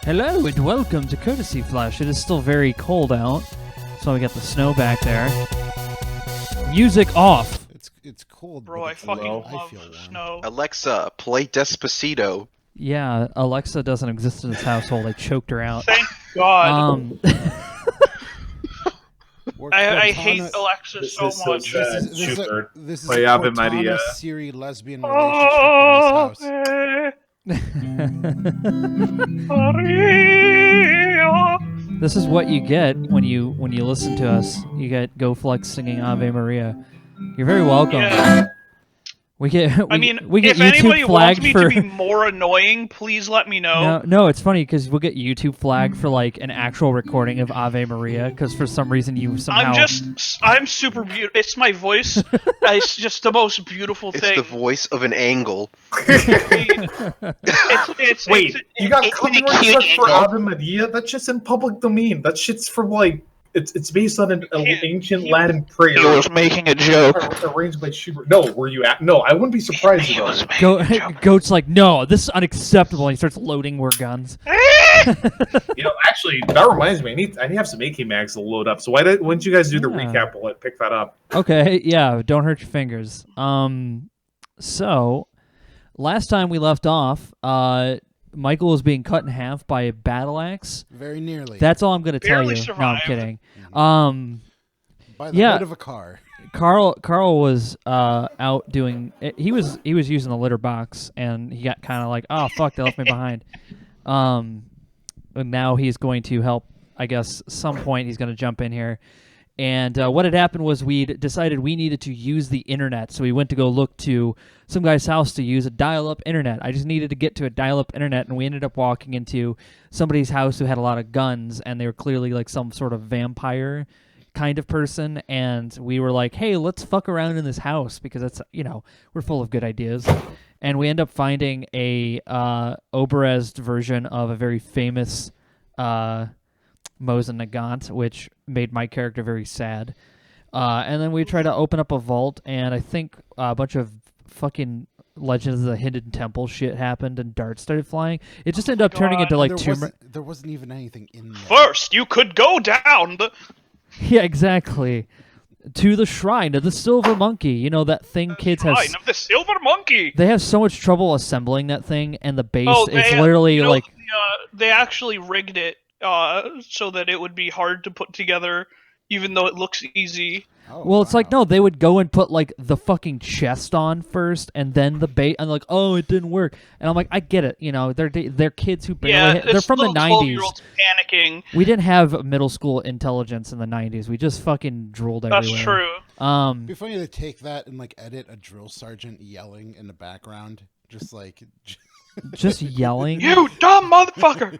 Hello and welcome to Courtesy Flash. It is still very cold out, so we got the snow back there. Music off. It's cold. Bro, I fucking love snow. Alexa, play Despacito. Yeah, Alexa doesn't exist in this household. I choked her out. Thank God. I hate Cortana, Alexa so much. this is Play a Ave Cortana Maria. Siri lesbian relationship in this house. This is what you get when you listen to us. You get GoFlex singing Ave Maria. You're very welcome. Yeah. We get if YouTube anybody wants flagged me for to be more annoying, please let me know. No, it's funny because we'll get YouTube flagged for like an actual recording of Ave Maria because for some reason you somehow. I'm super beautiful. It's my voice. It's just the most beautiful thing. It's the voice of an angle. Wait, you got copyright for Ave Maria? That shit's in public domain. That shit's from like it's based on an ancient Latin prayer. He was making a joke. Arranged by Schubert. No, were you at? No, I wouldn't be surprised if Goat's like, no, this is unacceptable. And he starts loading more guns. You know, actually, that reminds me. I need to have some AK mags to load up. So why didn't you guys do the recap? We'll pick that up. Okay, yeah, don't hurt your fingers. So last time we left off, Michael was being cut in half by a battle axe. Very nearly. That's all I'm going to tell you. Survived. No, I'm kidding. By the hood of a car. Carl was out doing. He was using the litter box, and he got kind of like, oh fuck, they left me behind. And now he's going to help. I guess some point he's going to jump in here. And what had happened was we'd decided we needed to use the internet, so we went to go look to some guy's house to use a dial-up internet. I just needed to get to a dial-up internet, and we ended up walking into somebody's house who had a lot of guns, and they were clearly like some sort of vampire kind of person, and we were like, hey, let's fuck around in this house, because that's, we're full of good ideas. And we end up finding a Oberezed version of a very famous Mosin Nagant, which made my character very sad. And then we tried to open up a vault, and I think a bunch of fucking Legends of the Hidden Temple shit happened, and darts started flying. It just ended up turning into like there wasn't even anything in there. First, you could go down the... Yeah, exactly. To the Shrine of the Silver Monkey. You know, that thing kids have... Shrine of the Silver Monkey! They have so much trouble assembling that thing, and the base is literally like... They actually rigged it so that it would be hard to put together, even though it looks easy. Oh, well, it's like, no, they would go and put, like, the fucking chest on first, and then the bait, and like, oh, it didn't work. And I'm like, I get it, they're kids who barely... they're from the 90s. Panicking. We didn't have middle school intelligence in the 90s. We just fucking drooled everywhere. That's true. It'd be funny to take that and, like, edit a drill sergeant yelling in the background. Just, like... Just yelling? You dumb motherfucker!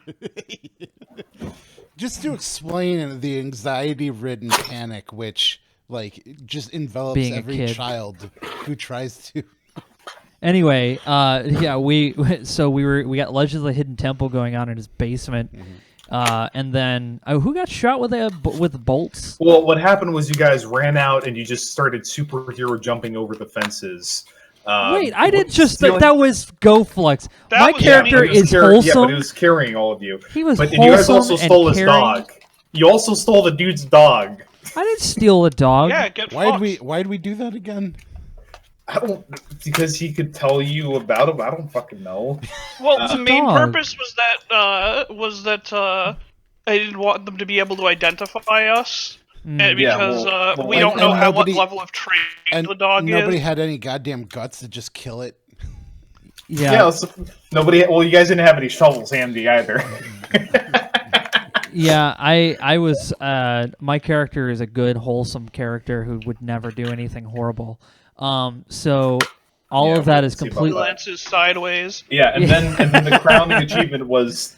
Just to explain the anxiety-ridden panic which... like, just envelops Being every child who tries to. Anyway, yeah, we got Legends of the Hidden Temple going on in his basement, and then who got shot with bolts? Well, what happened was you guys ran out and you just started superhero jumping over the fences. Wait, I didn't just... That was GoFlex. My character is Yeah, wholesome. but he was carrying all of you. He was and wholesome. you guys also stole his caring. dog. You also stole the dude's dog. I didn't steal a dog. Yeah, get Why'd fucked. we do that again? I don't... Because he could tell you about him. I don't fucking know. Well, the main dog. purpose was that I didn't want them to be able to identify us. Because we don't know what level of training the dog nobody is. had any goddamn guts to just kill it. Yeah. Nobody... Well, you guys didn't have any shovels handy either. Yeah, I was, my character is a good, wholesome character who would never do anything horrible. So all of that is completely... Glances sideways. Yeah, and then the crowning achievement was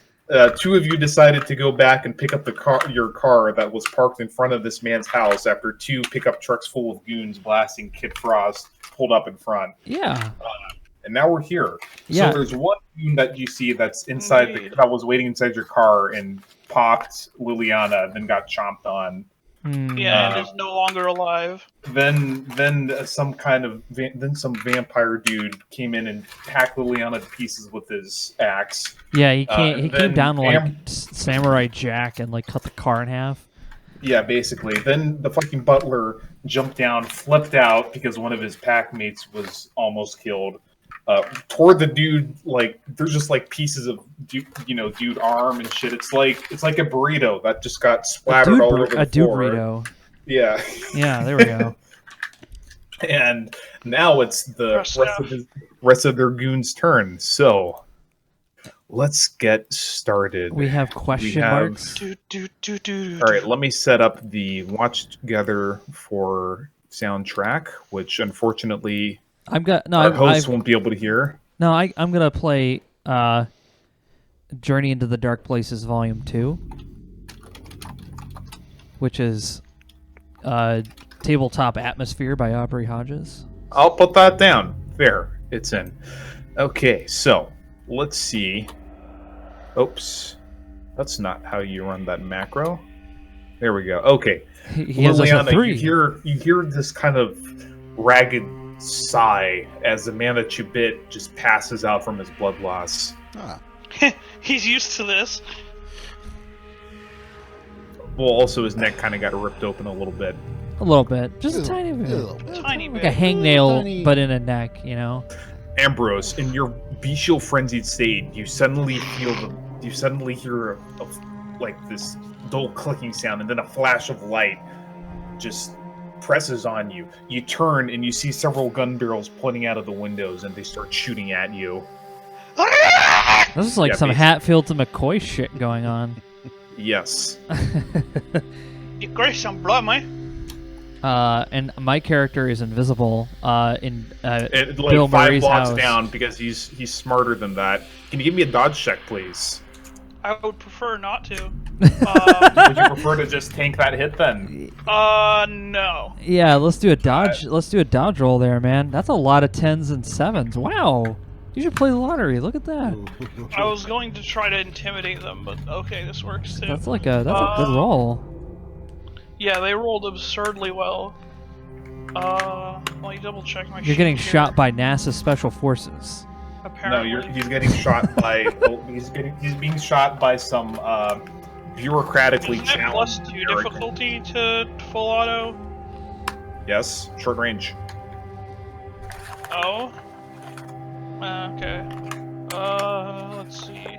two of you decided to go back and pick up your car that was parked in front of this man's house after two pickup trucks full of goons blasting Kid Frost pulled up in front. Yeah. And now we're here. Yeah. So there's one goon that you see that's inside that was waiting inside your car and popped Liliana, then got chomped on Yeah, and is no longer alive. Then some vampire dude came in and hacked Liliana to pieces with his axe. Yeah, he came down like Am- Samurai Jack and like cut the car in half. Yeah, basically. Then the fucking butler jumped down, flipped out because one of his pack mates was almost killed. Toward the dude, like there's just like pieces of dude arm and shit. It's like a burrito that just got splattered all over the floor. A dude burrito. Yeah. Yeah, there we go. And now it's the rest of their goons' turn. So let's get started. We have question marks. All right, let me set up the watch together for soundtrack, which unfortunately our hosts won't be able to hear. No, I'm gonna play Journey into the Dark Places Volume 2, which is Tabletop Atmosphere by Aubrey Hodges. I'll put that down. There, it's in. Okay, so let's see. Oops, that's not how you run that macro. There we go. Okay, he has a 3. you hear this kind of ragged sigh as the man that you bit just passes out from his blood loss. He's used to this. Well, also his neck kind of got ripped open a little bit. A little bit, just a tiny bit. Tiny Like bit. a hangnail, but in a neck, you know. Ambrose, in your bestial frenzied state, you suddenly hear like this dull clicking sound, and then a flash of light just presses on you. You turn and you see several gun barrels pointing out of the windows, and they start shooting at you. This is like some basically. Hatfield to McCoy shit going on. Yes. You grace some blood, man. And my character is invisible. In Like Bill 5 Murray's blocks house. down because he's smarter than that. Can you give me a dodge check, please? I would prefer not to. Would you prefer to just tank that hit then? No. Yeah, let's do a dodge. Let's do a dodge roll there, man. That's a lot of 10s and 7s. Wow. You should play the lottery. Look at that. I was going to try to intimidate them, but okay, this works too. That's a good roll. Yeah, they rolled absurdly well. Let me double check my. You're getting sheet shot here. by NASA Special Forces. Apparently. He's getting shot by he's being shot by some bureaucratically Isn't it challenged. +2 American. difficulty to full auto? Yes, short range. Oh. Okay. Let's see.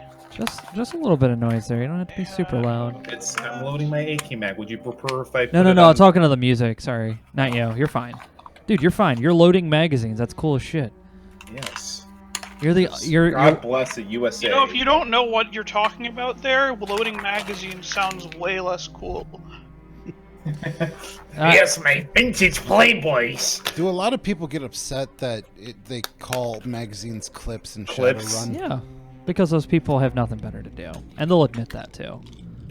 Just a little bit of noise there. You don't have to be super loud. I'm loading my AK mag. Would you prefer if I? No. I'm talking to the music. Sorry, not you. You're fine, dude. You're fine. You're loading magazines. That's cool as shit. Yes. You're bless the USA. You know, if you don't know what you're talking about there, loading magazines sounds way less cool. Yes, my vintage Playboys. Do a lot of people get upset that they call magazines clips and Clips? Shadowrun? Yeah, because those people have nothing better to do, and they'll admit that too.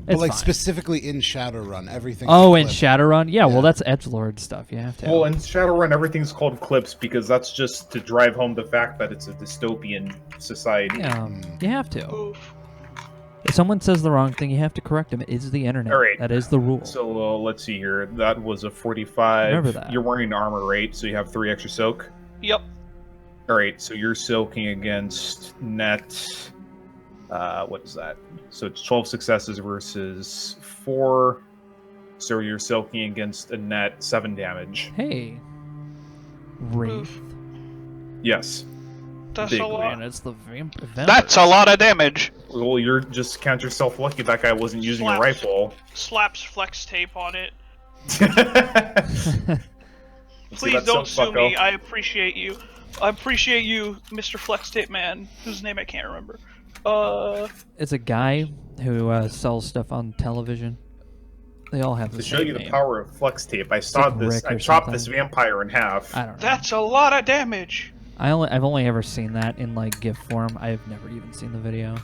But It's like fine. specifically in Shadowrun, everything. Oh, and Shadowrun? Yeah, well, that's edgelord stuff. You have to. Well, in Shadowrun, everything's called clips because that's just to drive home the fact that it's a dystopian society. Yeah, you have to. Oof. If someone says the wrong thing, you have to correct them. It is the internet. All right. That is the rule. So let's see here. That was a 45. Remember that. You're wearing armor, right? So you have 3 extra soak. Yep. All right. So you're soaking against net. What is that? So it's 12 successes versus 4. So you're soaking against a net 7 damage. Hey, Wraith. Yes. That's Big a lot. And it's the vampire. That's a lot of damage. Well, you're just count yourself lucky that guy wasn't using a Slaps. rifle. Slaps flex tape on it. See, Please that don't sounds sue me. fucko. I appreciate you. I appreciate you, Mr. Flex Tape Man, whose name I can't remember. It's a guy who sells stuff on television. They all have the To same show you the name. power of flex tape, I saw like this. Rick I or chopped something. this vampire in half. I don't know. That's a lot of damage. I've only ever seen that in like GIF form. I've never even seen the video.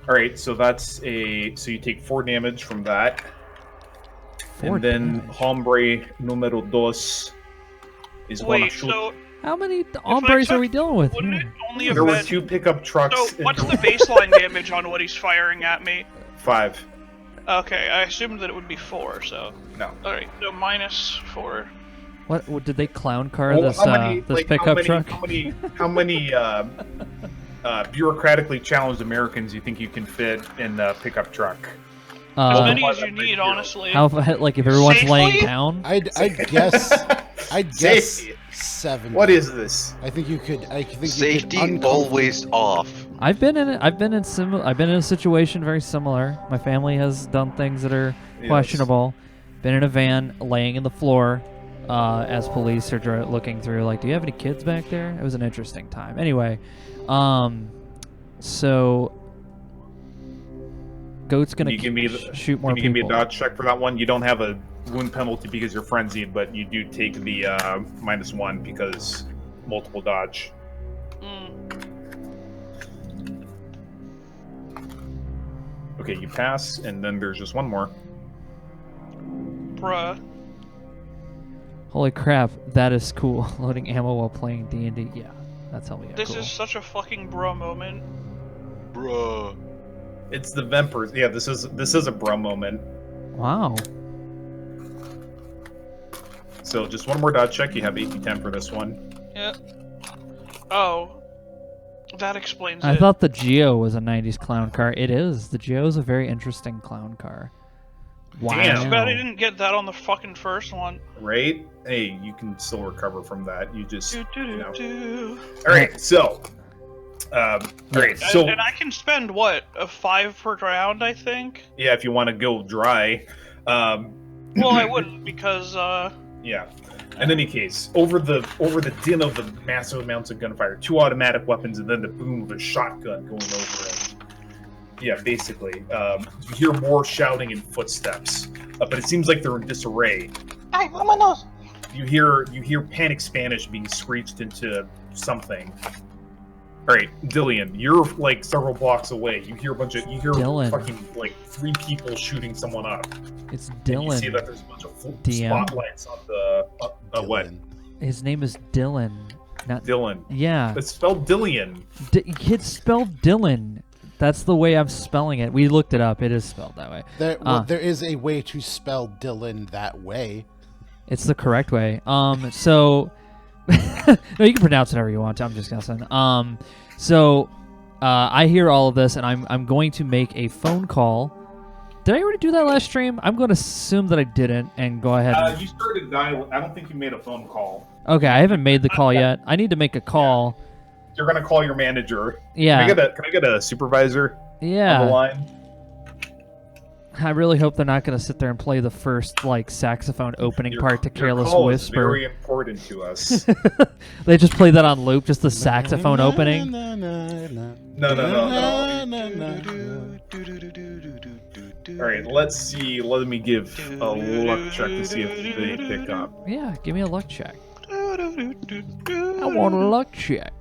All right, so that's a. So you take 4 damage from that, 4 and then damage. hombre numero dos is going to Wait, shoot. so How many hombres are we dealing with? wouldn't it here? only have There were been... 2 pickup trucks. So, and what's the baseline damage on what he's firing at me? 5. Okay, I assumed that it would be 4, so... No. All right, so -4. What did they clown car Well, this how pickup truck? How many bureaucratically challenged Americans you think you can fit in a pickup truck? As Uh, many as you need, honestly. how like if everyone's Safely? laying down? I'd guess. I'd guess Safety. 70. What is this? I think you could. I think Safety you could always off. I've been in a situation very similar. My family has done things that are Yes. questionable. Been in a van, laying in the floor, as police are looking through. Like, do you have any kids back there? It was an interesting time. Anyway, so Goat's gonna shoot more Can you give me a people. dodge check for that one? You don't have a wound penalty because you're frenzied, but you do take the -1 because multiple dodge. Okay, you pass, and then there's just one more. Bruh. Holy crap, that is cool. Loading ammo while playing D&D. Yeah, that's hell yeah. This cool. is such a fucking bruh moment. Bruh. It's the Vempers. Yeah, this is a bro moment. Wow. So just one more dodge check. You have AP10 for this one. Yeah. Oh. That explains I it. thought the Geo was a 90s clown car. It is. The Geo is a very interesting clown car. Wow. Damn. Too bad I didn't get that on the fucking first one. Right? Hey, you can still recover from that. You just, Do, do, you do, know. do. All right, so, so And I can spend what, a 5 per round, I think. yeah, if you want to go dry, Well, I wouldn't because yeah. In any case, over the din of the massive amounts of gunfire, 2 automatic weapons, and then the boom of a shotgun going over it. Yeah, basically, you hear more shouting and footsteps, but it seems like they're in disarray. Ay, vámonos. You hear panic Spanish being screeched into something. All right, Dillian, you're like several blocks away. You hear Dylan. fucking like 3 people shooting someone up. It's And you Dylan. see that there's a bunch of DM. spotlights on the what? Dylan. His name is Dylan. Not Dylan. Yeah. It's spelled Dillian. It's spelled Dylan. That's the way I'm spelling it. We looked it up. It is spelled that way. There is a way to spell Dylan that way. It's the correct way. So no, you can pronounce it however you want to. I'm just guessing. I hear all of this, and I'm going to make a phone call. Did I already do that last stream? I'm going to assume that I didn't, and go ahead. You started dial. I don't think you made a phone call. Okay, I haven't made the call yet. I need to make a call. You're gonna call your manager. Yeah. Can I get a supervisor on the Yeah. line? I really hope they're not going to sit there and play the first like saxophone opening part to Your Careless call is Whisper. very important to us. They just play that on loop, just the saxophone opening. No. All right, let's see. Let me give a luck check to see if they pick up. Yeah, give me a luck check. I want a luck check.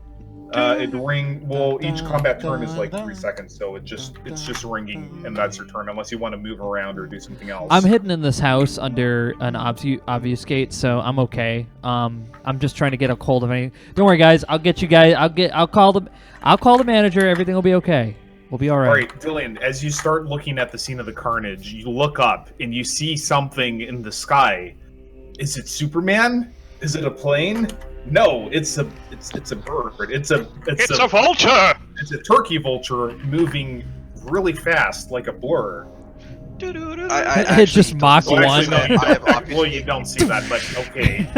It ring. Well, each combat turn is like 3 seconds, so it's just ringing, and that's your turn, unless you want to move around or do something else. I'm hidden in this house under an obfuscate, so I'm okay. I'm just trying to get a hold of any. Don't worry, guys. I'll get you guys. I'll call the manager. Everything will be okay. We'll be all right. All right, Dylan. As you start looking at the scene of the carnage, you look up and you see something in the sky. Is it Superman? Is it a plane? No, it's a bird. It's a vulture. It's a turkey vulture moving really fast, like a blur. It's just Mach Well, 1. actually, no, I have obfuscate. well, you don't see that, but okay.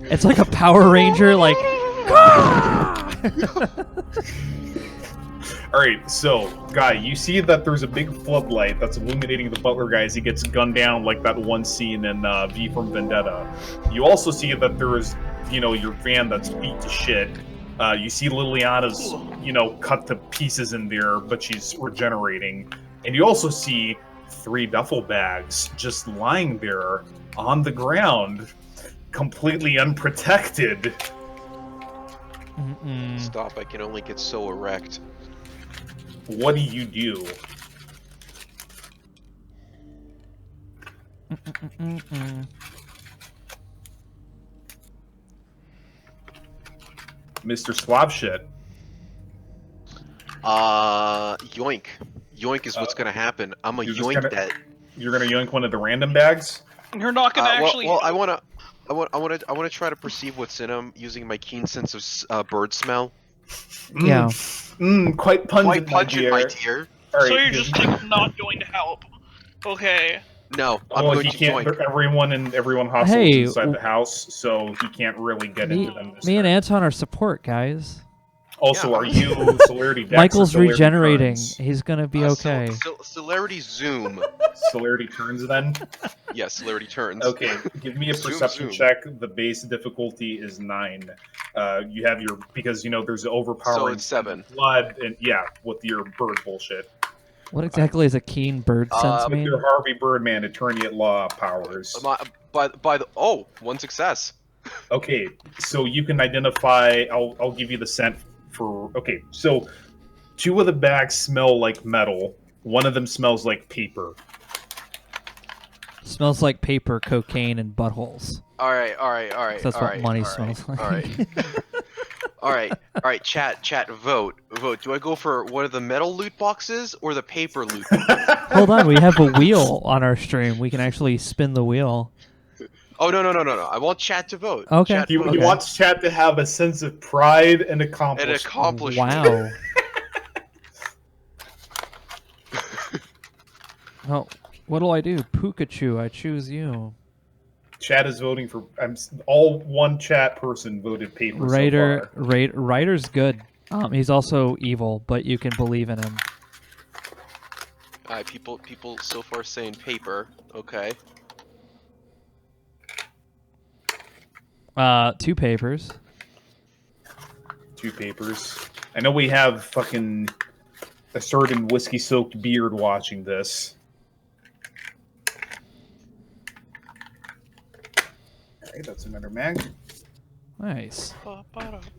It's like a Power Ranger, like. All right, so Guy, you see that there's a big floodlight that's illuminating the butler guy as he gets gunned down, like that one scene in V from Vendetta. You also see that there's, your van that's beat to shit. You see Liliana's, cut to pieces in there, but she's regenerating. And you also see 3 duffel bags just lying there on the ground, completely unprotected. Stop, I can only get so erect. What do you do? Mr. Slobshit. Yoink. Yoink is what's gonna happen. I'm a you're just yoink gonna- that. You're gonna yoink one of the random bags. You're not gonna actually. Well, I wanna try to perceive what's in them using my keen sense of bird smell. Yeah. Quite pungent, Quite pungent, my dear. All right, so you're just like not going to help. Okay. No, I'm well, going he to can't. join. Everyone hostile Hey, inside the house, so he can't really get into them. Me and Anton are support, guys. Also, Yeah. are you celerity Dex Michael's or celerity regenerating. Turns? He's gonna be okay. Celerity zoom. Celerity turns then. Yes, celerity turns. Okay, give me a Zoom, perception zoom. check. The base difficulty is 9. You have your because there's overpowering So it's 7. blood and with your bird bullshit. What exactly is a keen bird sense With mean? your Harvey Birdman attorney at law powers. By the one success. Okay, so you can identify. I'll give you the scent for. Okay, so 2 of the bags smell like metal. One of them smells like paper. Smells like paper, cocaine, and buttholes. All right. That's what money all smells like. All right. all right. Chat. Vote. Do I go for one of the metal loot boxes or the paper loot box? Hold on, we have a wheel on our stream. We can actually spin the wheel. Oh no! I want chat to vote. Okay. Chat He vote. wants chat to have a sense of pride and accomplishment. Wow. Oh, what'll I do? Pikachu, I choose you. Chat is voting for. All one chat person voted paper. Ryder's So far. good. He's also evil, but you can believe in him. Alright, people so far saying paper. Okay. 2 papers. 2 papers. I know we have fucking a certain whiskey-soaked beard watching this. Alright, that's another mag. Nice.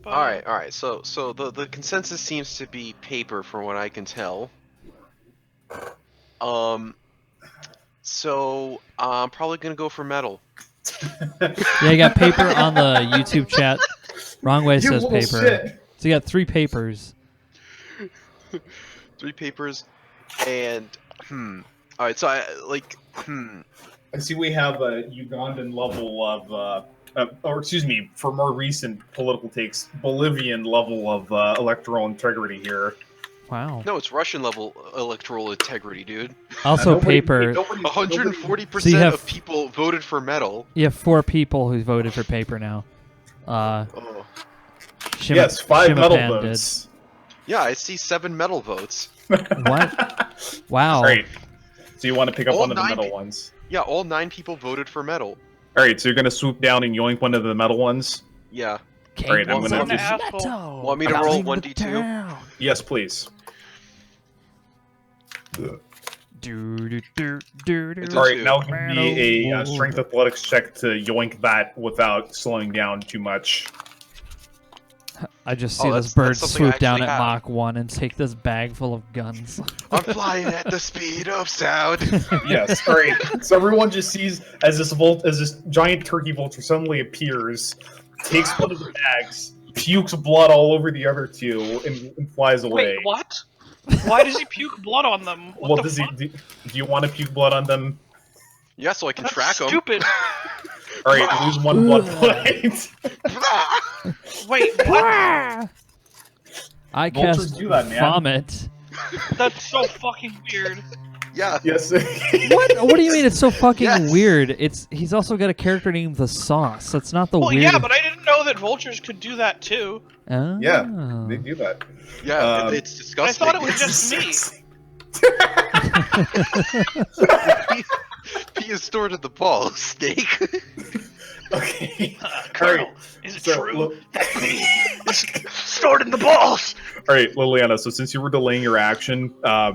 Alright. So the consensus seems to be paper from what I can tell. So I'm probably gonna go for metal. Yeah, you got paper on the YouTube chat. Wrong way You says little paper. shit. So you got 3 papers. 3 papers, and Alright, so I I see we have a Ugandan level of, or excuse me, for more recent political takes, Bolivian level of electoral integrity here. Wow. No, it's Russian level electoral integrity, dude. Also paper. 140% of people voted for metal. You have 4 people who voted for paper now. Oh. Yes, 5 metal Shimapan did. votes. Yeah, I see 7 metal votes. What? Wow. Great. So you want to pick up All one of the 9 metal ones? Yeah, all 9 people voted for metal. Alright, so you're going to swoop down and yoink one of the metal ones? Yeah. Alright, I'm Kingdoms going of to just... Asshole. Want me to Coming roll to 1d2? town. Yes, please. It's a Alright, 2. now give me a strength athletics check to yoink that without slowing down too much. I just see that's- this bird that's something I swoop down actually at have. Mach 1 and take this bag full of guns. I'm flying at the speed of sound. Yes, alright. So everyone just sees as this giant turkey vulture suddenly appears, takes one of the bags, pukes blood all over the other 2, and flies away. Wait, what? Why does he puke blood on them? What Well, the does he? fuck? Do you want to puke blood on them? Yeah, so I can That's track them. stupid. All right, lose 1 blood point. Wait, what? I Vultures cast do that, man. vomit. That's so fucking weird. Yeah. Yes. What do you mean it's so fucking Yes. weird? He's also got a character named the Sauce. That's not the Well, weird. yeah, but I didn't know that vultures could do that too. Oh. Yeah, they do that. Yeah, it's I disgusting. thought it was just me. Pee is stored in the ball, snake. Okay. Colonel, Alright, is it so, true look- that me is stored in the balls? All right, Liliana. So since you were delaying your action, I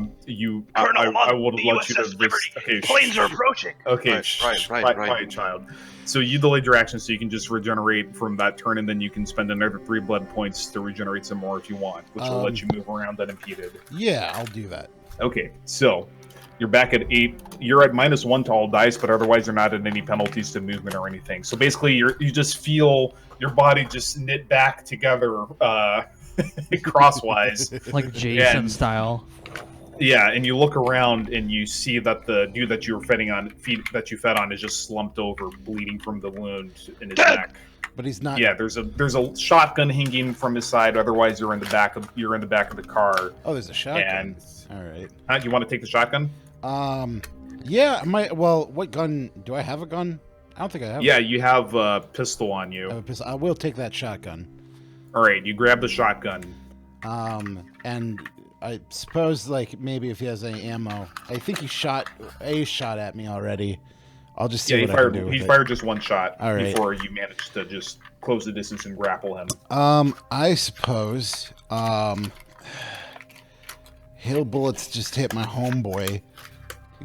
Colonel, would the have let you to. USS Liberty. Okay, Planes are approaching. Okay, Right. quiet, child. So you delayed your action, so you can just regenerate from that turn, and then you can spend another 3 blood points to regenerate some more if you want, which will let you move around unimpeded. Yeah, I'll do that. Okay, so you're back at 8. You're at -1 to all dice, but otherwise you're not at any penalties to movement or anything. So basically, you just feel your body just knit back together crosswise. Like Jason And- style. Yeah, and you look around and you see that the dude that you fed on is just slumped over, bleeding from the wound in his neck. But he's not. Yeah, there's a shotgun hanging from his side. Otherwise, you're in the back of the car. Oh, there's a shotgun. And all right. You want to take the shotgun? Yeah. What gun do I have? A gun? I don't think I have. Yeah, you have a pistol on you. I have a pistol. I will take that shotgun. All right, you grab the shotgun. And I suppose maybe if he has any ammo, I think he shot at me already. I'll just see what I can do with he it. fired just one shot before you managed to just close the distance and grapple him. I suppose hail bullets just hit my homeboy.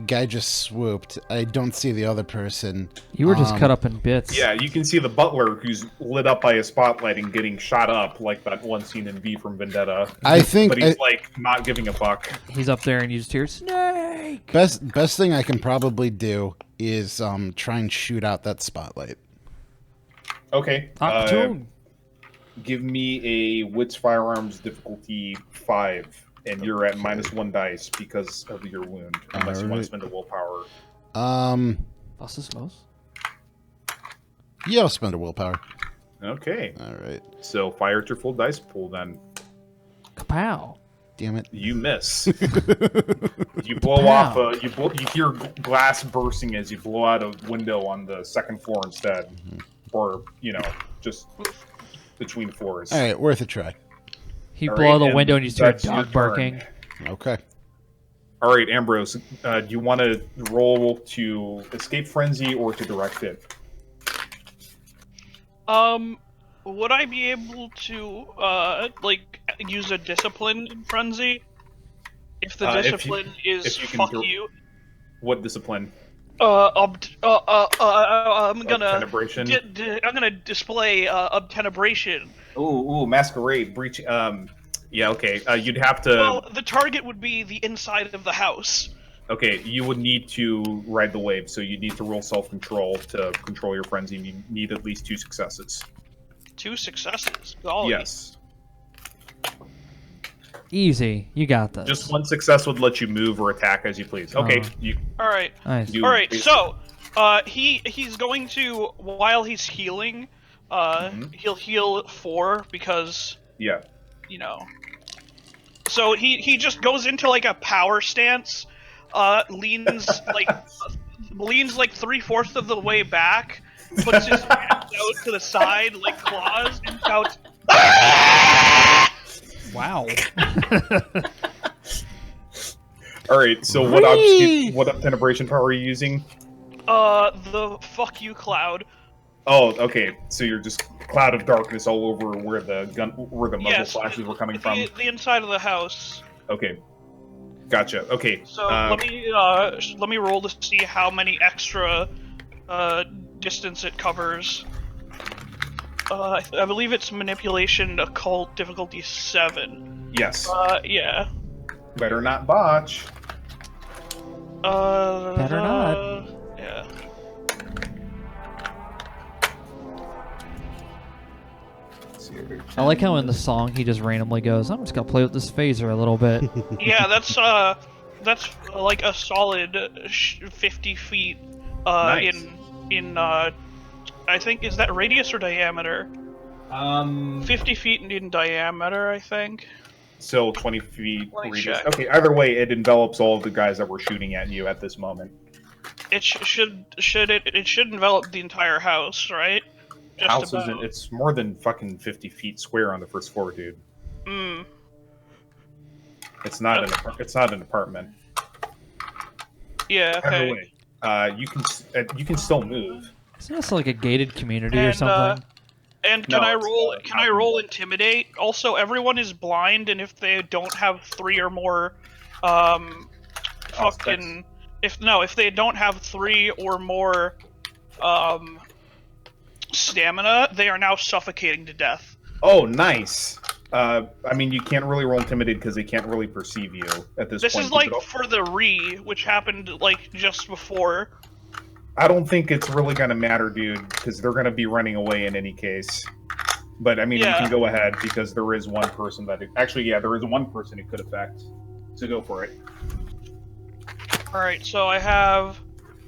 Guy just swooped. I don't see the other person. You were just cut up in bits. Yeah, you can see the butler who's lit up by a spotlight and getting shot up like that one scene in V from Vendetta. I think, but he's not giving a fuck. He's up there and you just hear Snake. Best thing I can probably do is try and shoot out that spotlight. Okay. Give me a Wits Firearms difficulty 5. And you're at -1 dice because of your wound, unless you want to spend a willpower. Yeah, I'll spend a willpower. Okay. All right. So fire at your full dice pool then. Kapow! Damn it! You miss. You blow off. You hear glass bursting as you blow out a window on the second floor instead, or just between floors. All right, worth a try. He blow out the window and you hear a dog barking. Okay. All right, Ambrose, do you want to roll to escape frenzy or to direct it? Would I be able to use a discipline in frenzy? If the discipline is fuck you. What discipline? I'm gonna Obtenebration? I'm gonna display obtenebration. Ooh, masquerade breach. Yeah, okay. You'd have to. Well, the target would be the inside of the house. Okay, you would need to ride the wave, so you need to roll self-control to control your frenzy. You need at least 2 successes. 2 successes. Golly. Yes. Easy, you got this. Just 1 success would let you move or attack as you please. Okay. All right. Nice. All right. So, he's going to, while he's healing, he'll heal 4 because. Yeah. So he just goes into a power stance, leans leans 3/4 of the way back, puts his hands out to the side like claws, and shouts, Wow. All right. So what obtenebration power are you using? the fuck you cloud. Oh, okay. So you're just cloud of darkness all over where the muzzle flashes were coming from. The inside of the house. Okay, gotcha. Okay. So let me roll to see how many extra distance it covers. I believe it's manipulation occult difficulty 7. Yes. Yeah. Better not botch. Better not. Yeah. I like how in the song he just randomly goes, I'm just gonna play with this phaser a little bit. Yeah, that's like a solid 50 feet Nice. in I think, is that radius or diameter? 50 feet in diameter, I think. So 20 feet Let me radius. check. Okay, either way, it envelops all of the guys that were shooting at you at this moment. It should envelop the entire house, right? Just House about. isn't. It's more than fucking 50 feet square on the first floor, dude. Mm. It's not It's not an apartment. Yeah. Okay. Either way, you can still move. Isn't this like a gated community or And, something? And No, can I it's, roll? Can I not. roll intimidate? Also, everyone is blind, and if they don't have 3 or more, fucking, if they don't have 3 or more, stamina, they are now suffocating to death. Oh, nice. I mean, you can't really roll intimidate because they can't really perceive you at this point. This is like for the which happened like just before. I don't think it's really gonna matter, dude, because they're gonna be running away in any case. But I mean, Yeah. you can go ahead because there is one person that actually, yeah, there is one person it could affect. So go for it. Alright, so I have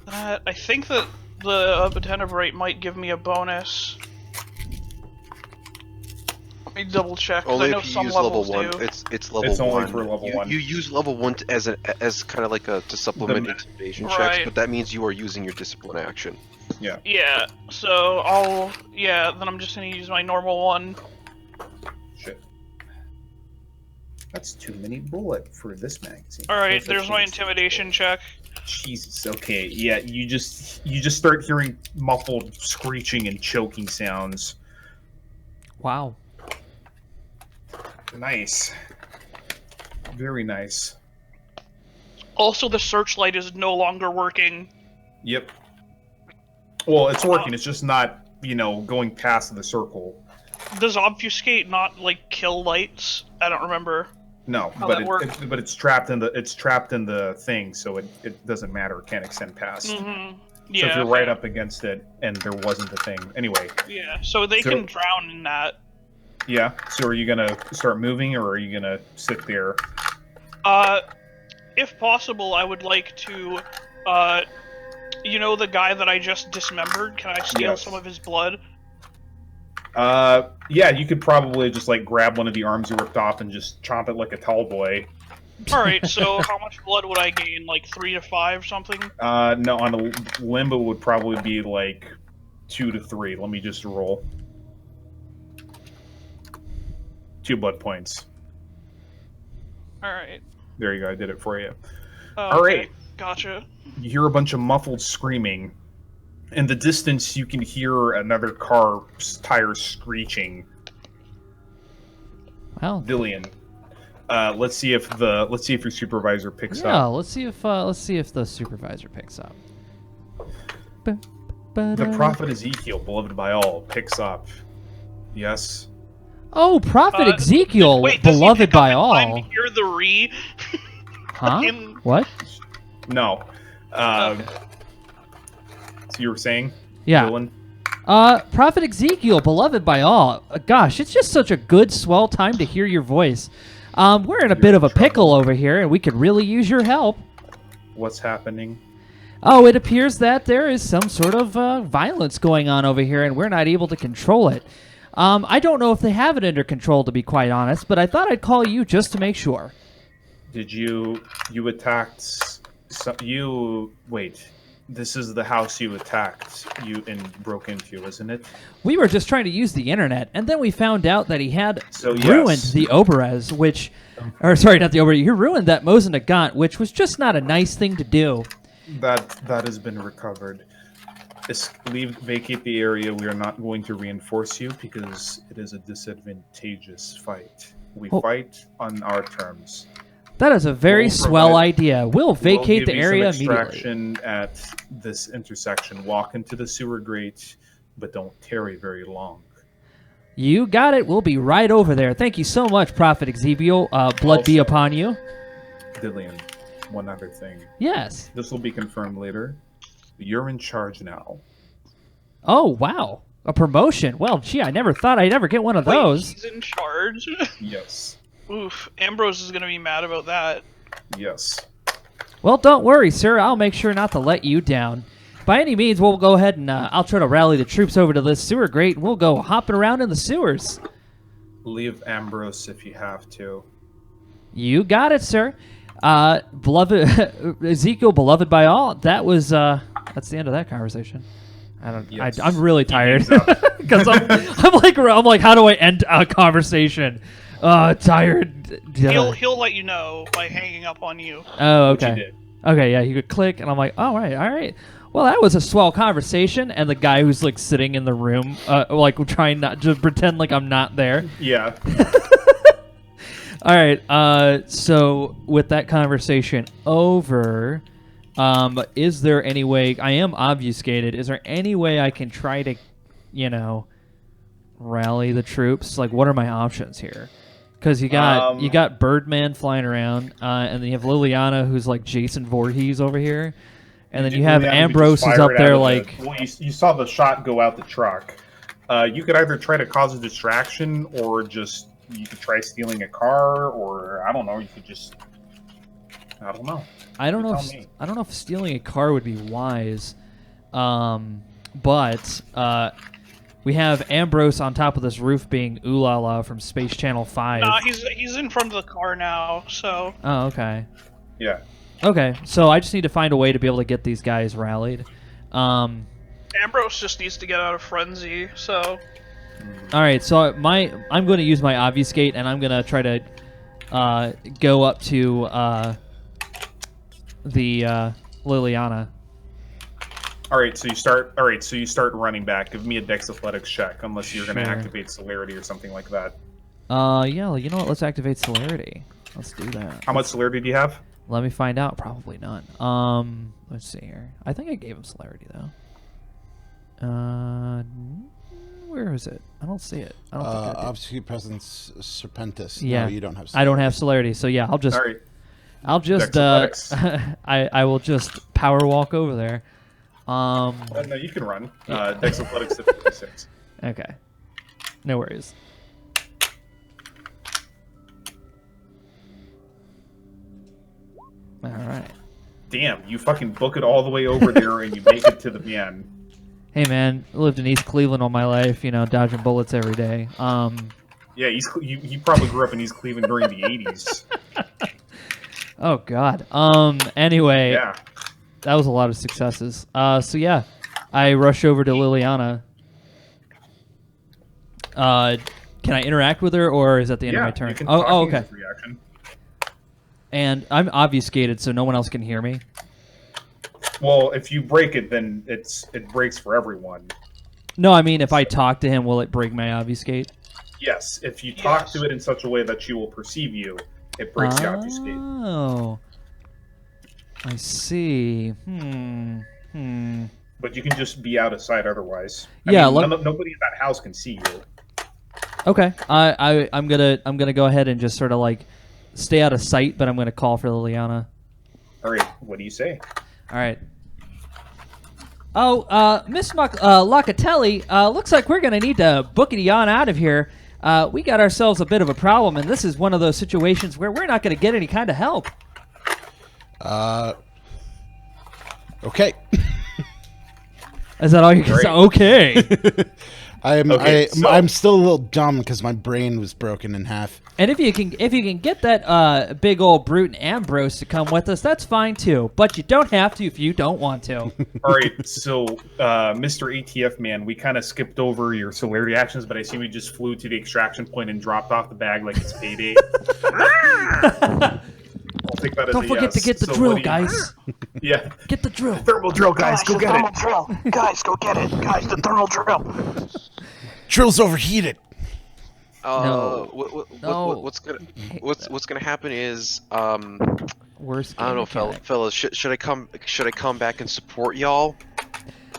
that. I think that the Tenebrate might give me a bonus. Let me double check, 'cause Only I know if you some use level levels 1. do. It's level It's 1. only for level 1. You use level 1 as kind of like to supplement intimidation checks, Right. but that means you are using your discipline action. Yeah. Yeah, so then I'm just gonna use my normal one. Shit. That's too many bullet for this magazine. Alright, No there's such my thing as- intimidation check. Jesus. Okay. Yeah. You just start hearing muffled screeching and choking sounds. Wow. Nice. Very nice. Also, the searchlight is no longer working. Yep. Well, it's working. It's just not, going past the circle. Does obfuscate not, like, kill lights? I don't remember. No, How but that works. but it's trapped in the thing, so it doesn't matter. It can't extend past. Mm-hmm. So Yeah, if you're okay. right up against it and there wasn't a thing, anyway. Yeah, so they can drown in that. Yeah. So are you gonna start moving, or are you gonna sit there? If possible, I would like to, the guy that I just dismembered? Can I steal Yes. some of his blood? Yeah, you could probably just like grab one of the arms you ripped off and just chomp it like a tall boy. Alright, so how much blood would I gain? Like 3 to 5 something? No, on a limbo would probably be like 2 to 3. Let me just roll. 2 blood points. Alright. There you go. I did it for you. Oh, All okay. right. Gotcha. You hear a bunch of muffled screaming. In the distance, you can hear another car's tires screeching. Wow. Dillian, let's see if your supervisor picks Yeah, up. let's see if the supervisor picks up. The prophet Ezekiel, beloved by all, picks up. Yes. Oh, prophet Ezekiel, Wait, does he beloved pick up by in all. time to hear the re? Huh? Fucking- What? No. So you were saying? Yeah. Dylan? Prophet Ezekiel, beloved by all. Gosh, it's just such a good, swell time to hear your voice. We're in a bit of a pickle over here, and we could really use your help. What's happening? Oh, it appears that there is some sort of violence going on over here, and we're not able to control it. I don't know if they have it under control, to be quite honest, but I thought I'd call you just to make sure. Did you attacked wait. This is the house you attacked and broke into, isn't it? We were just trying to use the internet, and then we found out that he had So, ruined yes. the Oberez, or sorry, not the Oberez, he ruined that Mosin which was just not a nice thing to do. That has been recovered. Vacate the area. We are not going to reinforce you because it is a disadvantageous fight. We fight on our terms. That is a very We'll swell provide- idea. We'll vacate give the you some area immediately. extraction at this intersection. Walk into the sewer grate, but don't tarry very long. You got it. We'll be right over there. Thank you so much, Prophet Ezekiel. Blood be Also- upon you. Dillian, one other thing. Yes. This will be confirmed later. You're in charge now. Oh, wow. A promotion. Well, gee, I never thought I'd ever get one of Wait, those. he's in charge? Yes. Oof, Ambrose is gonna be mad about that. Yes. Well, don't worry, sir. I'll make sure not to let you down. By any means, we'll go ahead and I'll try to rally the troops over to this sewer grate, and we'll go hopping around in the sewers. Leave Ambrose if you have to. You got it, sir. Beloved Ezekiel, beloved by all. That was that's the end of that conversation. I don't. Yes. I'm really tired hangs up. because I'm like, how do I end a conversation? Tired. He'll let you know by hanging up on you. Oh, Which you okay. did. Okay, yeah, he could click, and I'm like, all right. Well, that was a swell conversation, and the guy who's like sitting in the room, like trying not to pretend like I'm not there. Yeah. All right. So with that conversation over, is there any way I am obfuscated? Is there any way I can try to, rally the troops? Like, what are my options here? Because you got Birdman flying around, and then you have Liliana, who's like Jason Voorhees over here, and then you have Liliana, Ambrose just is fire up it there out of like. Well, you saw the shot go out the truck. You could either try to cause a distraction, or you could try stealing a car, or I don't know. You could just I don't know. I don't You know. tell If, me. I don't know if stealing a car would be wise, but we have Ambrose on top of this roof being ooh la la from Space Channel 5. Nah, he's in front of the car now, so... Oh, okay. Yeah. Okay, so I just need to find a way to be able to get these guys rallied. Ambrose just needs to get out of frenzy, so... Alright, so I'm going to use my obfuscate, and I'm going to try to go up to the Liliana. All right, so you start running back. Give me a Dex Athletics check, unless you're going to activate celerity or something like that. Yeah, you know what? Let's activate celerity. Let's do that. How much celerity do you have? Let me find out. Probably none. Let's see here. I think I gave him celerity though. Where is it? I don't see it. I don't think I did. Obfuscate presence Serpentis. Yeah, No, you don't have. I don't have celerity, so yeah, I'll just. All right. I'll just. Dex I will just power walk over there. No, you can run. Dex Athletics 56. Okay. No worries. All right. Damn, you fucking book it all the way over there and you make it to the van. Hey man, I lived in East Cleveland all my life, you know, dodging bullets every day. Yeah, you probably grew up in East Cleveland during the 80s. Oh god. Anyway, Yeah. that was a lot of successes. So yeah, I rush over to Liliana. Can I interact with her, or is that the end of my turn? You can Oh, talk oh, and okay. use reaction. And I'm obfuscated, so no one else can hear me. Well, if you break it, then it breaks for everyone. No, I mean, if I talk to him, will it break my obfuscate? Yes, if you talk to it in such a way that she will perceive you, it breaks the obfuscate. Oh, I see. But you can just be out of sight otherwise. Yeah, nobody in that house can see you. Okay, I'm gonna go ahead and just sort of like stay out of sight, but I'm gonna call for Liliana. All right, what do you say? All right. Oh, Miss Locatelli, looks like we're gonna need to bookity on out of here. We got ourselves a bit of a problem, and this is one of those situations where we're not gonna get any kind of help. Okay. Is that all you can say? Okay. I'm still a little dumb because my brain was broken in half. And if you can get that big old brute Ambrose to come with us, that's fine too. But you don't have to if you don't want to. All right, so Mr. ATF man, we kind of skipped over your celerity actions, but I see we just flew to the extraction point and dropped off the bag like it's payday. I'll take that as Don't a forget yes. to get the So drill, what do you- guys. Yeah, Get the drill. thermal drill, guys, go get it. Drill. Guys, go get it. Guys, the thermal drill. Drill's overheated. No. What's gonna happen is Worst. I don't know, fellas. Should I come back and support y'all?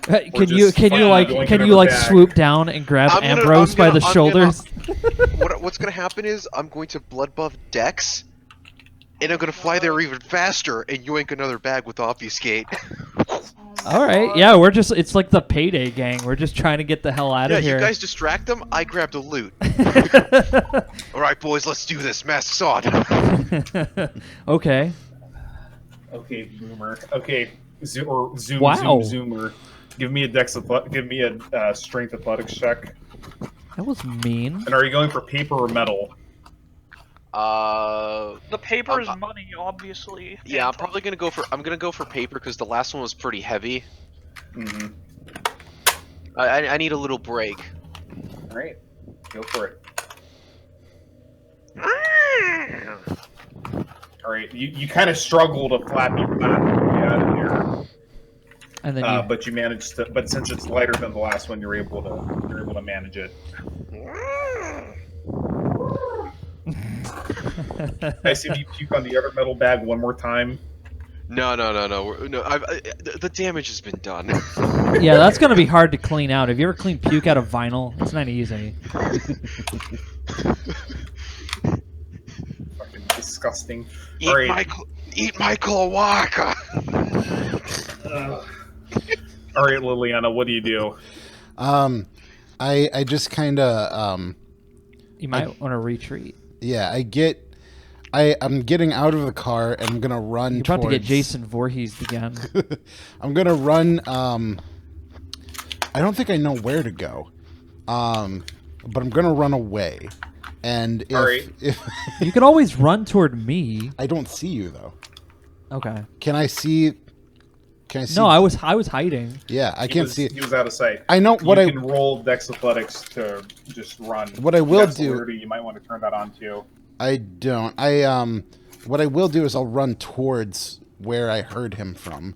Can Or you just fucking like going can in you her like bag. swoop down and grab Ambrose by the shoulders? What's gonna happen is I'm going to blood buff Dex, and I'm gonna fly there even faster and yoink another bag with obfuscate. All right, yeah, it's like the payday gang. We're just trying to get the hell out Yeah, of here. you guys distract them. I grab the loot. All right, boys, let's do this. Masks on. Okay. Okay, boomer. Okay, zoom, Wow. zoomer. Give me a strength athletics check. That was mean. And are you going for paper or metal? The paper is money, obviously. Yeah, I'm gonna go for paper because the last one was pretty heavy. Mm-hmm. I need a little break. All right, go for it. All right, you kind of struggle to flap your back out of here, And then but you managed to. But since it's lighter than the last one, you're able to manage it. I see you puke on the other metal bag one more time. No. The damage has been done. yeah, that's gonna be hard to clean out. Have you ever cleaned puke out of vinyl? It's not easy. Fucking disgusting. Eat All right. my cloaca. All right, Liliana, what do you do? I just kind of You might want to retreat. yeah, I'm getting out of the car and I'm gonna run. You're about to get towards- Jason Voorhees again. I'm gonna run. I don't think I know where to go, but I'm gonna run away. And if You can always run toward me. I don't see you though, Okay. can I see? Can I see? No, I was hiding. Yeah, I can't see it. He was out of sight. I know what You can roll Dex Athletics to just run. What I will That's do- celerity, you might want to turn that on too. I don't. What I will do is I'll run towards where I heard him from.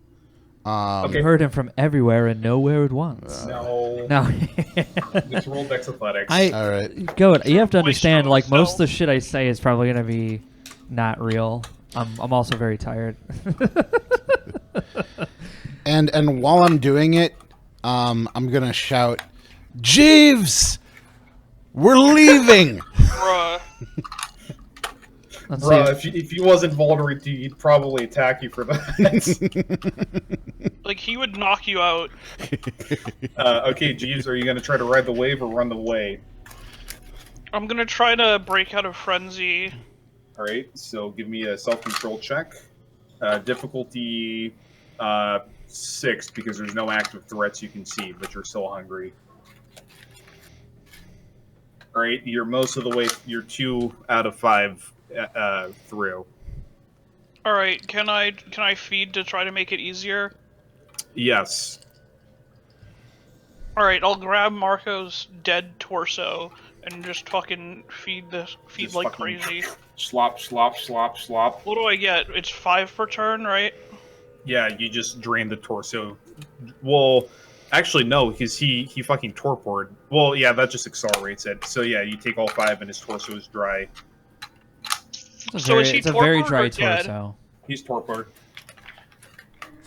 Okay. You heard him from everywhere and nowhere at once. No. No. Just roll Dex Athletics. All right. Go. You have to understand, from like most of the himself. shit I say is probably gonna be not real. I'm also very tired. And while I'm doing it, I'm gonna shout, "Jeeves, we're leaving!" Bruh. Let's Bruh, see. if he wasn't vulnerable to you, he'd probably attack you for that. Like, he would knock you out. Okay, Jeeves, are you going to try to ride the wave or run the way? I'm gonna try to break out of frenzy. Alright, so give me a self-control check. Difficulty 6, because there's no active threats you can see, but you're still hungry. Alright, you're most of the way, you're 2 out of 5 through. Alright, can I feed to try to make it easier? Yes. Alright, I'll grab Marco's dead torso and just fucking feed Just like fucking crazy. Slop, slop, slop, slop. What do I get? It's 5 per turn, right? Yeah, you just drain the torso. Well, actually, no, because he fucking torpored. Well, yeah, that just accelerates it. So yeah, you take all 5 and his torso is dry. So is he it's a very torpor dry or dead? torso. He's torpored.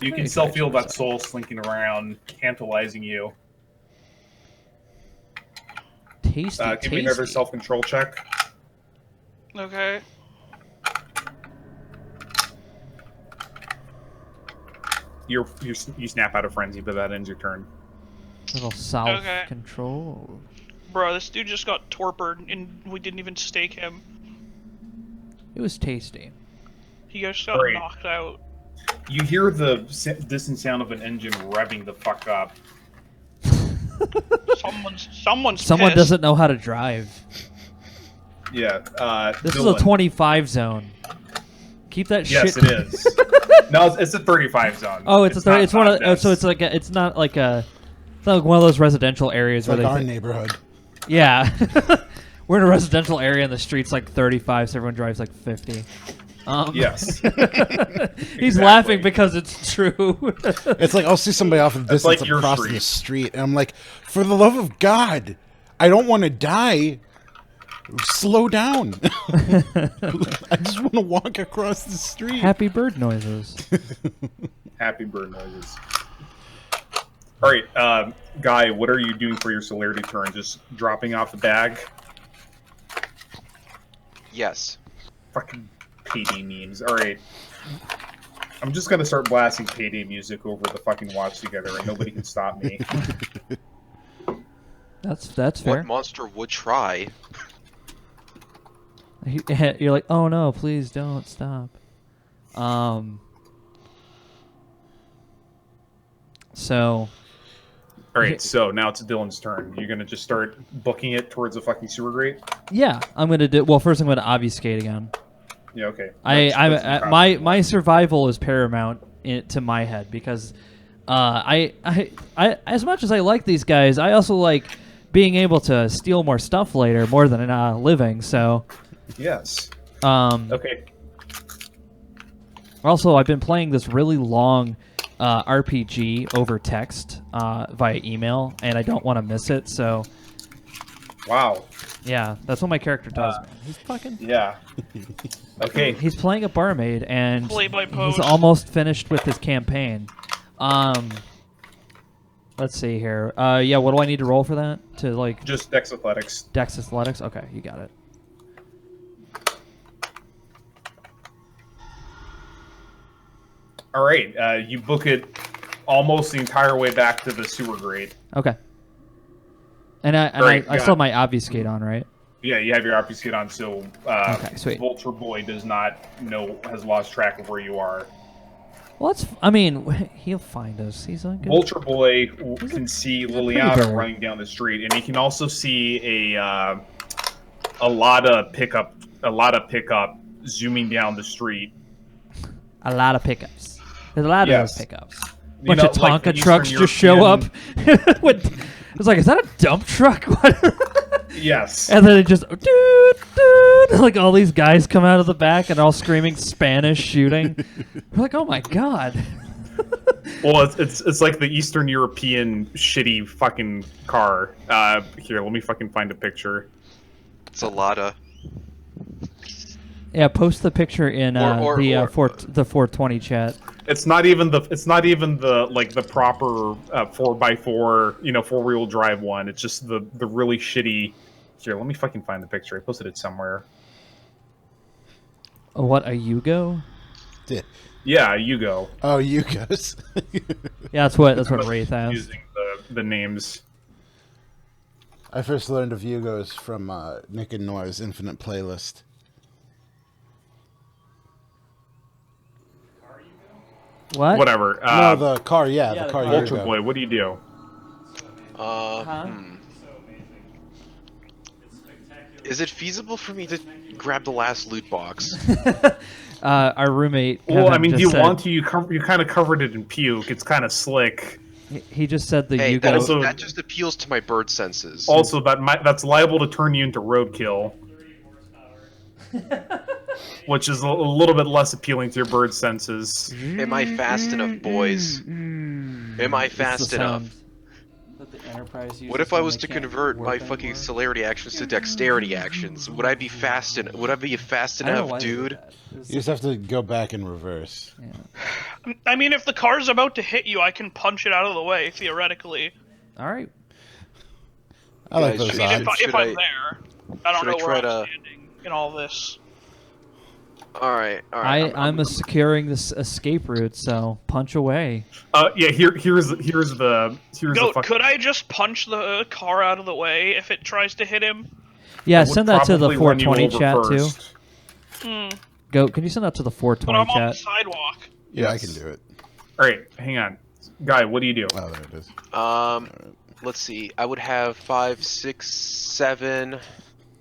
You Very can still dry feel that torso. soul slinking around, tantalizing you. Tasty, Give me another tasty. self-control check. Okay. You snap out of frenzy, but that ends your turn. Little Okay. self-control. Bro, this dude just got torpored and we didn't even stake him. It was tasty. He just got Great. knocked out. You hear the distant sound of an engine revving the fuck up. Someone Someone doesn't know how to drive. Yeah. This Dylan. is a 25 zone. Keep that Yes, shit. it is. No, it's a 35 zone. Oh, it's a 30. not It's one of. this. So it's like a, it's not like a. It's not like one of those residential areas It's where like they. our neighborhood. Yeah. We're in a residential area and the street's like 35, so everyone drives like 50. Yes. He's laughing because it's true. It's like I'll see somebody off in the That's distance like your across street. the street, and I'm like, for the love of God, I don't want to die. Slow down. I just want to walk across the street. Happy bird noises. Happy bird noises. All right, Guy, what are you doing for your celerity turn? Just dropping off the bag? Yes. Fucking payday memes. All right. I'm just gonna start blasting payday music over the fucking watch together, and nobody can stop me. That's What fair. monster would try? You're like, oh no, please don't stop. So All right, so now it's Dylan's turn. You're gonna just start booking it towards the fucking sewer grate. yeah, I'm gonna do. Well, first I'm gonna obfuscate again. Yeah, okay. I my survival is paramount to my head because I as much as I like these guys, I also like being able to steal more stuff later more than living. So Yes. okay. Also, I've been playing this really long RPG over text via email, and I don't want to miss it. So Wow. yeah, that's what my character does. Man. He's fucking. Yeah. Okay. He's playing a barmaid, and Play by he's post. almost finished with his campaign. Let's see here. Yeah, what do I need to roll for that? To like Just Dex Athletics. Dex Athletics? Okay, you got it. All right. You book it almost the entire way back to the sewer grate. Okay. And I Great, still have my obfuscate on, right? Yeah, you have your obfuscate on, so Okay, sweet. Vulture Boy does not know, has lost track of where you are. Well, I mean, he'll find us. He's a good. Vulture Boy He's can see pretty Liliana bird. running down the street, and he can also see a lot of pickup zooming down the street. A lot of pickups. There's a lot of Yes. those pickups. You Bunch know, of like the Tonka trucks Eastern just show up. European- It's like, is that a dump truck? What? Yes. And then it just, dude, like all these guys come out of the back and all screaming Spanish, shooting. We're like, oh my god. Well, it's like the Eastern European shitty fucking car. Here, let me fucking find a picture. It's a lot of. Yeah, post the picture in the 420 chat. It's not even the like the proper 4x4 4-wheel drive one. It's just the really shitty. Here, let me fucking find the picture. I posted it somewhere. What, a Yugo? Yeah, you go. Oh, Yugos. Yeah, that's what Wraith has. Using the names. I first learned of Yugos from Nick and Noir's Infinite Playlist. What? Whatever. No, the car, the car Ultra Yugo. Boy, what do you do? Is it feasible for me to grab the last loot box? Our roommate. Well, I Kevin mean, do just you said- want to? You kind of covered it in puke. It's kind of slick. He just said the Hey, Yugo. that just appeals to my bird senses. Also, that's liable to turn you into roadkill. Which is a little bit less appealing to your bird senses. Am I fast enough, boys? Am I fast enough? What if I was to convert my fucking celerity actions to dexterity actions? Would I be fast enough? Would I be a fast enough dude? You just have to go back in reverse. Yeah. I mean, if the car's about to hit you, I can punch it out of the way, theoretically. All right. I like Guys, those I mean, odds. if I'm there. I don't should I know where try I'm to- standing in all this. Alright. I'm securing this escape route, so punch away. Yeah. Here's the Goat, fucking. could I just punch the car out of the way if it tries to hit him? Yeah, I would send that to the probably run you 420 over chat first. too. Goat, can you send that to the But 420 I'm on the chat? sidewalk. Yeah, I can do it. All right, hang on, Guy. What do you do? Oh, there it is. Let's see. I would have 5, 6, 7,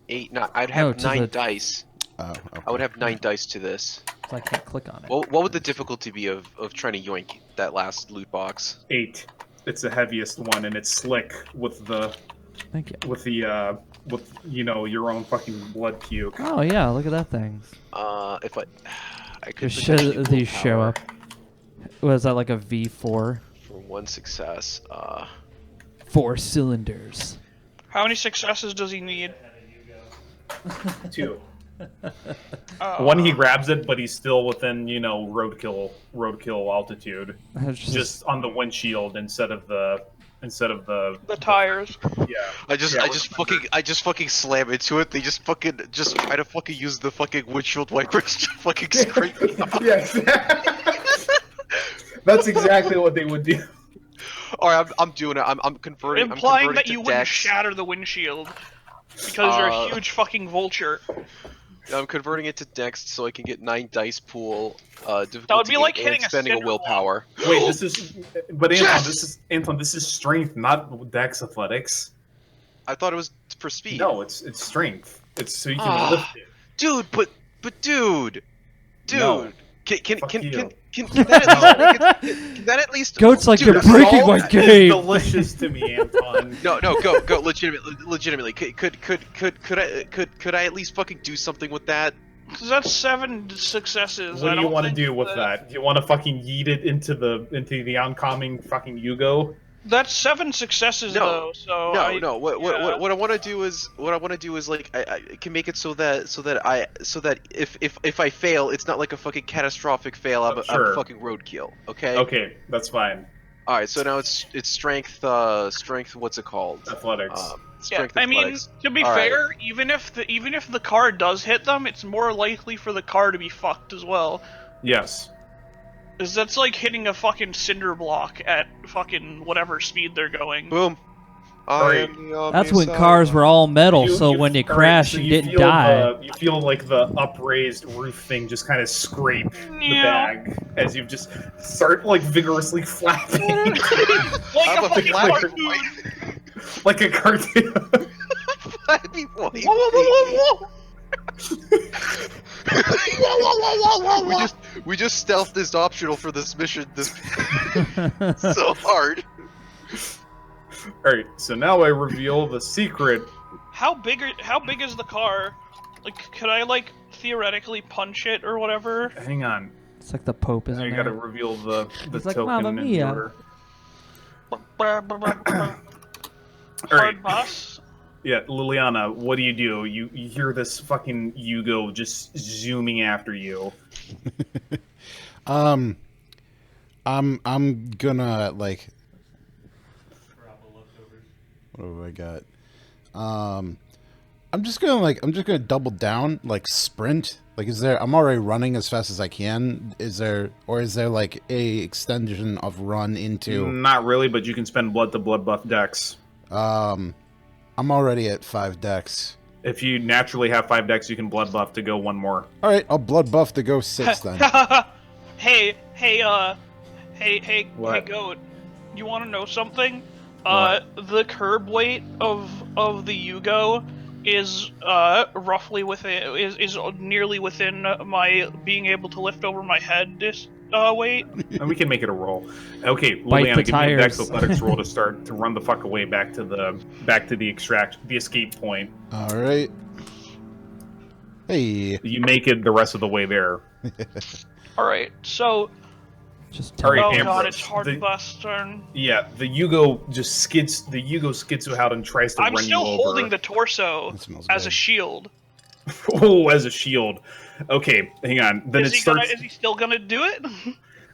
8, 9. I'd No, have to 9 the- dice. Oh, okay. I would have 9 dice to this. So I can't click on it. What would the difficulty be of trying to yoink that last loot box? 8. It's the heaviest one, and it's slick with the Thank you. with your own fucking blood puke. Oh yeah, look at that thing. If I could Just potentially these show willpower up. Was that like a V4? for 1 success. 4 cylinders. How many successes does he need? 2. One, he grabs it, but he's still within roadkill altitude, That's just on the windshield instead of the The tires. yeah. I just fucking slam into it. They just try to fucking use the fucking windshield wipers to fucking scrape me off. Yes. That's exactly what they would do. Alright, I'm doing it. I'm converting. Implying I'm that converting you to wouldn't dex. shatter the windshield. Because you're a huge fucking vulture. I'm converting it to dex so I can get 9 dice pool. Difficulty That would be like 8 and hitting a spending a cinder willpower. Wait, this is. But Anton, Yes! this is strength, not dex athletics. I thought it was for speed. No, it's strength. It's so you can Ah. lift it. Dude, but dude, No. can Fuck can you. can can can that at least Goat's like, Dude, you're breaking Salt my is game. delicious to me, Anton. No, go legitimately. Could I at least fucking do something with that? Because that's 7 successes. What I do you don't want to think do with that? Do you want to fucking yeet it into the oncoming fucking Yugo? That's 7 successes No. though. So No. What I want to do is like I can make it so that if I fail, it's not like a fucking catastrophic fail. I'm a Sure. fucking roadkill. Okay. Okay, that's fine. All right. So now it's strength. What's it called? Athletics. Yeah, Strength I mean, athletics. to be All right. fair, even if the car does hit them, it's more likely for the car to be fucked as well. Yes. Because that's like hitting a fucking cinder block at fucking whatever speed they're going. Boom. I am the That's when Messiah. cars were all metal, so when you all right, crash, so you didn't feel die. you feel like the upraised roof thing just kind of scrape the bag as you just start like vigorously flapping. Like I'm a a fucking flappy cartoon. like a cartoon. Flappy white Whoa, whoa, whoa, whoa, whoa. we just stealthed this optional for this mission. This so hard. Alright, so now I reveal the secret. How big is the car? Like, could I like theoretically punch it or whatever? Hang on. It's like the Pope, isn't I it? gotta reveal the He's like, token "Mamma in mia." order. Hard Alright. boss. Yeah, Liliana, what do? You hear this fucking Yugo just zooming after you. I'm gonna like. What have I got? I'm just gonna double down, like sprint. Like, I'm already running as fast as I can. Is there like a extension of run into? Not really, but you can spend blood to blood buff dex. I'm already at 5 dex. If you naturally have 5 dex, you can blood buff to go 1 more. All right, I'll blood buff to go 6 then. hey, What? goat. You want to know something? What? The curb weight of the Yugo is roughly within is nearly within my being able to lift over my head weight. And we can make it a roll. Okay, Bite Liliana, the give me a dex tires. athletics roll to start to run the fuck away back to the escape point. All right. Hey. You make it the rest of the way there. All right, so Just All right, oh Ambrose, god, it's hard the- bus turn. Yeah, the Yugo just skids. The Yugo skids out and tries to I'm run still you over. holding the torso That smells as good. a shield. Oh, as a shield. Okay, hang on. Then Is it he starts. is he still gonna do it?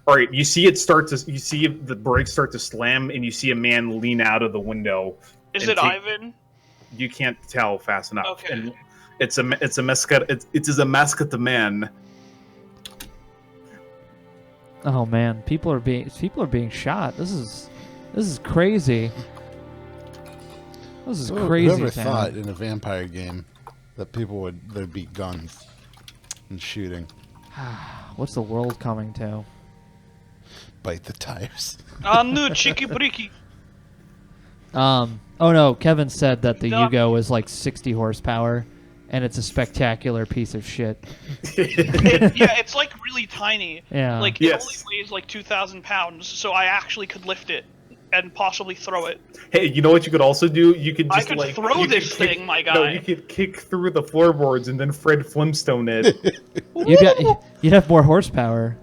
All right, you see it start to. You see the brakes start to slam, and you see a man lean out of the window. Is and it take- Ivan? You can't tell fast enough. Okay. And it's a mascot. It is a mascot man. Oh man, people are being shot. This is crazy. This is crazy. Whoever town. thought in a vampire game that there'd be guns and shooting? What's the world coming to? Bite the tires. No, cheeky breaky. Oh no, Kevin said that the No. Yugo is like 60 horsepower, and it's a spectacular piece of shit. Yeah, it's like really tiny. Yeah. Like Yes. it only weighs like 2,000 pounds, so I actually could lift it and possibly throw it. Hey, you know what you could also do? You could I just could like throw you could this kick- thing, my No, guy. you could kick through the floorboards and then Fred Flintstone it. You'd have more horsepower.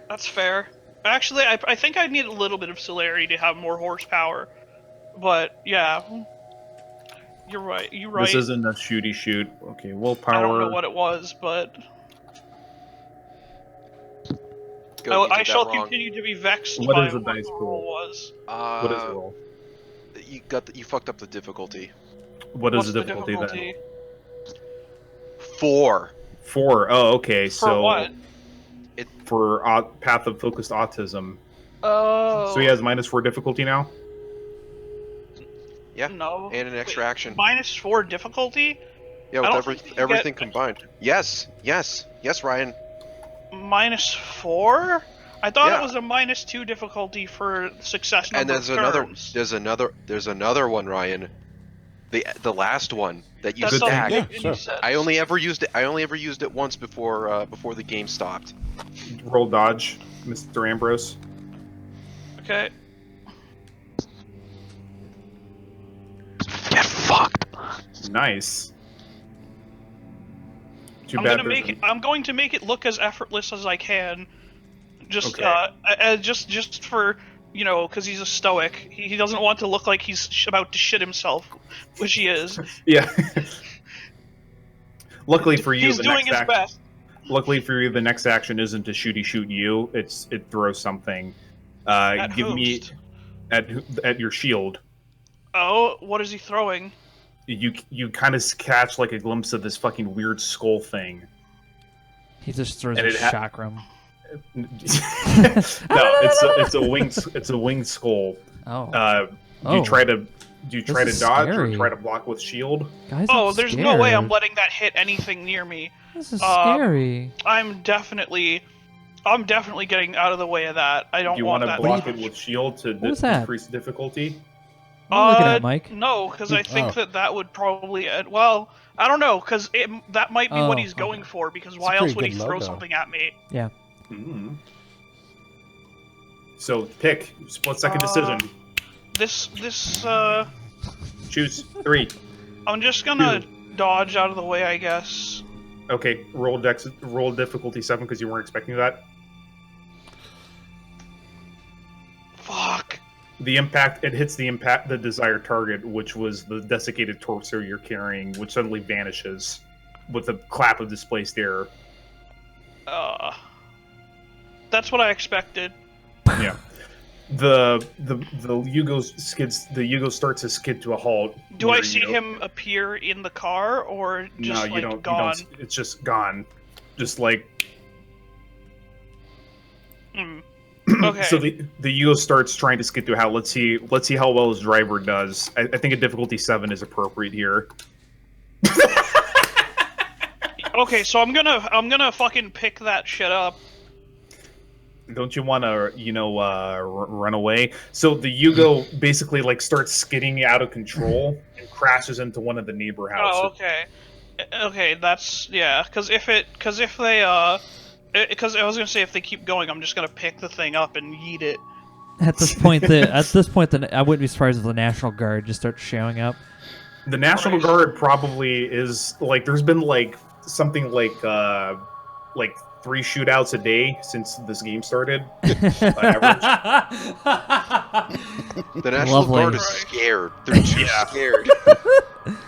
That's fair. Actually, I think I'd need a little bit of celerity to have more horsepower. But yeah, you're right. You're right. This isn't a shooty shoot. Okay, willpower. I don't know what it was, but Go, you I did shall that wrong. continue to be vexed What by is the what dice the pool? roll was. What is the roll? You fucked up the difficulty. What is What's the difficulty then? 4. 4. Oh, okay. For so what? for path of focused autism. Oh. So he has -4 difficulty now. Yeah. No. And an extra action. -4 difficulty? Yeah, I with don't think you everything get- combined. Yes, Ryan. -4? I thought Yeah. it was a -2 difficulty for success And number there's another one, Ryan. The last one that you That's Good thing. all stacked. Yeah, you sure. said. I only ever used it once before the game stopped. Roll dodge, Mr. Ambrose. Okay. Get fucked. Nice. Too I'm bad. going to make it look as effortless as I can. Just Okay. just for, you know, because he's a stoic. He doesn't want to look like he's about to shit himself, which he is. Yeah. Luckily for you, He's doing his best. Luckily for you, the next action isn't to shoot you. It throws something. At Give me whomst? at your shield. Oh, what is he throwing? You kind of catch like a glimpse of this fucking weird skull thing. He just throws And a it ha- chakram. No, it's a winged skull. Oh. Do you try to This is dodge scary. or try to block with shield? Guys, Oh, I'm there's no way I'm scared. letting that hit anything near me. This is scary. I'm definitely getting out of the way of that. I don't Do you want want to that. block it with shield to was that? decrease the difficulty? What are you looking at, Mike? No, because I think Oh. that would probably. Well, I don't know, because that might be what Oh, he's going okay. for. Because a why else would pretty he good throw logo. something at me? Yeah. Mm. So pick split second decision. This. Choose 3. I'm just gonna dodge out of the way, I guess. Okay, roll difficulty 7 because you weren't expecting that. Fuck. It hits the desired target, which was the desiccated torso you're carrying, which suddenly vanishes with a clap of displaced air. That's what I expected. Yeah. The Yugo starts to skid to a halt. Do I near see you. him appear in the car or just No, you don't. gone? You don't. It's just gone. Just like. Okay. So the Yugo starts trying to skid to a halt. Let's see how well his driver does. I think a difficulty 7 is appropriate here. Okay, so I'm gonna fucking pick that shit up. Don't you want to, run away? So the Yugo basically starts skidding out of control and crashes into one of the neighbor houses. Oh, okay. Okay, that's because if I was gonna say if they keep going, I'm just gonna pick the thing up and yeet it. At this point, I wouldn't be surprised if the National Guard just starts showing up. The National Guard probably is there's been something like 3 shootouts a day since this game started. Average. The National Lovely. Guard is scared. They're too scared.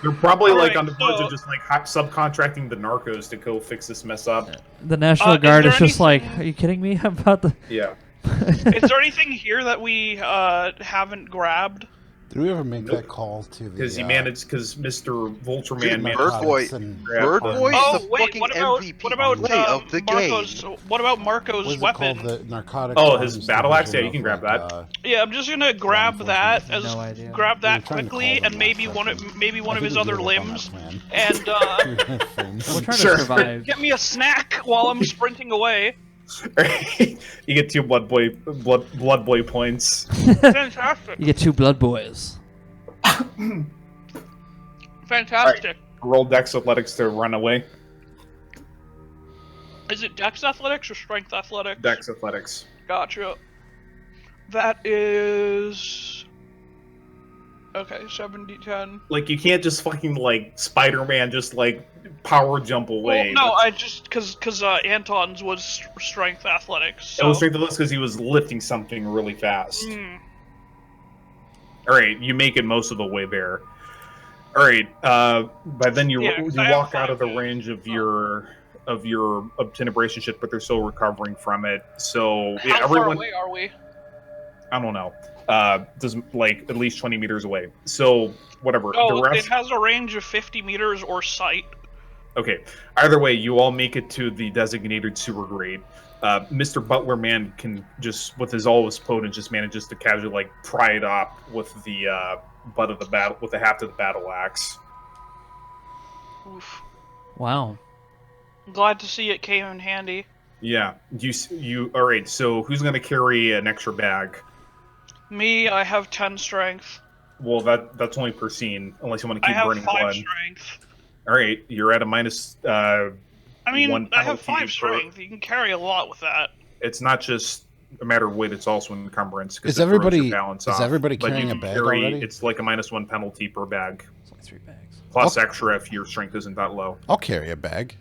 They're probably Alright, on the verge so- of just subcontracting the narcos to go fix this mess up. The National Is Guard there is just anything- like, are you kidding me about the... Yeah. Is there anything here that we haven't grabbed? Did we ever make that call to the? Because Mr. Vulture Dude, Man Bird Boy- Bird Boy Oh is the wait, fucking what about MVP of the Marco's? game. What about Marco's What's it weapon? called? The narcotics. Oh, his arms battle axe? division Yeah, you can of, grab that. Yeah, I'm just gonna grab that No idea. grab that We were trying to quickly, call and them maybe last one of session. his other limbs, Man. and We're trying Sure. to survive. get me a snack while I'm sprinting away. You get 2 blood boy points. Fantastic, You get 2 blood boys. fantastic. Roll Dex Athletics to run away. Is it Dex Athletics or Strength Athletics? Dex Athletics. Gotcha. That is. Okay, 7d10. You can't just fucking Spider-Man just power jump away. Well, no, I just because Anton's was Strength Athletics. So. It was strength of this because he was lifting something really fast. Hmm. Alright, you make it most of the way there. Alright, by then you Yeah, 'cause you I have walk out of the 5 range of your obtenebration shit, but they're still recovering from it. So yeah, How everyone far away are we? I don't know. Does at least 20 meters away. So whatever. Oh, the rest it has a range of 50 meters or sight. Okay. Either way, you all make it to the designated sewer grade. Mr. Butler Man can just, with all his potence, just manages to casually pry it up with the butt of the battle, with the haft of the battle axe. Oof. Wow. I'm glad to see it came in handy. Yeah. You. All right. So who's gonna carry an extra bag? Me, I have 10 strength. Well, that's only per scene, unless you want to I keep have burning 5 blood. strength. All right. You're at a minus. I mean, one I have penalty 5 strength. You can carry a lot with that. It's not just a matter of weight; it's also encumbrance. 'Cause Is it throws everybody- your balance is off. everybody But you carrying a can bag carry, already? It's like a -1 penalty per bag, It's only 3 bags. plus extra if your strength isn't that low. I'll carry a bag.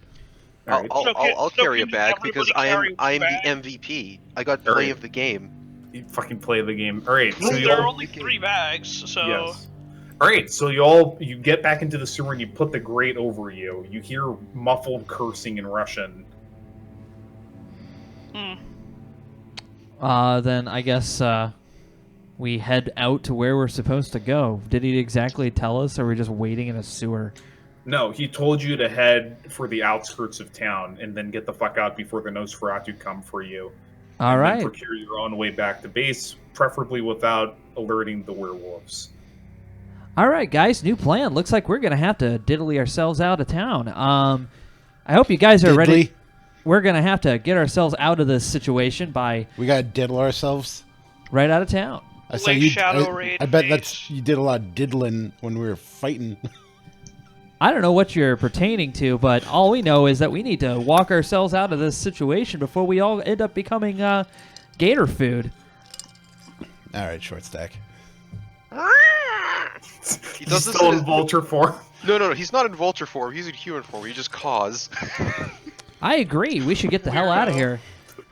All right. So I'll can carry a bag everybody because carry one I'm bag? the MVP. I got play Alright. of the game. You fucking play the game. All right. So Well, you there are all, only 3 bags, so... yes. All right. So you get back into the sewer and you put the grate over you. You hear muffled cursing in Russian. Hmm. Then I guess we head out to where we're supposed to go. Did he exactly tell us, or are we just waiting in a sewer? No, he told you to head for the outskirts of town and then get the fuck out before the Nosferatu come for you. All and right. then procure your own way back to base, preferably without alerting the werewolves. All right, guys, new plan. Looks like we're going to have to diddly ourselves out of town. I hope you guys are ready. We're going to have to get ourselves out of this situation by... We got to diddle ourselves? Right out of town. I say I bet you did a lot of diddling when we were fighting. I don't know what you're pertaining to, but all we know is that we need to walk ourselves out of this situation before we all end up becoming gator food. All right, short stack. He's still in vulture form. No, he's not in vulture form. He's in human form. He just cause. I agree. We should get the hell out of here.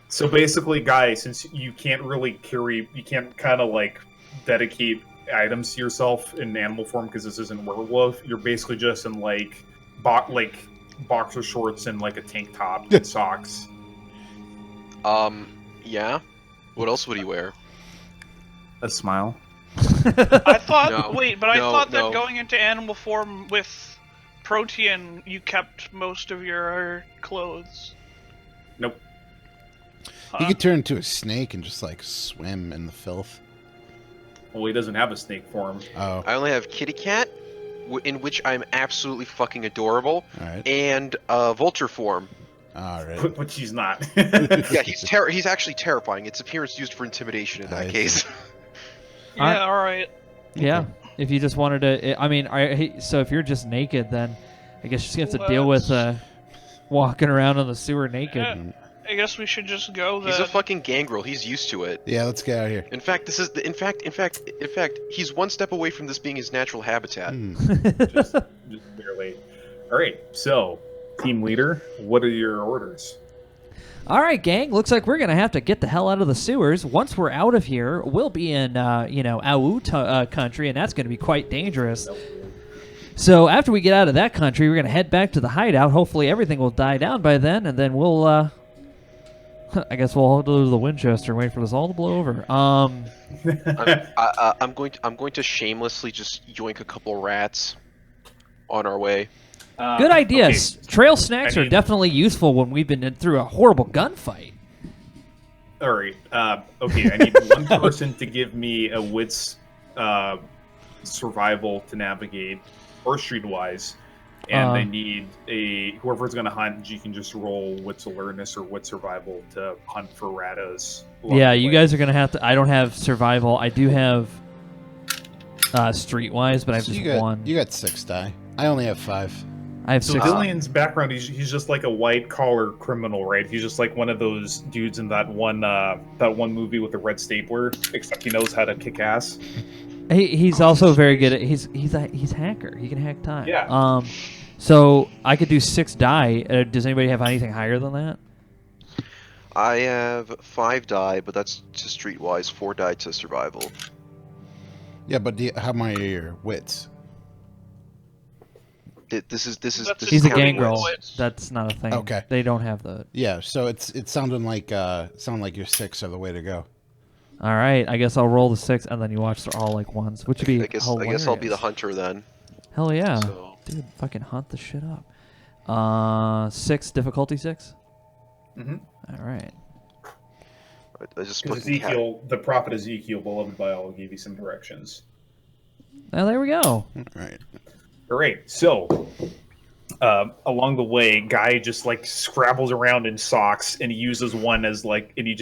So basically, guys, since you can't really carry, you can't kind of like dedicate items to yourself in animal form because this isn't werewolf. You're basically just in like boxer shorts and like a tank top and socks. Yeah. What else would he wear? A smile. I thought. No, I thought that no. going into animal form with Protean, you kept most of your clothes. Nope. He could turn into a snake and just like swim in the filth. Well, he doesn't have a snake form. Oh. I only have kitty cat, in which I'm absolutely fucking adorable, All right. and vulture form. All right. But she's not. Yeah, he's actually terrifying. Its appearance used for intimidation in that case. Yeah, all right. Yeah, if you just wanted to, I mean, so if you're just naked, then I guess you're just gonna have to deal with walking around in the sewer naked. Yeah, I guess we should just go. He's a fucking gangrel. He's used to it. Yeah, let's get out of here. In fact, this is the. In fact, he's one step away from this being his natural habitat. just barely. All right. So, team leader, what are your orders? All right, gang. Looks like we're gonna have to get the hell out of the sewers. Once we're out of here, we'll be in, AU country, and that's gonna be quite dangerous. So after we get out of that country, we're gonna head back to the hideout. Hopefully, everything will die down by then, and then we'll, I guess we'll all go to the Winchester and wait for this all to blow over. I'm going to shamelessly just yoink a couple rats on our way. Good idea. Okay. Trail snacks are definitely useful when we've been through a horrible gunfight. All right. Okay, I need one person to give me a wits survival to navigate, or streetwise, and I need whoever's going to hunt. You can just roll wits awareness or wits survival to hunt for ratos. Yeah, you guys are gonna have to. I don't have survival. I do have streetwise, but I have just one. You got 6 die. I only have 5. I have So 6. Dillian's background, he's just like a white collar criminal, right? He's just like one of those dudes in that one movie with the red stapler, except he knows how to kick ass. He's also very good at he's a hacker. He can hack time. Yeah. So I could do 6 die. Does anybody have anything higher than that? I have 5 die, but that's to streetwise. 4 die to survival. Yeah, but how many are your wits? This is He's a counting gangrel. wits. That's not a thing. Okay. They don't have the. Yeah, so it sounded like your 6 are the way to go. All right, I guess I'll roll the 6, and then you watch they're all like ones, which would be I guess hilarious. I'll be the hunter then. Hell yeah, So. dude! Fucking hunt the shit up. 6 difficulty 6. Mm-hmm. All right. I just put Ezekiel, the prophet Ezekiel, beloved by all, gave you some directions. Now there we go. All right. All right, so along the way, Guy just like scrabbles around in socks, and he uses one as he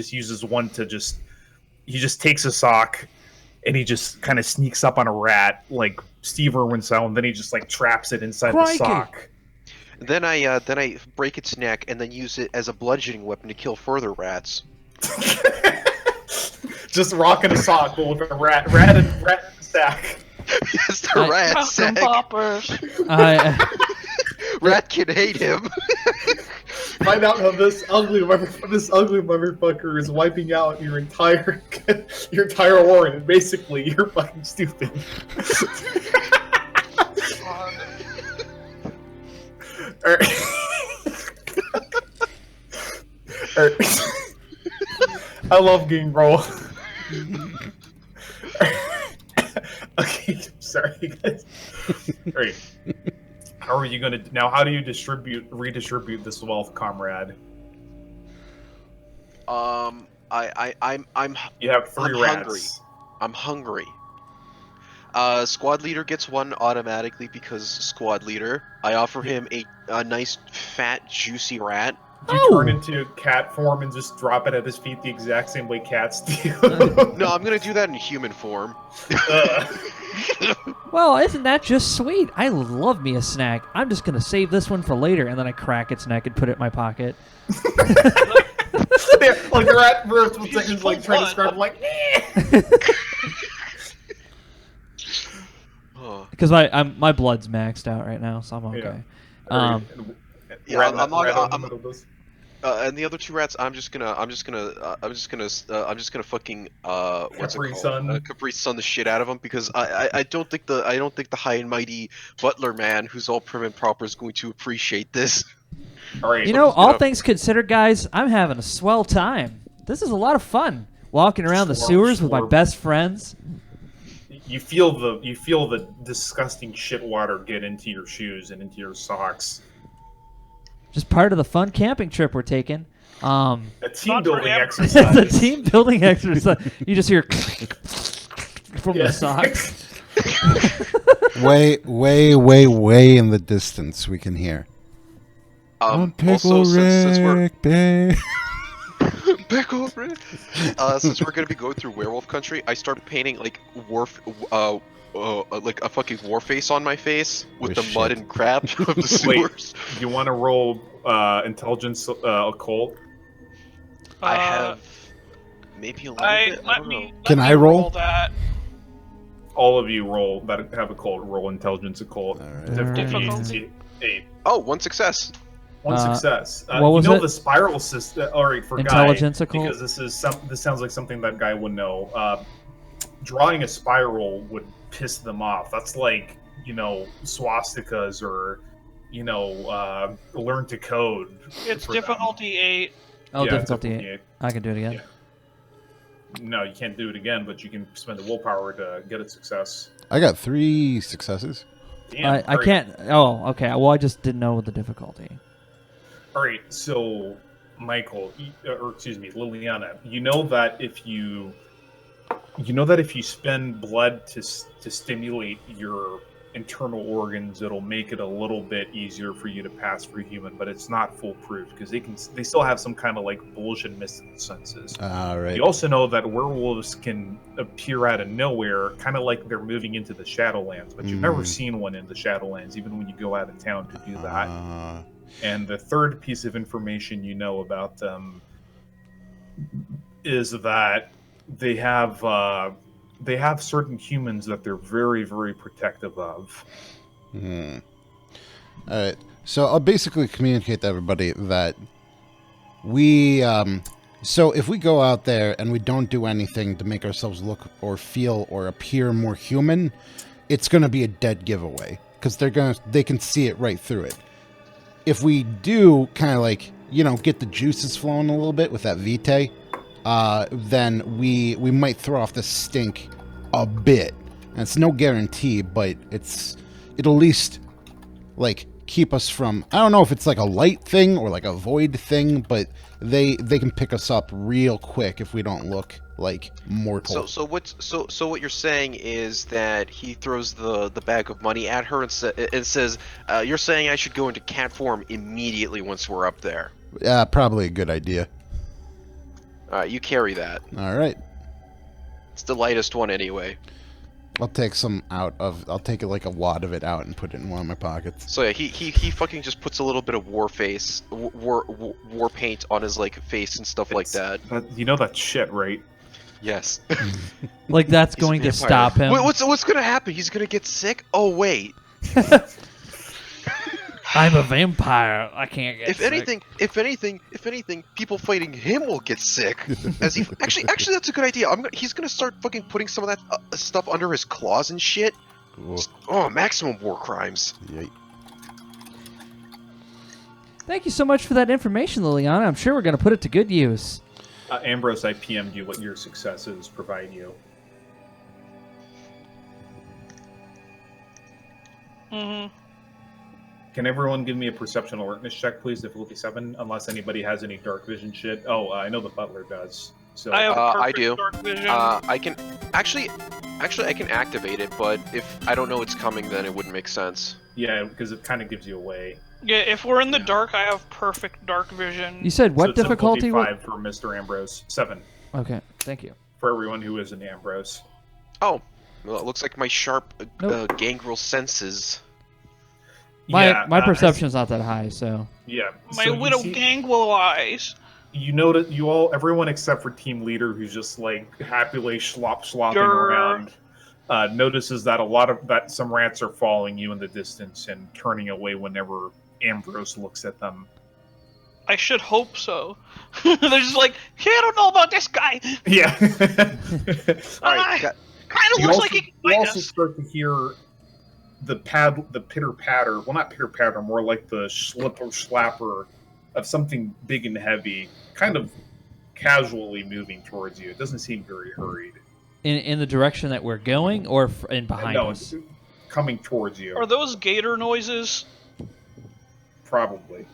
just takes a sock, and he just kind of sneaks up on a rat like Steve Irwin style, and then he just like traps it inside the sock. Then I break its neck and then use it as a bludgeoning weapon to kill further rats. Just rocking a sock, but with a rat in the sack. Yes, the rat sack. Poppers. Rat can hate him. Find out how this ugly motherfucker is wiping out your entire warren, and basically you're fucking stupid. I love game roll. Okay, sorry guys. How are you going to now? How do you redistribute this wealth, comrade? I'm You have 3 I'm rats. hungry. I'm hungry. Squad leader gets 1 automatically because squad leader. I offer him a nice fat juicy rat. You turn into cat form and just drop it at his feet the exact same way cats do. No, I'm gonna do that in human form. Well, isn't that just sweet? I love me a snack. I'm just going to save this one for later, and then I crack its neck and put it in my pocket. Yeah, like the rat for a split second, like trying to describe, like. Because my blood's maxed out right now, so I'm okay. And the other 2 rats, I'm just gonna fucking what's Capri it called? Sun. Capri Sun the shit out of them because I don't think the high and mighty butler man who's all prim and proper is going to appreciate this. All right. You know, all things considered, guys, I'm having a swell time. This is a lot of fun. Walking around the sewers with my best friends. You feel the disgusting shit water get into your shoes and into your socks. Just part of the fun camping trip we're taking. A team building It's exercise. a team building exercise. You just hear from the socks. Way in the distance we can hear. Also, since we're babe. Pickle Rick. Since we're gonna be going through werewolf country, I start painting like like a fucking war face on my face with the mud and crap of the sewers. Wait, you want to roll intelligence occult? I have maybe a little bit. I don't know. Can I roll that? All of you roll that have occult. Roll intelligence occult. Difficulty 8. Oh, 1 success. 1 success. What was it? The spiral system. All right, for Intelligence Guy, occult? because this sounds like something that guy would know. Drawing a spiral would piss them off. That's like, swastikas or, learn to code. It's difficulty 8. Oh, Yeah, difficulty 8. I can do it again. Yeah. No, you can't do it again, but you can spend the willpower to get a success. I got 3 successes. Damn, I can't. Oh, okay. Well, I just didn't know the difficulty. All right, so Michael, or excuse me, Liliana, you know that if you spend blood to stimulate your internal organs, it'll make it a little bit easier for you to pass for human, but it's not foolproof because they still have some kind of like bullshit mystical senses. Right. You also know that werewolves can appear out of nowhere, kind of like they're moving into the Shadowlands, but you've never seen one in the Shadowlands, even when you go out of town to do that. And the third piece of information you know about them is that they have certain humans that they're very, very protective of. All right. So I'll basically communicate to everybody that we... so if we go out there and we don't do anything to make ourselves look or feel or appear more human, it's going to be a dead giveaway because they can see it right through it. If we do kind of like, get the juices flowing a little bit with that vitae, then we might throw off the stink a bit. And it's no guarantee, but it'll at least like keep us from, I don't know if it's like a light thing or like a void thing, but they can pick us up real quick if we don't look like mortal. So what you're saying is that he throws the bag of money at her and says, you're saying I should go into cat form immediately once we're up there. Probably a good idea. You carry that. All right. It's the lightest one anyway. I'll take I'll take like a wad of it out and put it in one of my pockets. So yeah, he fucking just puts a little bit of war paint on his like face and stuff like that. You know that shit, right? Yes. Like that's going to stop him. Wait, what's gonna happen? He's gonna get sick? Oh wait. I'm a vampire. I can't get sick. If anything, people fighting him will get sick. As he actually, that's a good idea. He's gonna start fucking putting some of that stuff under his claws and shit. Cool. Oh, maximum war crimes. Yay. Thank you so much for that information, Liliana. I'm sure we're going to put it to good use. Ambrose, I PM'd you what your successes provide you. Can everyone give me a perception alertness check, please? Difficulty 7, unless anybody has any dark vision shit. Oh, I know the butler does. So I have I perfect do. dark vision. I can actually I can activate it, but if I don't know it's coming, then it wouldn't make sense. yeah, because it kind of gives you away. Yeah, if we're in the Yeah. dark, I have perfect dark vision. You said what So difficulty? difficulty 5 for Mr. Ambrose. 7 Okay, thank you. for everyone who is an Ambrose. Oh, well, it looks like my sharp Nope. gangrel senses. My perception's not that high, so. Yeah. My so you little see- gangwell eyes. You notice everyone except for team leader, who's just like happily slopping Grr. around, notices that some rats are following you in the distance and turning away whenever Ambrose looks at them. I should hope so. They're just like, hey, I don't know about this guy. Yeah. Alright, Kind of looks like he can you fight also us. start to hear the pitter patter. Well, not pitter patter, more like the slapper of something big and heavy, kind of casually moving towards you. It doesn't seem very hurried. In the direction that we're going, or in behind No, us? it's coming towards you. Are those gator noises? Probably.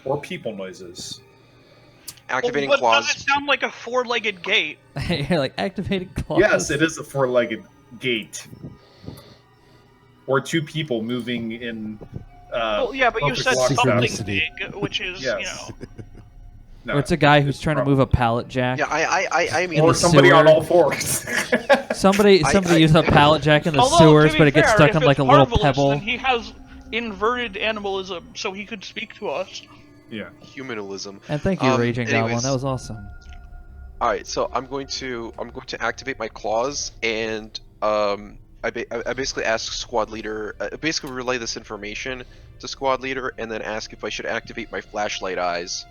Or people noises. activating Well, claws. does it sound like a four-legged gate? You're like activated claws. Yes, it is a four-legged gate. Or two people moving in. Well, yeah, but you perfect said lockstep. something Synchronicity. big, which is, Yes. No. Or it's a guy who's trying to move a pallet jack. Yeah, I mean, Or the somebody sewer. on all fours. Somebody I- used a pallet jack in the Although, sewers, to be but it gets fair, stuck if on it's like a little marvelous, pebble. Then he has inverted animalism, so he could speak to us. Yeah. humanalism. And thank you, Raging Goblin. anyways. That was awesome. All right, so I'm going to activate my claws, and I basically ask squad leader, basically relay this information to squad leader, and then ask if I should activate my flashlight eyes.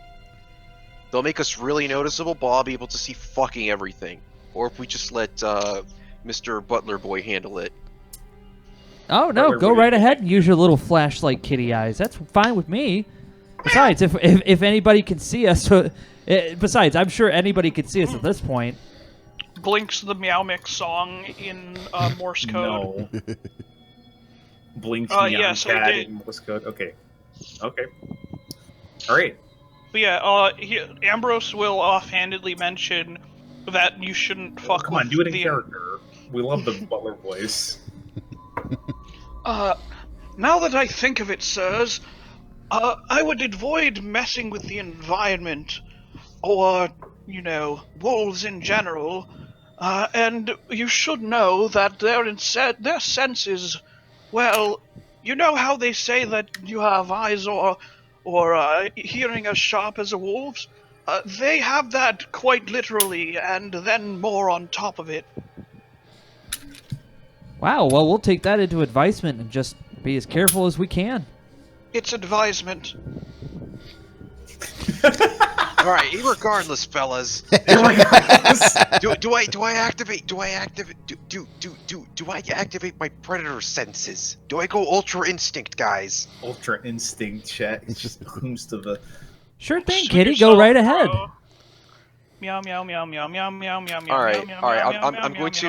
They'll make us really noticeable, but I'll be able to see fucking everything. Or if we just let Mr. Butler Boy handle it. Oh no, Where go would right it- ahead and use your little flashlight kitty eyes. That's fine with me. Besides, if anybody can see us, besides, I'm sure anybody could see us at this point. Blinks the Meow Mix song in Morse code. No. Blinks Yeah, Meow so Cat it- in Morse code. Okay. Okay. All right. But yeah, Ambrose will offhandedly mention that you shouldn't fuck Come with on, do it in the character. We love the Butler voice. Now that I think of it, sirs, I would avoid messing with the environment, or, wolves in general, and you should know that their senses, well, you know how they say that you have eyes or hearing as sharp as a wolf's? They have that quite literally, and then more on top of it. Wow. Well, we'll take that into advisement and just be as careful as we can. It's advisement. All right, regardless, fellas. do I activate my predator senses? Do I go ultra instinct, guys? Ultra instinct check. It just comes to the. Sure thing, Suit kitty. Go yourself, right ahead. bro. Meow meow meow meow meow meow meow meow. All right, meow, all right. meow, I'm meow, going meow,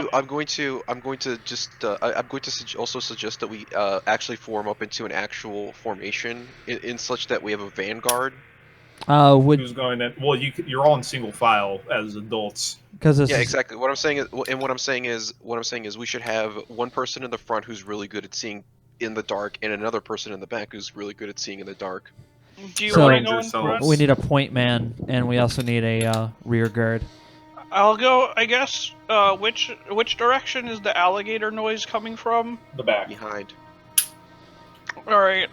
to also suggest that we actually form up into an actual formation in such that we have a vanguard. Who's going in? Well, you're all in single file as adults. Because Yeah, exactly. What I'm saying is we should have one person in the front who's really good at seeing in the dark, and another person in the back who's really good at seeing in the dark. Do you So- want to go in Yourselves. front? we need a point man, and we also need a rear guard. I'll go. I guess. Which direction is the alligator noise coming from? The back. Behind. All right.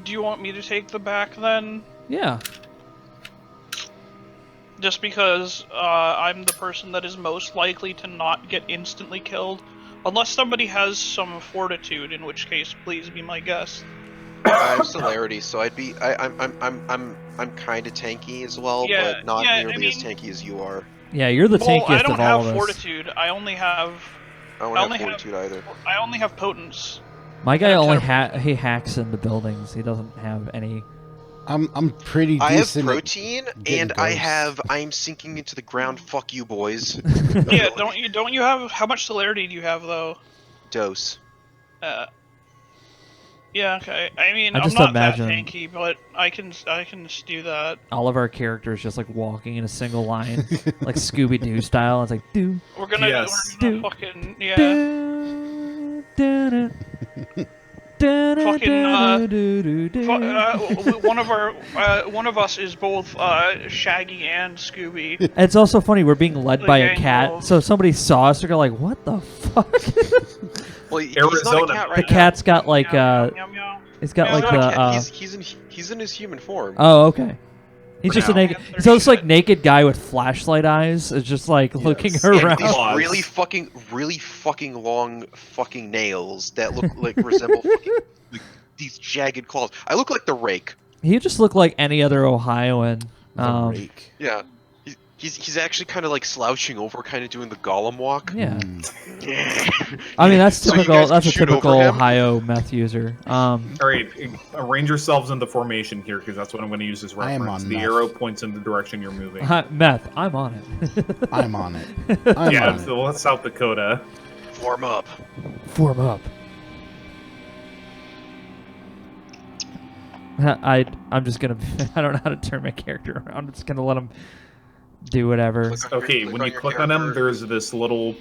Do you want me to take the back then? Yeah. Just because I'm the person that is most likely to not get instantly killed, unless somebody has some fortitude, in which case, please be my guest. I have celerity, so I'm kind of tanky as well, Yeah, but not yeah, nearly as I mean- tanky as you are. Yeah, you're the Well, tankiest I don't of all have of us. fortitude. I only have I don't I have only have- fortitude either. I only have potence. My guy I only have- he hacks into buildings. He doesn't have any. I'm pretty I have decent. protein, getting and ghosts. I'm sinking into the ground. Fuck you, boys. Yeah, don't you have how much celerity do you have though? Dose. Yeah, okay. I mean, I I'm just not imagine- that tanky, but I can just do that. All of our characters just like walking in a single line, like Scooby Doo style. It's like do We're gonna, Yes. we're gonna fucking, yeah. do do Fucking, do. one of us is both Shaggy and Scooby. It's also funny we're being led The by a gang cat, of- so if somebody saw us, they're gonna like, "What the fuck?" Well, he's Arizona. not a cat right The now. cat's got like Meow, meow, meow. it's got He's like not the a cat, He's in his human form. oh okay. He's For just a now. naked. Yeah, So it's like shit. naked guy with flashlight eyes. Is just like looking Yes. And around. these Claws. really fucking long fucking nails that look like resemble fucking, like, these jagged claws. I look like the Rake. He just looked like any other Ohioan. The rake. Yeah. He's actually kind of like slouching over, kind of doing the Gollum walk. Yeah. Mm. I mean that's So you typical. guys That's a can shoot over typical him? Ohio meth user. All right, arrange yourselves into formation here, because that's what I'm going to use as I am reference. on The meth. arrow points in the direction you're moving. Meth. I'm on it. I'm on it. I'm Yeah, on so that's South Dakota. Form up. Form up. I'm just gonna. I don't know how to turn my character around. I'm just gonna let him do whatever. Okay, when you click on them, there's this little,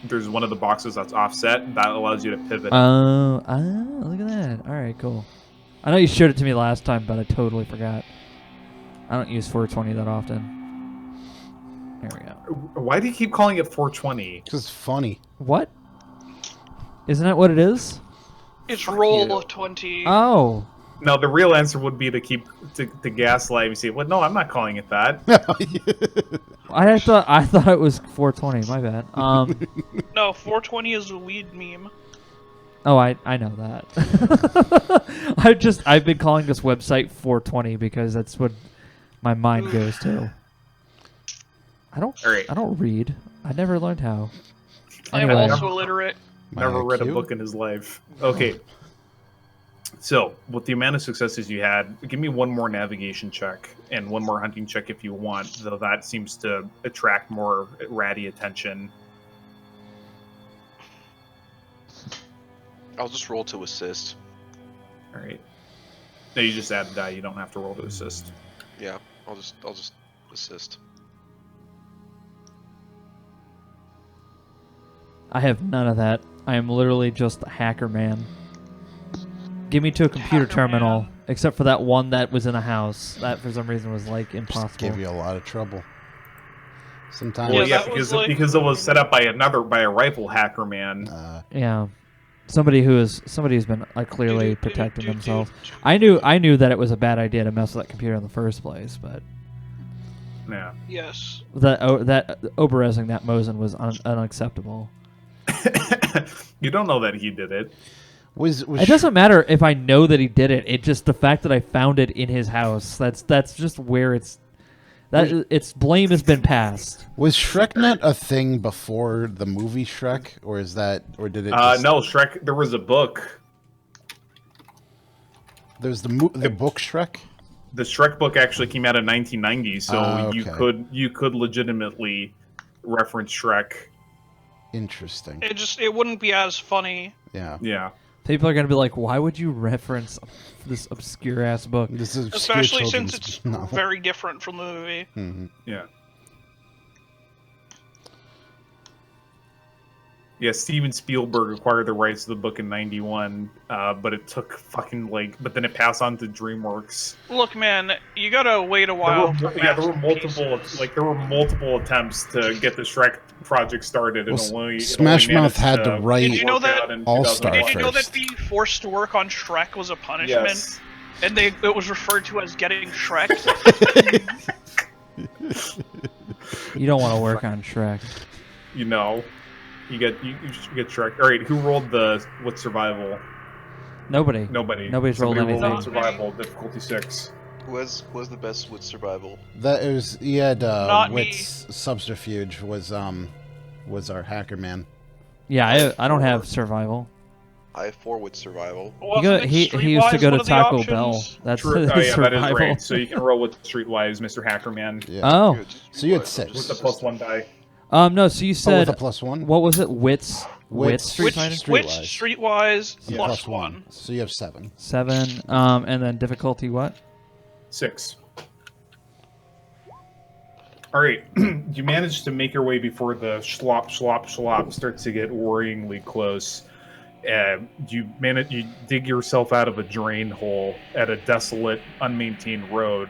there's one of the boxes that's offset that allows you to pivot. Oh, look at that. All right, cool. I know you showed it to me last time, but I totally forgot. I don't use 420 that often. There we go. Why do you keep calling it 420? Because it's funny. What? Isn't that what it is? It's Fuck roll you. of 20. Oh. No, the real answer would be to keep to gaslight and say, "Well, no, I'm not calling it that." I thought it was 420. My bad. No, 420 is a weed meme. Oh, I know that. I've been calling this website 420 because that's what my mind goes to. I don't All right. I don't read. I never learned how. I am Anyway. also illiterate. My Never read a IQ? book in his life. Okay. So, with the amount of successes you had, give me one more navigation check and one more hunting check if you want, though that seems to attract more ratty attention. I'll just roll to assist. All right. No, you just add a die. You don't have to roll to assist. Yeah, I'll just assist. I have none of that. I am literally just a hacker man. Give me to a computer Hacker terminal, man. except for that one that was in a house. That for some reason was like Just impossible. give you a lot of trouble. Sometimes. Well, Yeah, yeah, that was because like- it was set up by a rifle hacker man. Yeah, somebody who's been like clearly protecting themselves. I knew that it was a bad idea to mess with that computer in the first place, but Yeah. Yes. that Oberezing that Mosin was unacceptable. You don't know that he did it. was It doesn't matter if I know that he did it. It just the fact that I found it in his house. That's just where its blame has been passed. Was ShrekNet a thing before the movie Shrek, or did it? Just, No, Shrek. There was a book. There's the book Shrek. The Shrek book actually came out in 1990, so okay. you could legitimately reference Shrek. Interesting. It wouldn't be as funny. Yeah. Yeah. People are gonna be like, "Why would you reference this obscure ass book?" This is obscure Especially since children's it's novel. very different from the movie. Mhm. Yeah. Yeah, Steven Spielberg acquired the rights to the book in '91, but it took but then it passed on to DreamWorks. Look, man, you gotta wait a while. There were multiple attempts to get the Shrek project started, and Well, only Smash it only Mouth had to managed write Did you know work that- out in All-Star 2001. Did you know that first. being forced to work on Shrek was a punishment? Yes. And it was referred to as getting Shrek. You don't want to work on Shrek. You know, you should get Shrek. All right, who rolled the with survival? Nobody. Nobody. Nobody's rolled Somebody anything. with survival difficulty 6. Who has the best with survival? That it was. He had Not me. Wit's subterfuge was our hacker man. Yeah, I don't have survival. I have 4 with survival. He used to go to Taco Bell. That's True. his Oh yeah, that is survival. right. So you can roll with Streetwise, Mr. Hackerman, Yeah. Oh, So you had What? 6. with the +1 die. no. So you Oh, said with a +1. what was it? Wits. Wit Street Fighter? Streetwise Yeah. plus 1. So you have 7. 7. And then difficulty what? 6. All right, you manage to make your way before the slop starts to get worryingly close. You dig yourself out of a drain hole at a desolate, unmaintained road,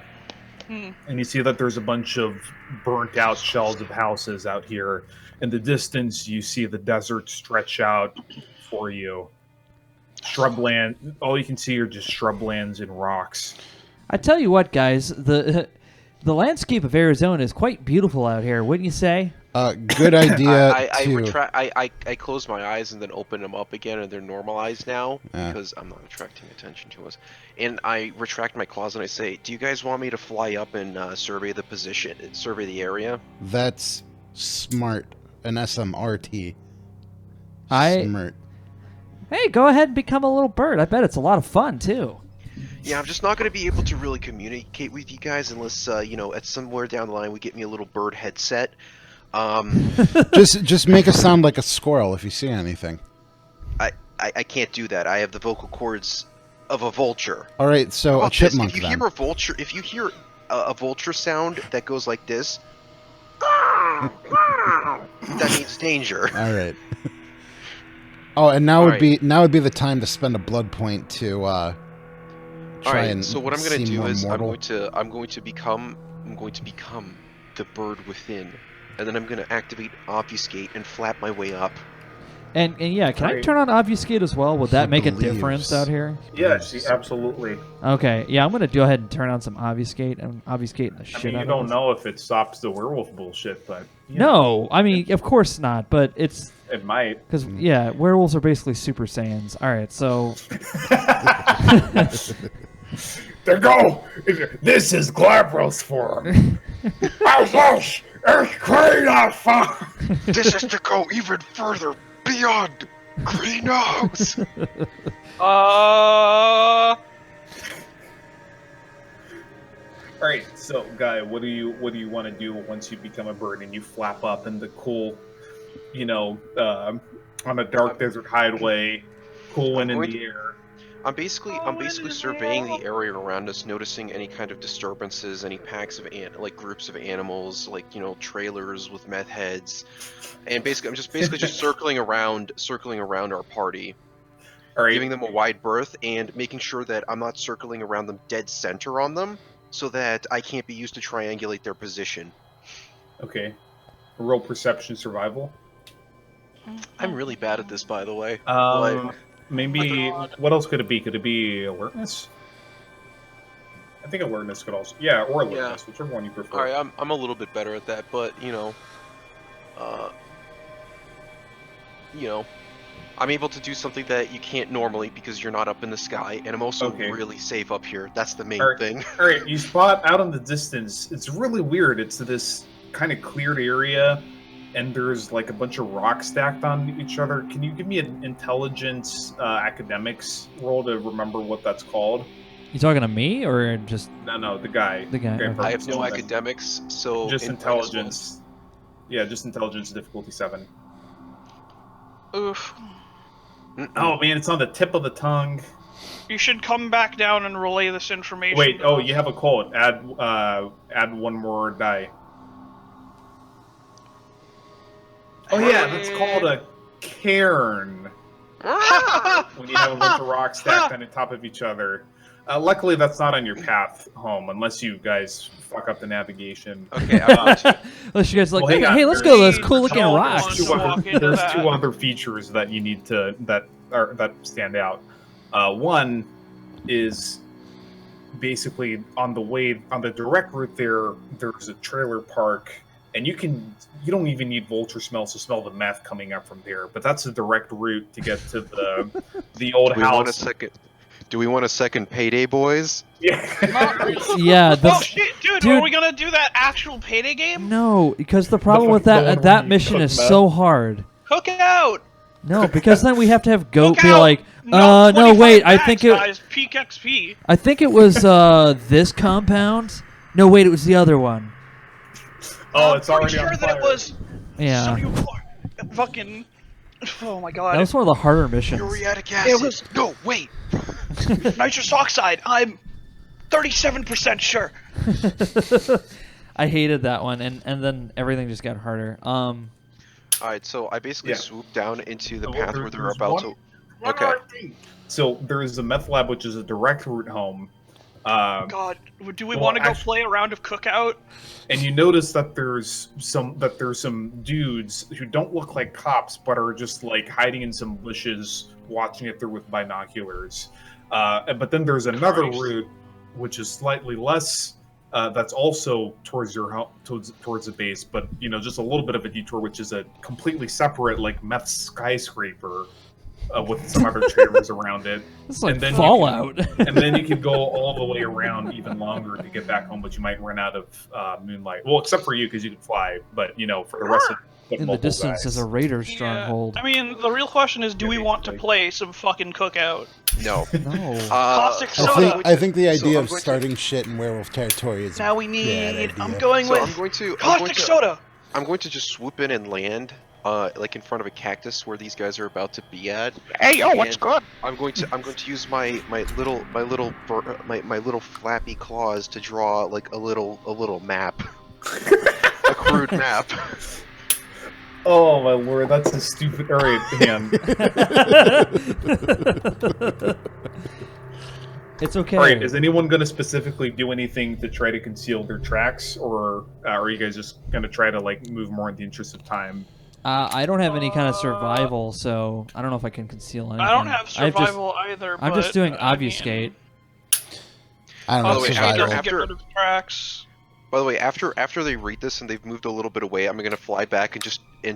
and you see that there's a bunch of burnt-out shells of houses out here. In the distance, you see the desert stretch out for you. Shrubland. All you can see are just shrublands and rocks. I tell you what, guys, the landscape of Arizona is quite beautiful out here, wouldn't you say? Good idea. I close my eyes and then open them up again, and they're normalized now because I'm not attracting attention to us. And I retract my claws and I say, "Do you guys want me to fly up and survey the position, survey the area?" That's smart. An SMRT. Smart. Hey, go ahead and become a little bird. I bet it's a lot of fun too. Yeah, I'm just not going to be able to really communicate with you guys unless, at somewhere down the line we get me a little bird headset. Just make us sound like a squirrel if you see anything. I can't do that. I have the vocal cords of a vulture. All right, so a chipmunk. If you hear a vulture sound that goes like this, that means danger. All right. Oh, and now would be the time to spend a blood point to try and so what I'm going to do is mortal. I'm going to become the bird within, and then I'm going to activate obfuscate and flap my way up. And yeah, can I turn on obfuscate as well? Would that make a difference out here? Yes, absolutely. Okay, yeah, I'm gonna go ahead and turn on some obfuscate and obfuscate the shit out of it. You don't know if it stops the werewolf bullshit, but no, I mean, of course not, but it might, because yeah, werewolves are basically Super Saiyans. All right, so there go. This is Glabros form. This is to go even further beyond greenhouse. All right, so Guy, what do you want to do once you become a bird and you flap up in the cool, on a dark desert highway, cool wind in the air? I'm basically surveying the area around us, noticing any kind of disturbances, any packs of groups of animals, trailers with meth heads, and I'm just circling around our party, giving them a wide berth and making sure that I'm not circling around them dead center on them, so that I can't be used to triangulate their position. Okay, roll perception survival. I'm really bad at this, by the way. Maybe, what else could it be? Could it be alertness? I think alertness could also... Yeah, or alertness, whichever one you prefer. Alright, I'm a little bit better at that, but, I'm able to do something that you can't normally because you're not up in the sky, and I'm also really safe up here. That's the main thing. Alright, you spot out in the distance. It's really weird. It's this kind of cleared area, and there's like a bunch of rocks stacked on each other. Can you give me an intelligence academics roll to remember what that's called? You talking to me or just... No, the guy. The guy. Okay. I have no academics, so... Just intelligence. Yeah, just intelligence difficulty 7. Oof. Oh man, it's on the tip of the tongue. You should come back down and relay this information. Wait, you have a code. Add one more die. Oh yeah, that's called a cairn. When you have a bunch of rocks stacked on top of each other. Luckily, that's not on your path home, unless you guys fuck up the navigation. Okay, unless you guys like, hey, let's go to those cool-looking rocks. There's two other features that you need to that stand out. One is basically on the direct route there's a trailer park. And you don't even need vulture smells to smell the meth coming up from there. But that's a direct route to get to the old house. Do we want a second payday, boys? Yeah. Yeah. Oh shit, dude! Are we gonna do that actual payday game? No, because the problem with that mission is so hard. Cook out. No, because then we have to have Goat be like, no, wait, I think peak XP. I think it was this compound. No, wait, it was the other one. Oh, it's already on fire. That it was. Yeah. Fucking Oh my god. That was one of the harder missions. Muriatic acid. was- No, wait. Nitrous oxide. I'm 37% sure. I hated that one, and then everything just got harder. Alright, so I basically Yeah. swooped down into the Well, path where they're there's about one- to. Okay. So there is the meth lab, which is a direct route home. God, do we Well, want to go actually- play a round of cookout? And you notice that there's some dudes who don't look like cops, but are just like hiding in some bushes, watching it through with binoculars. But then there's another Christ. route, which is slightly less. That's also towards your home, towards the base, but just a little bit of a detour, which is a completely separate like meth skyscraper with some other trailers around it. It's like And then you Fallout. And then you could go all the way around even longer to get back home, but you might run out of moonlight. Well, except for you because you can fly, but for the rest of In the distance is a raider stronghold. I mean, the real question is, do we want to basically. play some fucking cookout? No. No. Caustic so soda. I think the So idea I'm of going to- starting shit in werewolf territory is Now we bad need. idea. I'm going So with caustic to soda. I'm going to just swoop in and land like in front of a cactus where these guys are about to be at. Hey, yo, what's And good? I'm going to use my little flappy claws to draw like a little map. A crude map. Oh my lord, that's a stupid. All right, hang on. It's okay. All right, is anyone going to specifically do anything to try to conceal their tracks, or are you guys just going to try to like move more in the interest of time? I don't have any kind of survival, so I don't know if I can conceal anything. I don't have I've just- survival either. I'm just doing I mean, obfuscate. I don't know, By the way, Obfuscate survival. doesn't get rid of tracks. By the way, after they read this and they've moved a little bit away, I'm gonna fly back and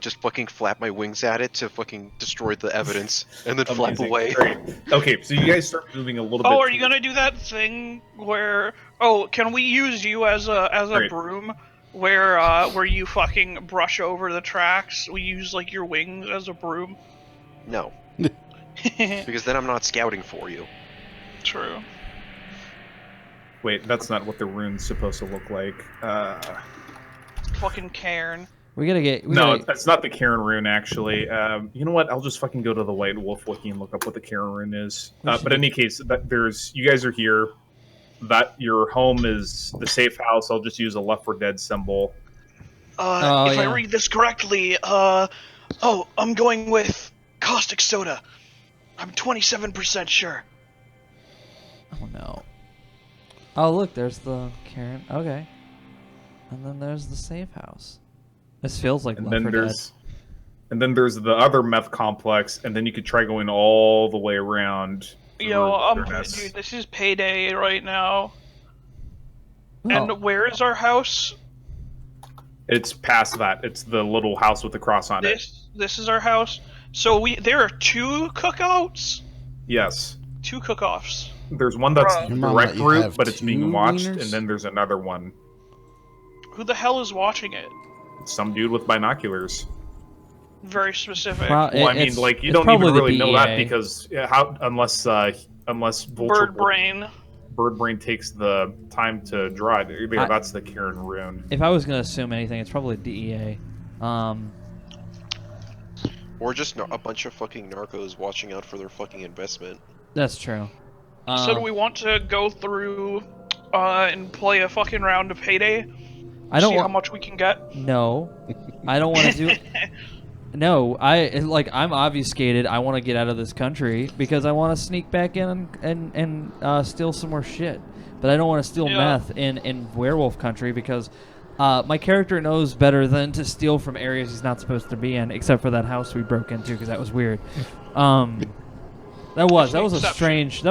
just fucking flap my wings at it to fucking destroy the evidence and then flap Amazing. away. Great. Okay, so you guys start moving a little bit. Oh, are you gonna do that thing where? Oh, can we use you as a Right. broom? Where you fucking brush over the tracks? We use like your wings as a broom. No, because then I'm not scouting for you. True. Wait, that's not what the rune's supposed to look like. Fucking Cairn. We gotta get. We No, gotta, it's not the Karen rune, actually. You know what? I'll just fucking go to the White Wolf wiki and look up what the Karen rune is. We should But in any case, you guys are here. That your home is the safe house. I'll just use a Left 4 Dead symbol. Oh, If yeah. I read this correctly, I'm going with caustic soda. I'm 27% sure. Oh no. Oh look, there's the Karen. Okay. And then there's the safe house. This feels like And Left then 4 Dead. there's the other meth complex, and then you could try going all the way around. Yo, through wilderness. dude, this is payday right now. Oh. And where is our house? It's past that. It's the little house with the cross on it. This is our house. So there are 2 cookouts, Yes. 2 cook-offs. There's one that's Bruh. Come on, direct you route, have but it's being two watched, wieners? and then there's another one. Who the hell is watching it? Some dude with binoculars. Very specific. Pro- Well, I mean, it's- like you it's don't probably even the really know that DEA. because unless Vulture Bird brain. Bird Brain takes the time to draw it. Yeah, that's the Karen rune. If I was gonna assume anything, it's probably DEA. Or just a bunch of fucking narcos watching out for their fucking investment. That's true. So do we want to go through and play a fucking round of Payday? I don't see how want. much we can get. No, I don't want to do. No, I'm obfuscated. I want to get out of this country because I want to sneak back in and steal some more shit. But I don't want to steal Yeah. meth in werewolf country because my character knows better than to steal from areas he's not supposed to be in, except for that house we broke into because that was weird. That was a strange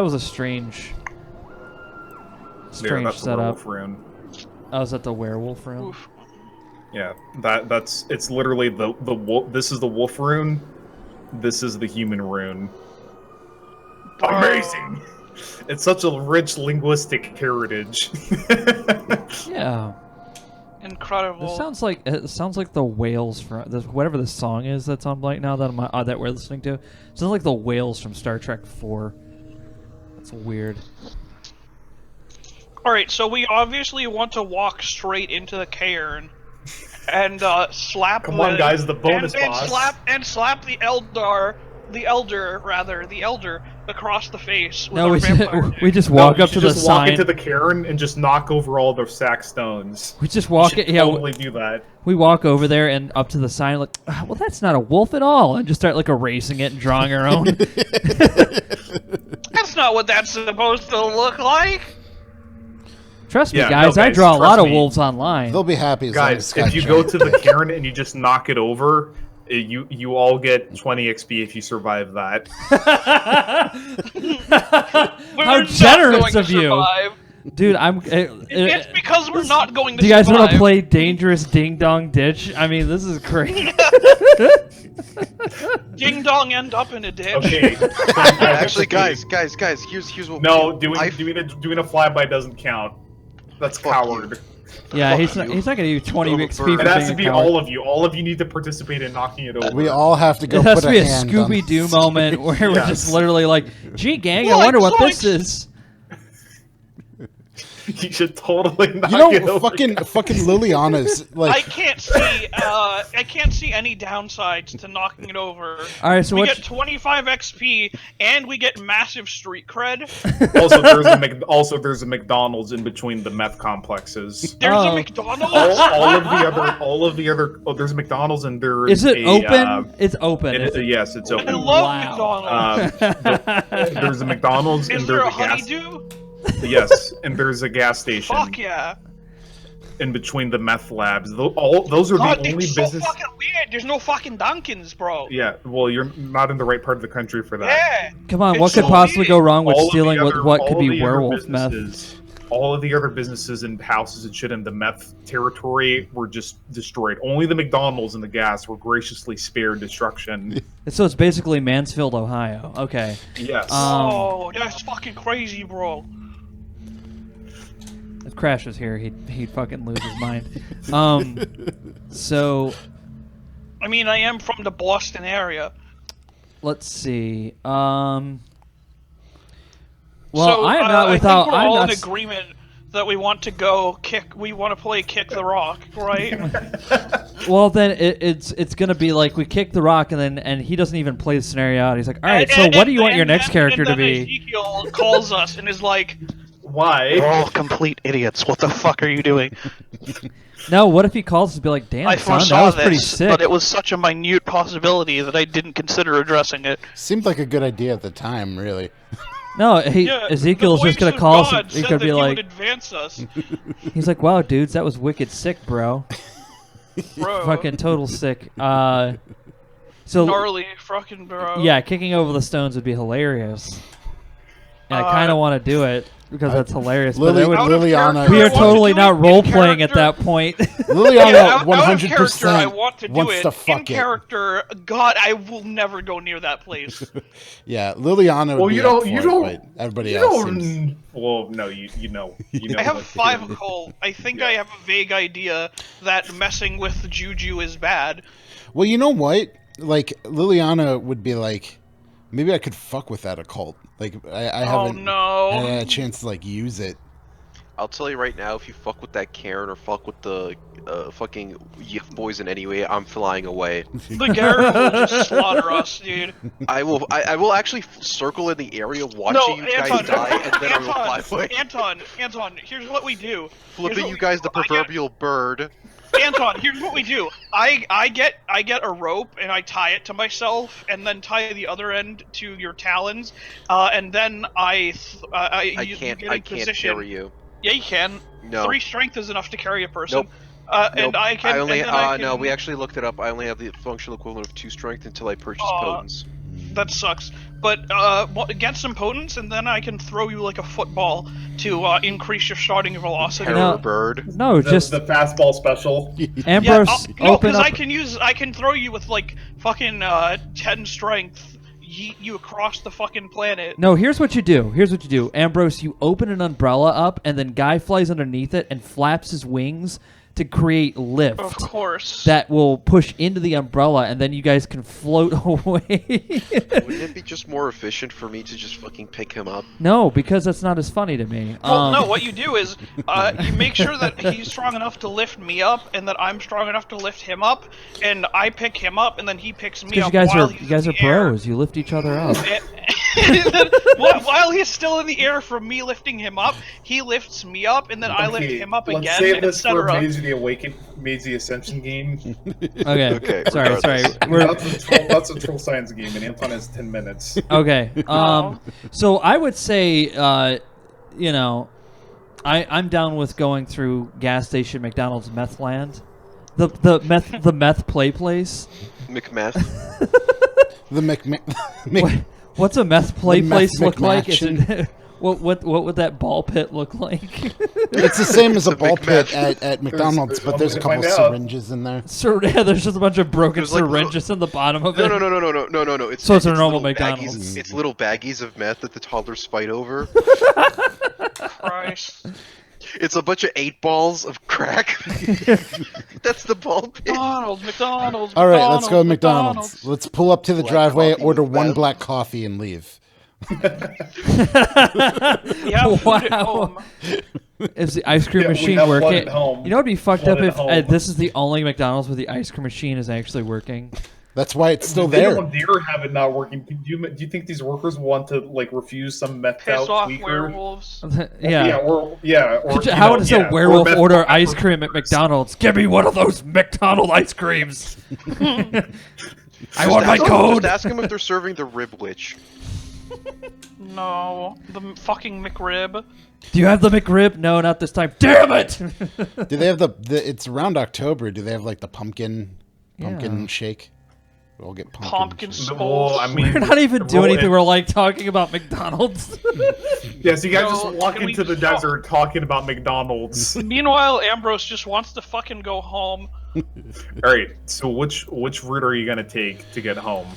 There, that's the setup. werewolf rune. I was at the werewolf room. Oof. Yeah, it's literally the wolf. This is the wolf rune. This is the human rune. Amazing. It's such a rich linguistic heritage. Yeah. Incredible. It sounds like the whales from whatever the song is that's on right now that we're listening to. It sounds like the whales from Star Trek 4. That's weird. Alright, so we obviously want to walk straight into the cairn. and slap. Come on, guys, the bonus and boss. slap the elder across the face. With No, our we vampire we dick. just walk you up to should the just walk sign. into the cairn and just knock over all the sack stones. We just walk it. Yeah, Totally do that. we walk over there and up to the sign. Like, well, that's not a wolf at all, and just start like erasing it and drawing our own. That's not what that's supposed to look like. Trust me, Yeah, guys. no, I guys, draw a lot trust of me. wolves online. They'll be happy as long as Guys, Scott if you Jones- go to the cairn and you just knock it over, you all get 20 XP if you survive that. We're How not generous going to of you. survive. Dude, I'm. It's because we're not going to do you guys want to survive. play Dangerous Ding Dong Ditch? I mean, this is great. Ding dong end up in a ditch. Okay. Actually, guys, here's what. No, we do. doing a flyby doesn't count. That's Fuck coward. Yeah, he's Fuck not. you. He's not gonna give you 20 I'm a XP bird. for It being has a to be coward. all of you. All of you need to participate in knocking it over. We all have to go It has put to be a hand on- Scooby Doo moment where we're just Yes. literally like, "Gee, gang, I Like wonder what this Zoinks! is." You should totally knock You know, it over. fucking Liliana's I like. can't see any downsides to knocking it over. All right, so we what? get 25 XP and we get massive street cred. Also, there's a McDonald's in between the meth complexes. There's Oh. a McDonald's. All of the other. Oh, there's a McDonald's and there's Is it a, open? It's open. yes, it's I open. love Wow. McDonald's. There's a McDonald's Is and there there's a a gas. honeydew? Yes, and there's a gas station Fuck yeah. in between the meth labs. Those are God, the only it's so business. fucking weird. There's no fucking Dunkins, bro. Yeah, well, you're not in the right part of the country for that. Yeah. Come on, It's what could so possibly weird. go wrong with All of the stealing other- what all could of be the other werewolf meth? businesses- All of the other businesses and houses and shit in the meth territory were just destroyed. Only the McDonald's and the gas were graciously spared destruction. So it's basically Mansfield, Ohio. Okay. Yes. Oh, that's fucking crazy, bro. If Crash was here, he'd fucking lose his mind. So I mean, I am from the Boston area. let's see. Well, So, I am not I without. think we're I'm all not. in agreement that we want to go kick. We want to play Kick the Rock, right? Well, then it's gonna be like we kick the rock, and he doesn't even play the scenario out. He's like, all right, so what do you want your next character to be? Ezekiel calls us and is like, Why? "We're all complete idiots. What the fuck are you doing?" No, what if he calls us and be like, damn, I son, that foresaw was pretty this, sick. but it was such a minute possibility that I didn't consider addressing it. Seemed like a good idea at the time, really. No, Yeah, Ezekiel's the just gonna voice of call us. God And, he said could that be he like, would advance us, he's like, wow, dudes, that was wicked sick, bro. bro. Fucking total sick. So gnarly, fucking bro. yeah, kicking over the stones would be hilarious, and I kind of want to do it because that's hilarious. But Lily- it would, Out of Liliana- character, we I are want to totally do not it in role playing at character. that point. Liliana, Out of 100% character, I want to do wants it. to In fuck it. character, God, I will never go near that place. Yeah, Liliana would Well, be you up don't. for You it, don't. but everybody you else don't. seems... Well, no, you know. I have what 5 to do. occult. I think I have a vague idea that messing with juju is bad. Well, you know what? Like, Liliana would be like, maybe I could fuck with that occult. Like, I Oh haven't no. had a chance to, like, use it. I'll tell you right now, if you fuck with that Karen or fuck with the fucking Yif boys in any way, I'm flying away. The Garen will just slaughter us, dude. I will actually circle in the area watching No, you guys Anton, die, and then I will fly away. Anton, here's what we do. Flipping what you we guys do. the proverbial bird. Anton, here's what we do. I get a rope and I tie it to myself, and then tie the other end to your talons, and then I can't get in position. carry you. Yeah, you can. No. 3 strength is enough to carry a person. Nope. And Nope. I can. I only and then I no, can- we actually looked it up. I only have the functional equivalent of 2 strength until I purchase Aw. potence. That sucks. But get some potence, and then I can throw you like a football to increase your starting velocity. No. Terror bird. No, just the fastball special. Ambrose, no, open because up. I can throw you with like fucking 10 strength, yeet you across the fucking planet. No, here's what you do. Ambrose, you open an umbrella up, and then Guy flies underneath it and flaps his wings to create lift. Of course. That will push into the umbrella, and then you guys can float away. Wouldn't it be just more efficient for me to just fucking pick him up? No, because that's not as funny to me. Well, no, what you do is you make sure that he's strong enough to lift me up, and that I'm strong enough to lift him up, and I pick him up, and then he picks me up. Because you guys are bros. You lift each other up. While he's still in the air from me lifting him up, he lifts me up, and then I lift him up again, Let's save this for etc. Mage the Ascension game. Okay. Okay, Sorry. That's a Troll Science game, and Anton has 10 minutes. Okay. So I would say, you know, I'm down with going through gas station McDonald's meth land, the meth play place. McMeth. What's a meth play The place meth look like? McMaction. What would that ball pit look like? It's the same as a It's a ball big pit match. at McDonald's, but there's a couple Find out. syringes in there. Yeah, there's just a bunch of broken There's like syringes in the bottom of it. No. It's So it's a it's normal little McDonald's. Baggies, it's little baggies of meth that the toddlers fight over. Christ. It's a bunch of 8 balls of crack. That's the ball pit. McDonald's. All right, let's go to McDonald's. Let's pull up to the Black driveway, coffee order with one meth. black coffee, and leave. We have food at home. Is the ice cream Yeah, we machine have one working? at home. You know, it'd be fucked One up at if home. this is the only McDonald's where the ice cream machine is actually working. That's why it's still They there. don't dare have it not working. Do you think these workers want to like refuse some meth Piss out off tweaker? werewolves. Yeah. Or How does a werewolf meth order out ice for- cream at McDonald's? Give me one of those McDonald ice creams. I want my code. Just ask them if they're serving the rib witch. No, the fucking McRib. Do you have the McRib? No, not this time. Damn it! Do they have the? It's around October. Do they have like the pumpkin Yeah. shake? We'll get Pumpkin shake. skulls. Well, I mean, We're not even doing anything. We're We're like talking about McDonald's. yeah, so you guys No, just walk can we into the stop? desert talking about McDonald's. Meanwhile, Ambrose just wants to fucking go home. All right, so which route are you gonna take to get home?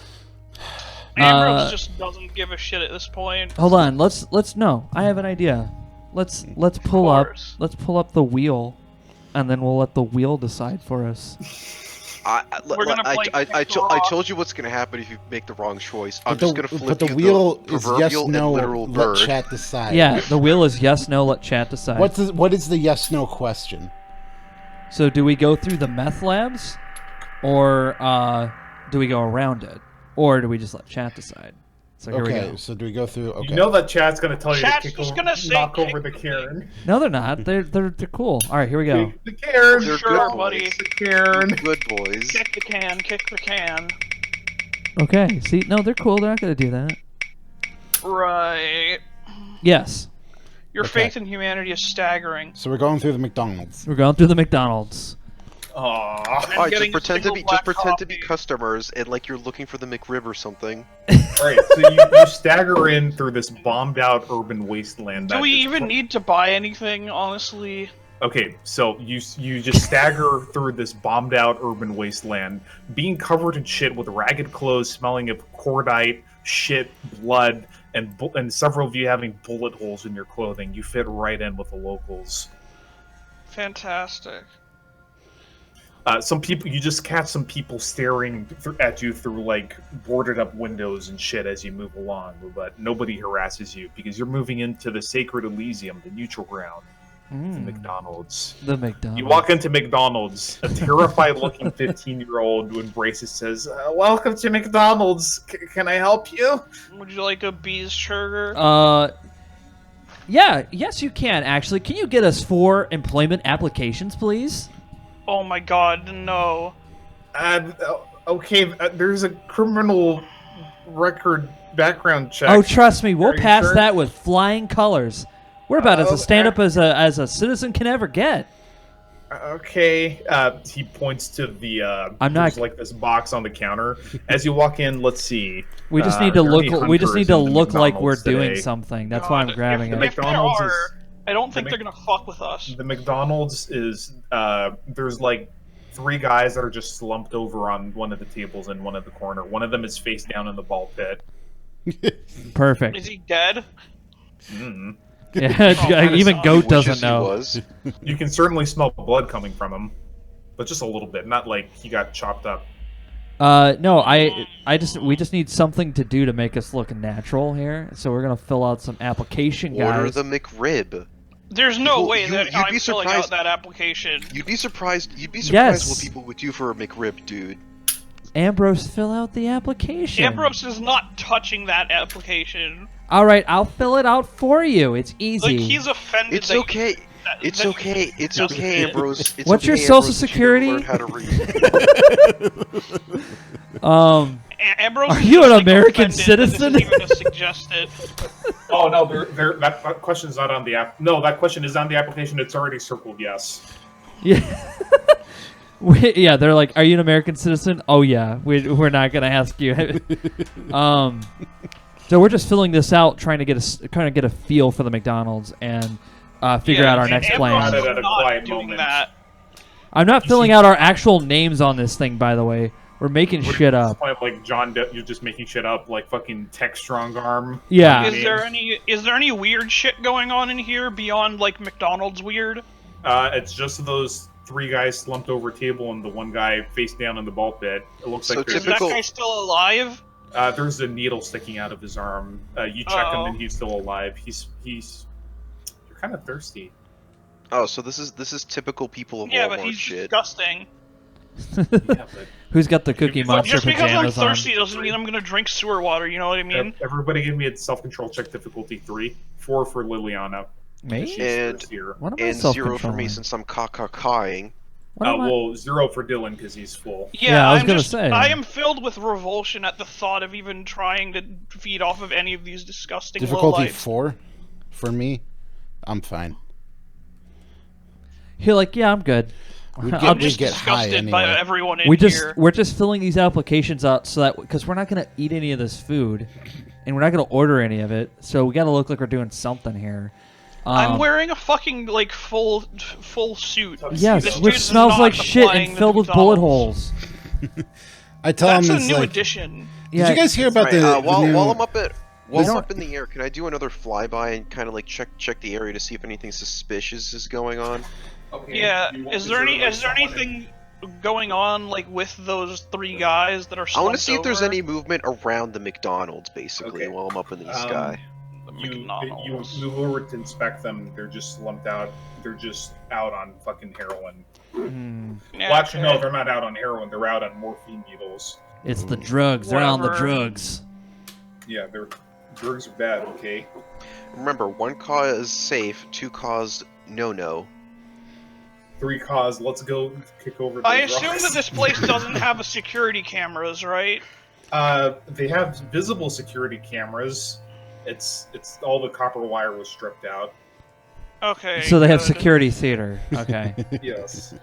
Ambrose just doesn't give a shit at this point. Hold on. Let's no. I have an idea. Let's pull up. course. Let's pull up the wheel, and then we'll let the wheel decide for us. We're gonna play I Rock. told you what's gonna happen if you make the wrong choice. I'm But just gonna flip the you wheel the is proverbial yes, no. and literal Let bird. chat decide. Yeah, the wheel is yes, no. Let chat decide. What is the yes, no question? So do we go through the meth labs, or do we go around it, or do we just let chat decide? So here we Okay, go. so do we go through? Okay. You know that chat's gonna tell you Chat's to kick just over, gonna say knock kick over the the Karen. No, they're not. They're cool. All right, here we go. Kick the Karen. They're Sure, good buddy. boys. The Karen. Good boys. Kick the can, kick the can. Okay. See, no, they're cool. They're not gonna do that. Right. Yes, Your Okay. faith in humanity is staggering. So we're going through the McDonald's. we're going through the McDonald's. Aww. I'm Alright, getting just a single black pretend to be coffee. customers and like you're looking for the McRib or something. Alright, so you stagger in through this bombed out urban wasteland. Do that we is even need to buy anything, honestly? Okay, so you just stagger through this bombed out urban wasteland, being covered in shit with ragged clothes, smelling of cordite, shit, blood, and several of you having bullet holes in your clothing. You fit right in with the locals. Fantastic. Some people, you just catch some people staring at you through like boarded up windows and shit as you move along, but nobody harasses you because you're moving into the sacred Elysium, the neutral ground, the McDonald's. The McDonald's. You walk into McDonald's, a terrified-looking 15-year-old who embraces says, "Welcome to McDonald's. Can I help you?" Would you like a bees sugar? Yeah. Yes, you can actually. Can you get us 4 employment applications, please? Oh my god, no. Okay, there's a criminal record background check. Oh, trust me, we'll Are you pass sure? that with flying colors. We're about as a Oh, stand-up as a citizen can ever get. Okay. He points to the. I'm not- There's like this box on the counter. As you walk in, let's see. We just need to are there look. any We just need to hunters in the look like we're McDonald's doing today? something. That's why I'm God, grabbing if, it. if there McDonald's are, is- I don't think the they're gonna fuck with us. The McDonald's is there's like 3 guys that are just slumped over on one of the tables in one of the corner. One of them is face down in the ball pit. Perfect. Is he dead? Mm. Yeah, even Goat doesn't know. Was. You can certainly smell blood coming from him, but just a little bit, not like he got chopped up. No, we just need something to do to make us look natural here. So we're gonna fill out some application, guys. Order the McRib. There's no Well, way you'd that be I'm filling out surprised- that application. You'd be surprised Yes. what people would do for a McRib, dude. Ambrose, fill out the application. Ambrose is not touching that application. All right, I'll fill it out for you. It's easy. Like, he's offended. It's that okay. It's that- okay. It's okay, Ambrose. It's What's your okay, social Ambrose, that you security? learned how to read. Ambrose Are is you just, an like, American offended citizen? That this is even suggested. Oh no, that question's not on the app. No, that question is on the application. It's already circled yes. Yeah. Yeah, they're like, "Are you an American citizen?" Oh yeah, we're not gonna ask you. So we're just filling this out, trying to get a feel for the McDonald's and figure out our and next Ambrose plan. Got it is at a not quiet doing moment. that. I'm not filling out our actual names on this thing, by the way. We're making shit At this up. point, like you're just making shit up, like fucking Tech Strong Arm. Yeah. Is there any weird shit going on in here beyond like McDonald's weird? It's just those 3 guys slumped over a table and the one guy face down in the ball pit. It looks So like there's, Is that guy still alive? there's a needle sticking out of his arm. You check him and he's still alive. He's you're kind of thirsty. Oh, so this is typical people of Yeah, Walmart but he's shit. disgusting. Yeah, but Who's got the Cookie But Monster Just because I'm pajamas on? thirsty doesn't mean I'm gonna drink sewer water. You know what I mean? everybody give me a self-control check difficulty 3. 4 for Liliana. Me? She's And- thirstier. What am I And 0 for self-controlling? me since I'm cawing. What am I- Well, 0 for Dylan because he's full. Yeah, I was I'm gonna just, say. I am filled with revulsion at the thought of even trying to feed off of any of these disgusting Difficulty lowlifes. 4 for me. I'm fine. You're like, yeah, I'm good. We'd I'm get, I'm we'd just get high disgusted by anyway. everyone in here. we're just filling these applications out so that because we're not gonna eat any of this food, and we're not gonna order any of it. So we gotta look like we're doing something here. I'm wearing a fucking like full suit. Yes, This which dude's smells not like shit applying and the filled with bullet McDonald's. holes. I tell That's him a it's new like. addition. Yeah, Did you guys hear about Right, the while, new... while I'm up at while I'm don't- up in the air, can I do another flyby and kind of like check the area to see if anything suspicious is going on? Okay, Yeah, you- is there like someone anything going on like with those 3 guys that are I want to slumped see if there's over? any movement around the McDonald's, basically, Okay. while I'm up in the Um, sky. You McDonald's. move over to inspect them. They're just slumped out. They're just out on fucking heroin. Yeah, Well, actually, no, okay. they're not out on heroin. They're out on morphine needles. It's the drugs. They're on the Whatever. drugs. Yeah, drugs are bad. Okay. Remember, 1 cause safe, 2 cause no. 3 cause. Let's go kick over. I those assume rocks. that this place doesn't have a security cameras, right? They have visible security cameras. It's all the copper wire was stripped out. Okay. So they have good. security theater. Okay. Yes.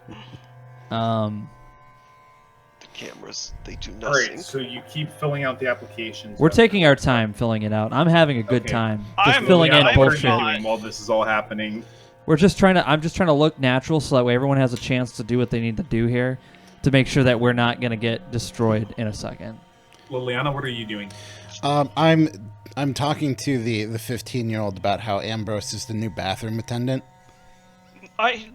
The cameras, they do All nothing. right. So you keep filling out the applications. We're taking our time filling it out. I'm having a good Okay. time. Just I'm- filling yeah, in I'm What are you bullshit. not. doing while this is all happening? I'm just trying to look natural so that way everyone has a chance to do what they need to do here to make sure that we're not gonna get destroyed in a second. Liliana, what are you doing? I'm talking to the 15-year-old about how Ambrose is the new bathroom attendant.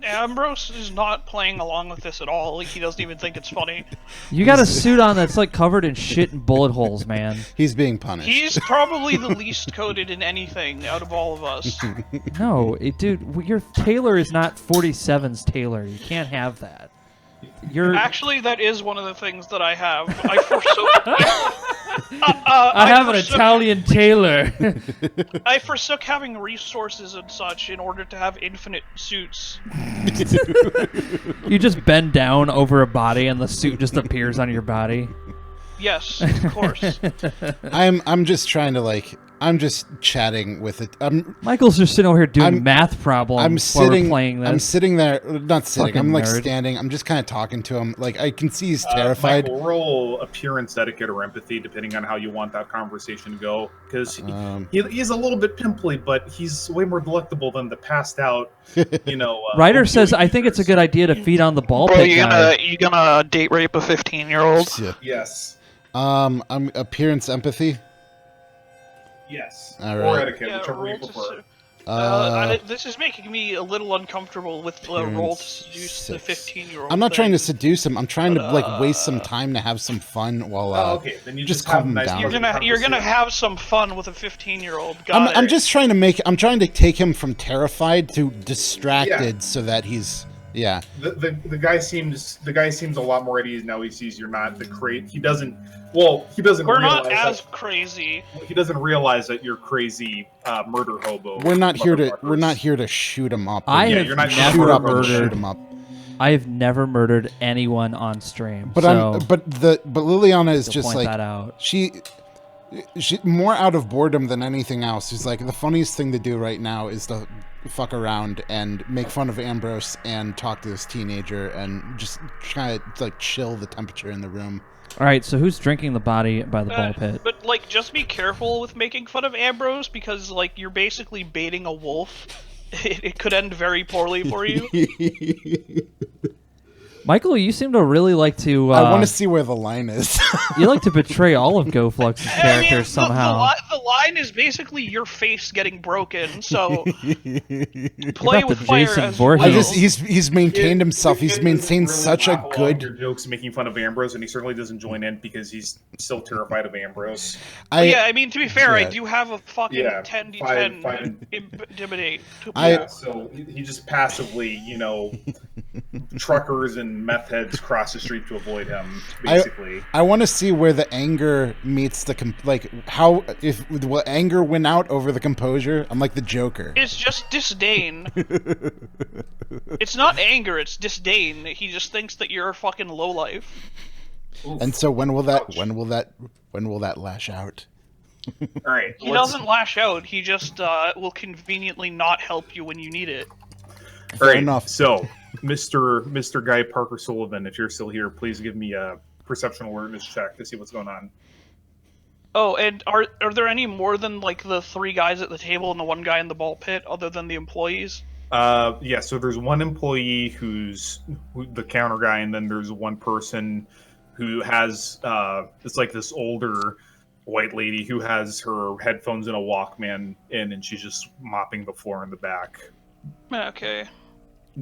Ambrose is not playing along with this at all. Like, he doesn't even think it's funny. You got a suit on that's like covered in shit and bullet holes, man. He's being punished. He's probably the least coded in anything out of all of us. No, dude, your tailor is not 47's tailor. You can't have that. You're. Actually, that is one of the things that I have. I forsook. I have an forsook- Italian tailor. I forsook having resources and such in order to have infinite suits. You just bend down over a body and the suit just appears on your body. Yes, of course. I'm just trying to I'm just chatting with it. Michael's just sitting over here doing I'm- math problems I'm while sitting. we're playing this. I'm sitting there, not sitting. Fucking I'm like nerd. standing. I'm just kind of talking to him. Like I can see he's terrified. Michael, roll appearance etiquette or empathy, depending on how you want that conversation to go. Because he's a little bit pimply, but he's way more delectable than the passed out. Ryder opioid says, "I think it's a users. good idea to feed on the ball Bro, pit guy." you gonna date rape a 15-year-old? Yeah. Yes. I'm appearance empathy. Yes. All Or right. etiquette, whichever you prefer. This is making me a little uncomfortable with the roll to seduce the 15-year-old. I'm not trying to seduce him. I'm trying to like waste some time to have some fun while. Okay, then you just calm him down. You're gonna have some fun with a 15-year-old. I'm just trying to make. I'm trying to take him from terrified to distracted, so that he's. Yeah. The guy seems a lot more at ease now. He sees you're not the crate. He doesn't. Well, he doesn't. We're not as crazy. He doesn't realize that you're crazy murder hobo. We're not here to shoot him up. I have you're not never shoot him up. I have never murdered anyone on stream. But so but Liliana is just point like that out. She more out of boredom than anything else. She's like, the funniest thing to do right now is to fuck around and make fun of Ambrose and talk to this teenager and just try to like chill the temperature in the room. All right, so who's drinking the body by the ball pit? But like, just be careful with making fun of Ambrose because like you're basically baiting a wolf. It could end very poorly for you. Michael, you seem to really like to... I want to see where the line is. You like to betray all of GoFlux's characters somehow. The line is basically your face getting broken, so play about with the fire Jason as Voorhees. well. He's maintained himself. He's maintained really such a laugh along good... your jokes making fun of Ambrose, and he certainly doesn't join in because he's still terrified of Ambrose. Yeah, I mean, to be fair, I yeah. do have a fucking 10d10 intimidate. So he just passively, truckers and meth heads cross the street to avoid him, basically. I want to see where the anger meets the how if will anger win out over the composure. I'm like the Joker. It's just disdain. It's not anger, it's disdain. He just thinks that you're a fucking lowlife. And so when will that lash out? All right. He doesn't lash out. He just will conveniently not help you when you need it. All right. enough. So, Mr. Guy Parker Sullivan, if you're still here, please give me a perception awareness check to see what's going on. Oh, and are there any more than like the 3 guys at the table and the 1 guy in the ball pit, other than the employees? Yeah. So there's one employee who's the counter guy, and then there's one person who has it's like this older white lady who has her headphones and a Walkman in, and she's just mopping the floor in the back. Okay.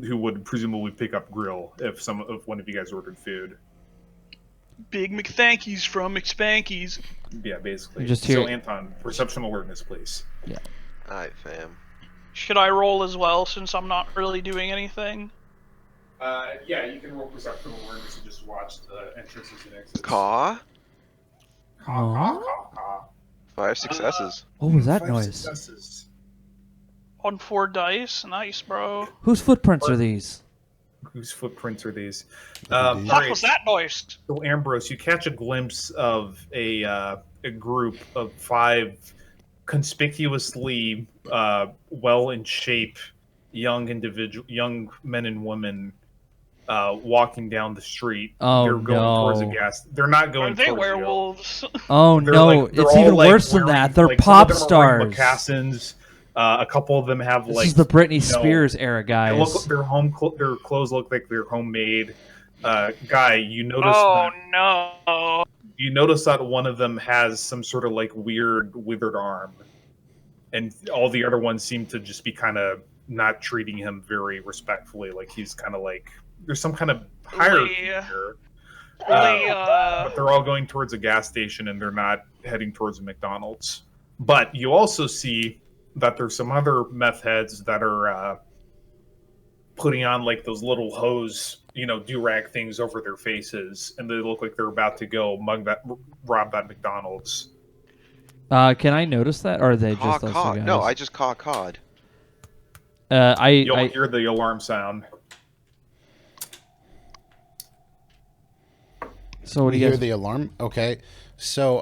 Who would presumably pick up grill if one of you guys ordered food. Big McThankies from McSpankies. Yeah, basically. Just So Anton, perception awareness, please. Yeah. Alright, fam. Should I roll as well, since I'm not really doing anything? Yeah, you can roll perception awareness and just watch the entrances and exits. Caw? Caw. 5 successes. What was that 5 noise? successes. On 4 dice, nice, bro. Whose footprints are these? Whose footprints are these? What was that noise? So Ambrose, you catch a glimpse of a group of 5 conspicuously well in shape young men and women walking down the street. Oh, They're going towards a gas. They're not going. Are they towards you. werewolves? Oh They're no, like- they're it's all, even like, worse than wearing, that. They're like, some pop of them are wearing stars. moccasins. A couple of them have This like is the Britney Spears era, they guys. look, their clothes look like they're homemade. Guy, you notice Oh that no. you notice that one of them has some sort of like weird withered arm, and all the other ones seem to just be kind of not treating him very respectfully. Like he's kind of like there's some kind of hierarchy here. But they're all going towards a gas station, and they're not heading towards a McDonald's. But you also see that there's some other meth heads that are putting on like those little hose, do-rag things over their faces, and they look like they're about to go rob that McDonald's. Can I notice that, or are they just those two Cawed. guys? No, I just cawed. You'll hear the alarm sound. So what do You you hear guys? the alarm? Okay. So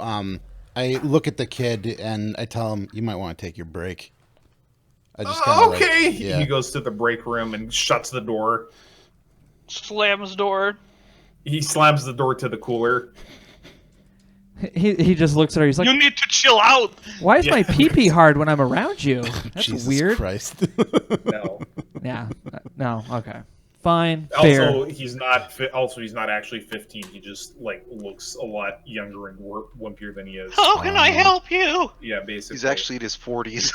I look at the kid and I tell him, you might want to take your break. I just kind of Okay. yeah. He goes to the break room and shuts the door. Slams door. He slams the door to the cooler. He just looks at her. He's like, You need to chill out. "Why is my pee-pee hard when I'm around you? That's Jesus weird." Christ. No. Yeah. No. Okay. Fine. Fair. Also, he's not. Also, he's not actually 15. He just like looks a lot younger and wimpier than he is. How can I help you? Yeah, basically. He's actually in his 40s.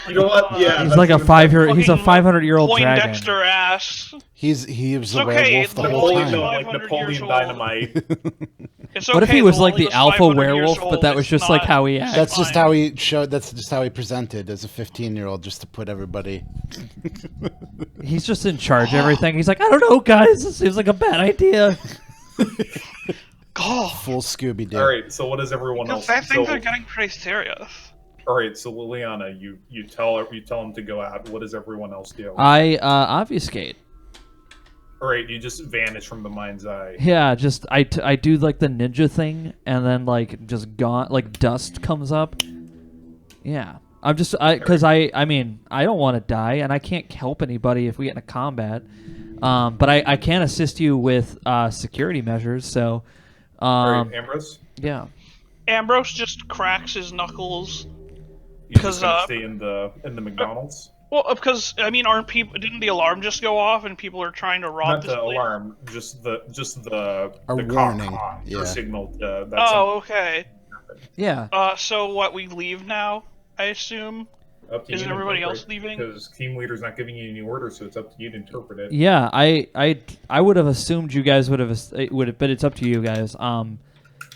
You know what? Yeah, He's like a 5-year. He's a 500-year-old dragon. Poindexter ass. He was a okay, werewolf the whole Napoleon, time. no, like 500 Napoleon years old. Dynamite. It's What if okay, he was the like the longest alpha 500 years werewolf, but old, that was it's just like not- how he acts? That's just fine. how he showed. That's just how he presented as a 15-year-old, just to put everybody. He's just in charge of everything. He's like, I don't know, guys. This seems like a bad idea. God. Full Scooby Doo. All right, so what does everyone else? Because things So, are getting pretty serious. all right, so Liliana, you tell him to go out. What does everyone else do? I obfuscate. All right, you just vanish from the mind's eye. Yeah, just I do like the ninja thing, and then like just gone, like dust comes up. Yeah, I'm just because I mean I don't want to die, and I can't help anybody if we get into combat. But I can assist you with security measures. So, All right, Ambrose, yeah. Ambrose just cracks his knuckles. you just 'Cause, gonna stay in the McDonald's. Well, because I mean, aren't people? Didn't the alarm just go off and people are trying to rob Not this the place? alarm, just the warning, cock, yeah. your signal. Oh, okay. Yeah. So what? We leave now, I assume. Up to Isn't you to everybody interpret, else leaving? Because team leader's not giving you any orders, so it's up to you to interpret it. Yeah, I would have assumed you guys would have, but it's up to you guys.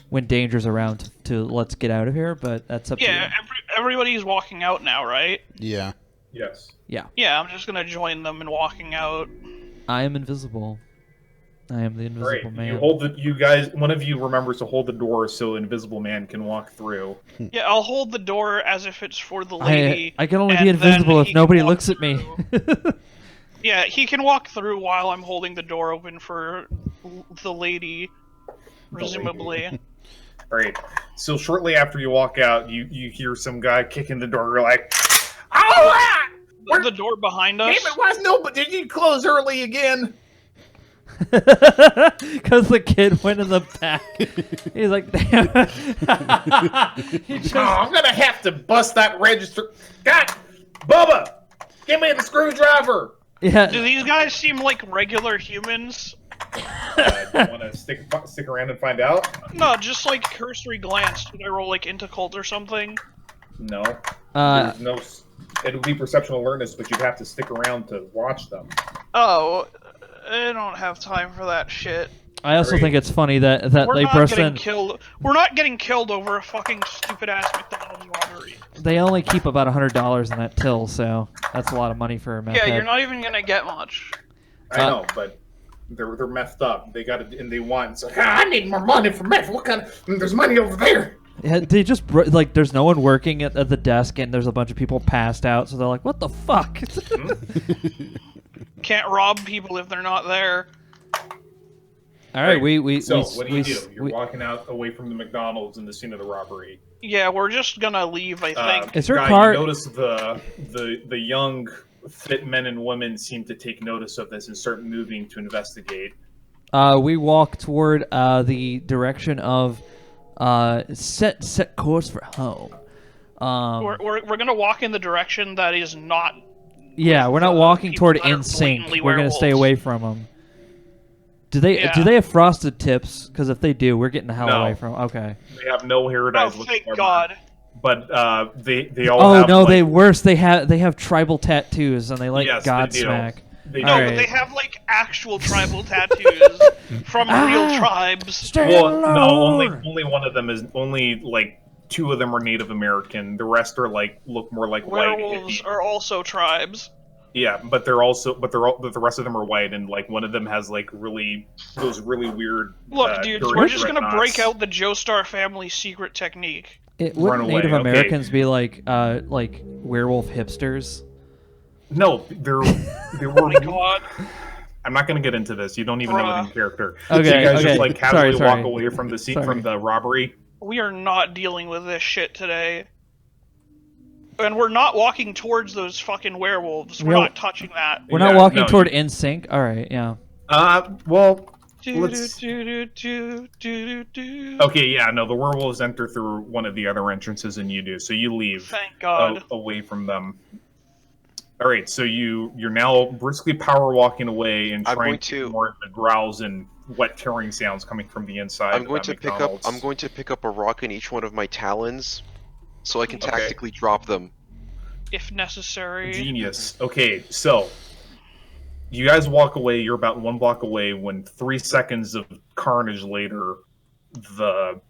When danger's around to let's get out of here, but that's up to you. Yeah, everybody's walking out now, right? Yeah. Yes. Yeah. Yeah, I'm just gonna join them in walking out. I am invisible. I am the All invisible right. man. You hold the. You guys. One of you remembers to hold the door so Invisible Man can walk through. Yeah, I'll hold the door as if it's for the lady. I can only and be then invisible if he can nobody walk looks at me. through. Yeah, he can walk through while I'm holding the door open for the lady, presumably. All right. So shortly after you walk out, you hear some guy kicking the door. You're like, "Oh, The door behind us. damn it! Why no? But did you close early again?" Because the kid went in the back. He's like, damn. He just, Oh, I'm gonna have to bust that register. God, Bubba, give me the screwdriver. yeah. Do these guys seem like regular humans? Do you want to stick around and find out? No, just like cursory glance. Did I roll like into cult or something? No. Uh, There's no. It'll be perceptual alertness, but you'd have to stick around to watch them. Oh, I don't have time for that shit. I also Great. think it's funny that We're they not burst getting in. killed. We're not getting killed over a fucking stupid ass McDonald's robbery. They only keep about $100 in that till, so that's a lot of money for a meth Yeah, head. you're not even gonna get much. I know, but they're messed up. They got it, and they want. It's like, I need more money for meth. What kind of? There's money over there. Yeah, they just like there's no one working at the desk, and there's a bunch of people passed out. So they're like, "What the fuck?" Can't rob people if they're not there. All right, we So we, what do we, you do? You're we- walking out away from the McDonald's in the scene of the robbery. Yeah, we're just gonna leave, I think. Is her Guy, car- You notice the young fit men and women seem to take notice of this and start moving to investigate. we walk toward the direction of set course for home. We're gonna walk in the direction that is not. Yeah, we're not the walking people toward that are in sync. blatantly We're gonna stay werewolves. away from them. Do they Yeah. have frosted tips? Because if they do, we're getting the hell No. away from. Okay. They have no Oh, Herodise thank whatsoever. God! But they all. Oh have, no, like, they worse. They have tribal tattoos and they like Yes, they do. Godsmack. They No, All but right. they have like actual tribal tattoos from real tribes. Well, no, only one of them is only like 2 of them are Native American. The rest are like look more like white. Werewolves are also tribes. Yeah, but the rest of them are white, and like one of them has like those really weird. Look, dudes, dirty we're just gonna dreadnoughts. break out the Joestar family secret technique. Wouldn't Run away, Native okay. Americans be like werewolf hipsters? No, there Oh were. my God! I'm not going to get into this. You don't even know it in character. Okay, so you guys okay. just like casually Sorry. walk away from the scene Sorry. from the robbery. We are not dealing with this shit today. And we're not walking towards those fucking werewolves. We're We'll- not touching that. We're not Yeah, walking no, toward in sync. All right, yeah. Well, Do, let's. do, do, do, do. Okay, yeah, no, the werewolves enter through one of the other entrances, and you do. So you leave Thank God. away from them. All right, so you're now briskly power walking away and I'm trying going to ignore the growls and wet tearing sounds coming from the inside. I'm going of to that pick up. McDonald's. I'm going to pick up a rock in each one of my talons, so I can tactically drop them. If necessary. Genius. Okay, so you guys walk away. You're about 1 block away when 3 seconds of carnage later, the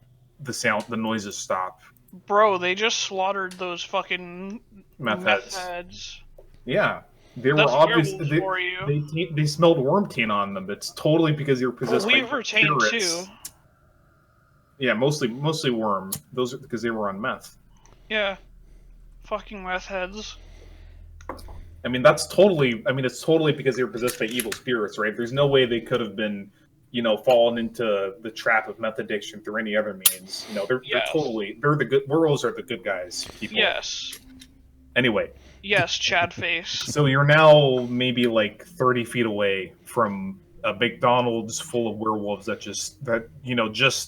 noises stop. Bro, they just slaughtered those fucking Meth heads. Yeah, they were That's obviously werewolves for you. they smelled worm taint on them. It's totally because you're possessed by Weaver taint spirits. too. Yeah, mostly worm. Those are because they were on meth. Yeah. Fucking meth heads. I mean, it's totally because they were possessed by evil spirits, right? There's no way they could have been, fallen into the trap of meth addiction through any other means. They're the good. Werewolves are the good guys. People. Yes. Anyway. Yes, Chad face. So you're now maybe like 30 feet away from a McDonald's full of werewolves that just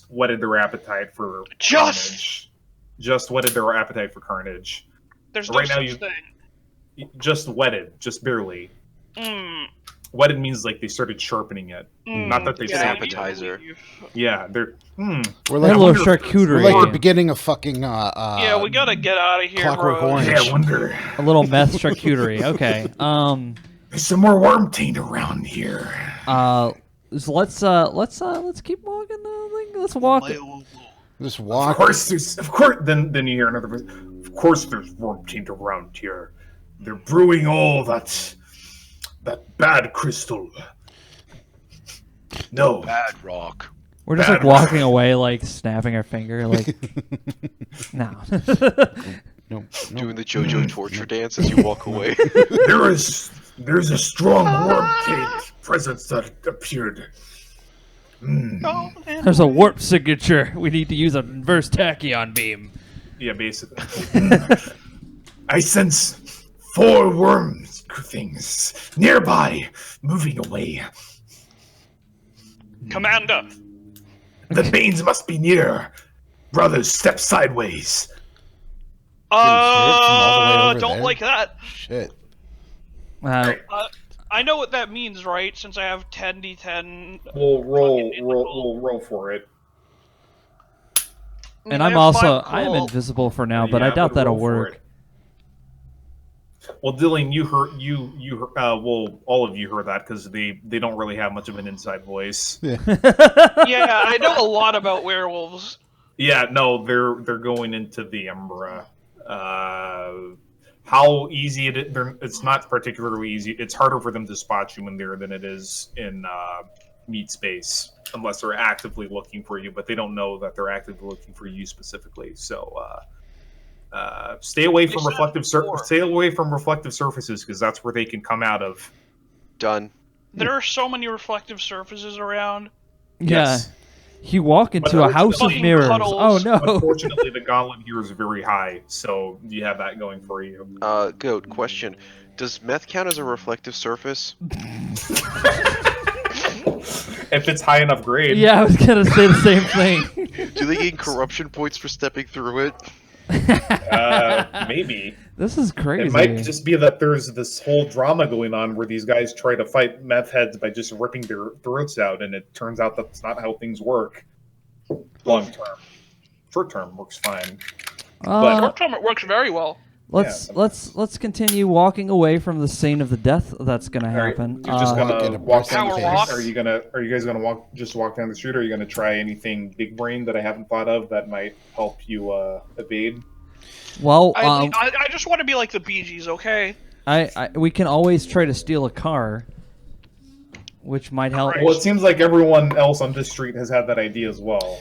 whetted their appetite for carnage. Just whetted their appetite for carnage. There's no such thing. Just wetted, just barely. Wetted means like they started sharpening it. Not that they appetizer. Yeah, they're We're like hello charcuterie. We're like the beginning of fucking yeah, we gotta get out of here, Clockwork bro. Orange. Yeah, I wonder. A little meth charcuterie. Okay. There's some more worm taint around here. So let's keep walking. Let's walk. Just walk. Of course. Then you hear another voice. Of course, there's worm taint around here. They're brewing all that bad crystal. No. Bad rock. We're just like walking away, like snapping our finger, like no. No. Doing the JoJo torture dance as you walk away. There's a strong worm taint presence that appeared. Oh, There's a warp signature. We need to use a inverse tachyon beam. Yeah, basically. I sense 4 worm things nearby, moving away. Commander. The Banes must be near. Brothers, step sideways. Don't there? like that. Shit. I know what that means, right? Since I have 10d10. We'll roll for it. And I'm I am invisible for now, but I doubt that'll work. Well, Dylan, you heard all of you heard that because they don't really have much of an inside voice. Yeah. Yeah, I know a lot about werewolves. Yeah, no, they're going into the Umbra. How easy it's not particularly easy. It's harder for them to spot you in there than it is in meat space, unless they're actively looking for you. But they don't know that they're actively looking for you specifically. So stay away from reflective surfaces because that's where they can come out of. Done. There are so many reflective surfaces around. Yeah. Yes. You walk into a house of fucking mirrors. puddles. Oh no. Unfortunately, the gauntlet here is very high, so you have that going for you. Goat, question. Does meth count as a reflective surface? If it's high enough grade. Yeah, I was gonna say the same thing. Do they gain corruption points for stepping through it? Maybe. This is crazy. It might just be that there's this whole drama going on where these guys try to fight meth heads by just ripping their throats out, and it turns out that's not how things work. Long term. Short term works fine. Short term, it works very well. Let's continue walking away from the scene of the death that's gonna happen. You're just gonna walk down the Power street. walk. Are you guys gonna walk down the street, or are you gonna try anything big brain that I haven't thought of that might help you evade? Well, I just want to be like the Bee Gees, okay? we can always try to steal a car, which might help. Well, it seems like everyone else on this street has had that idea as well.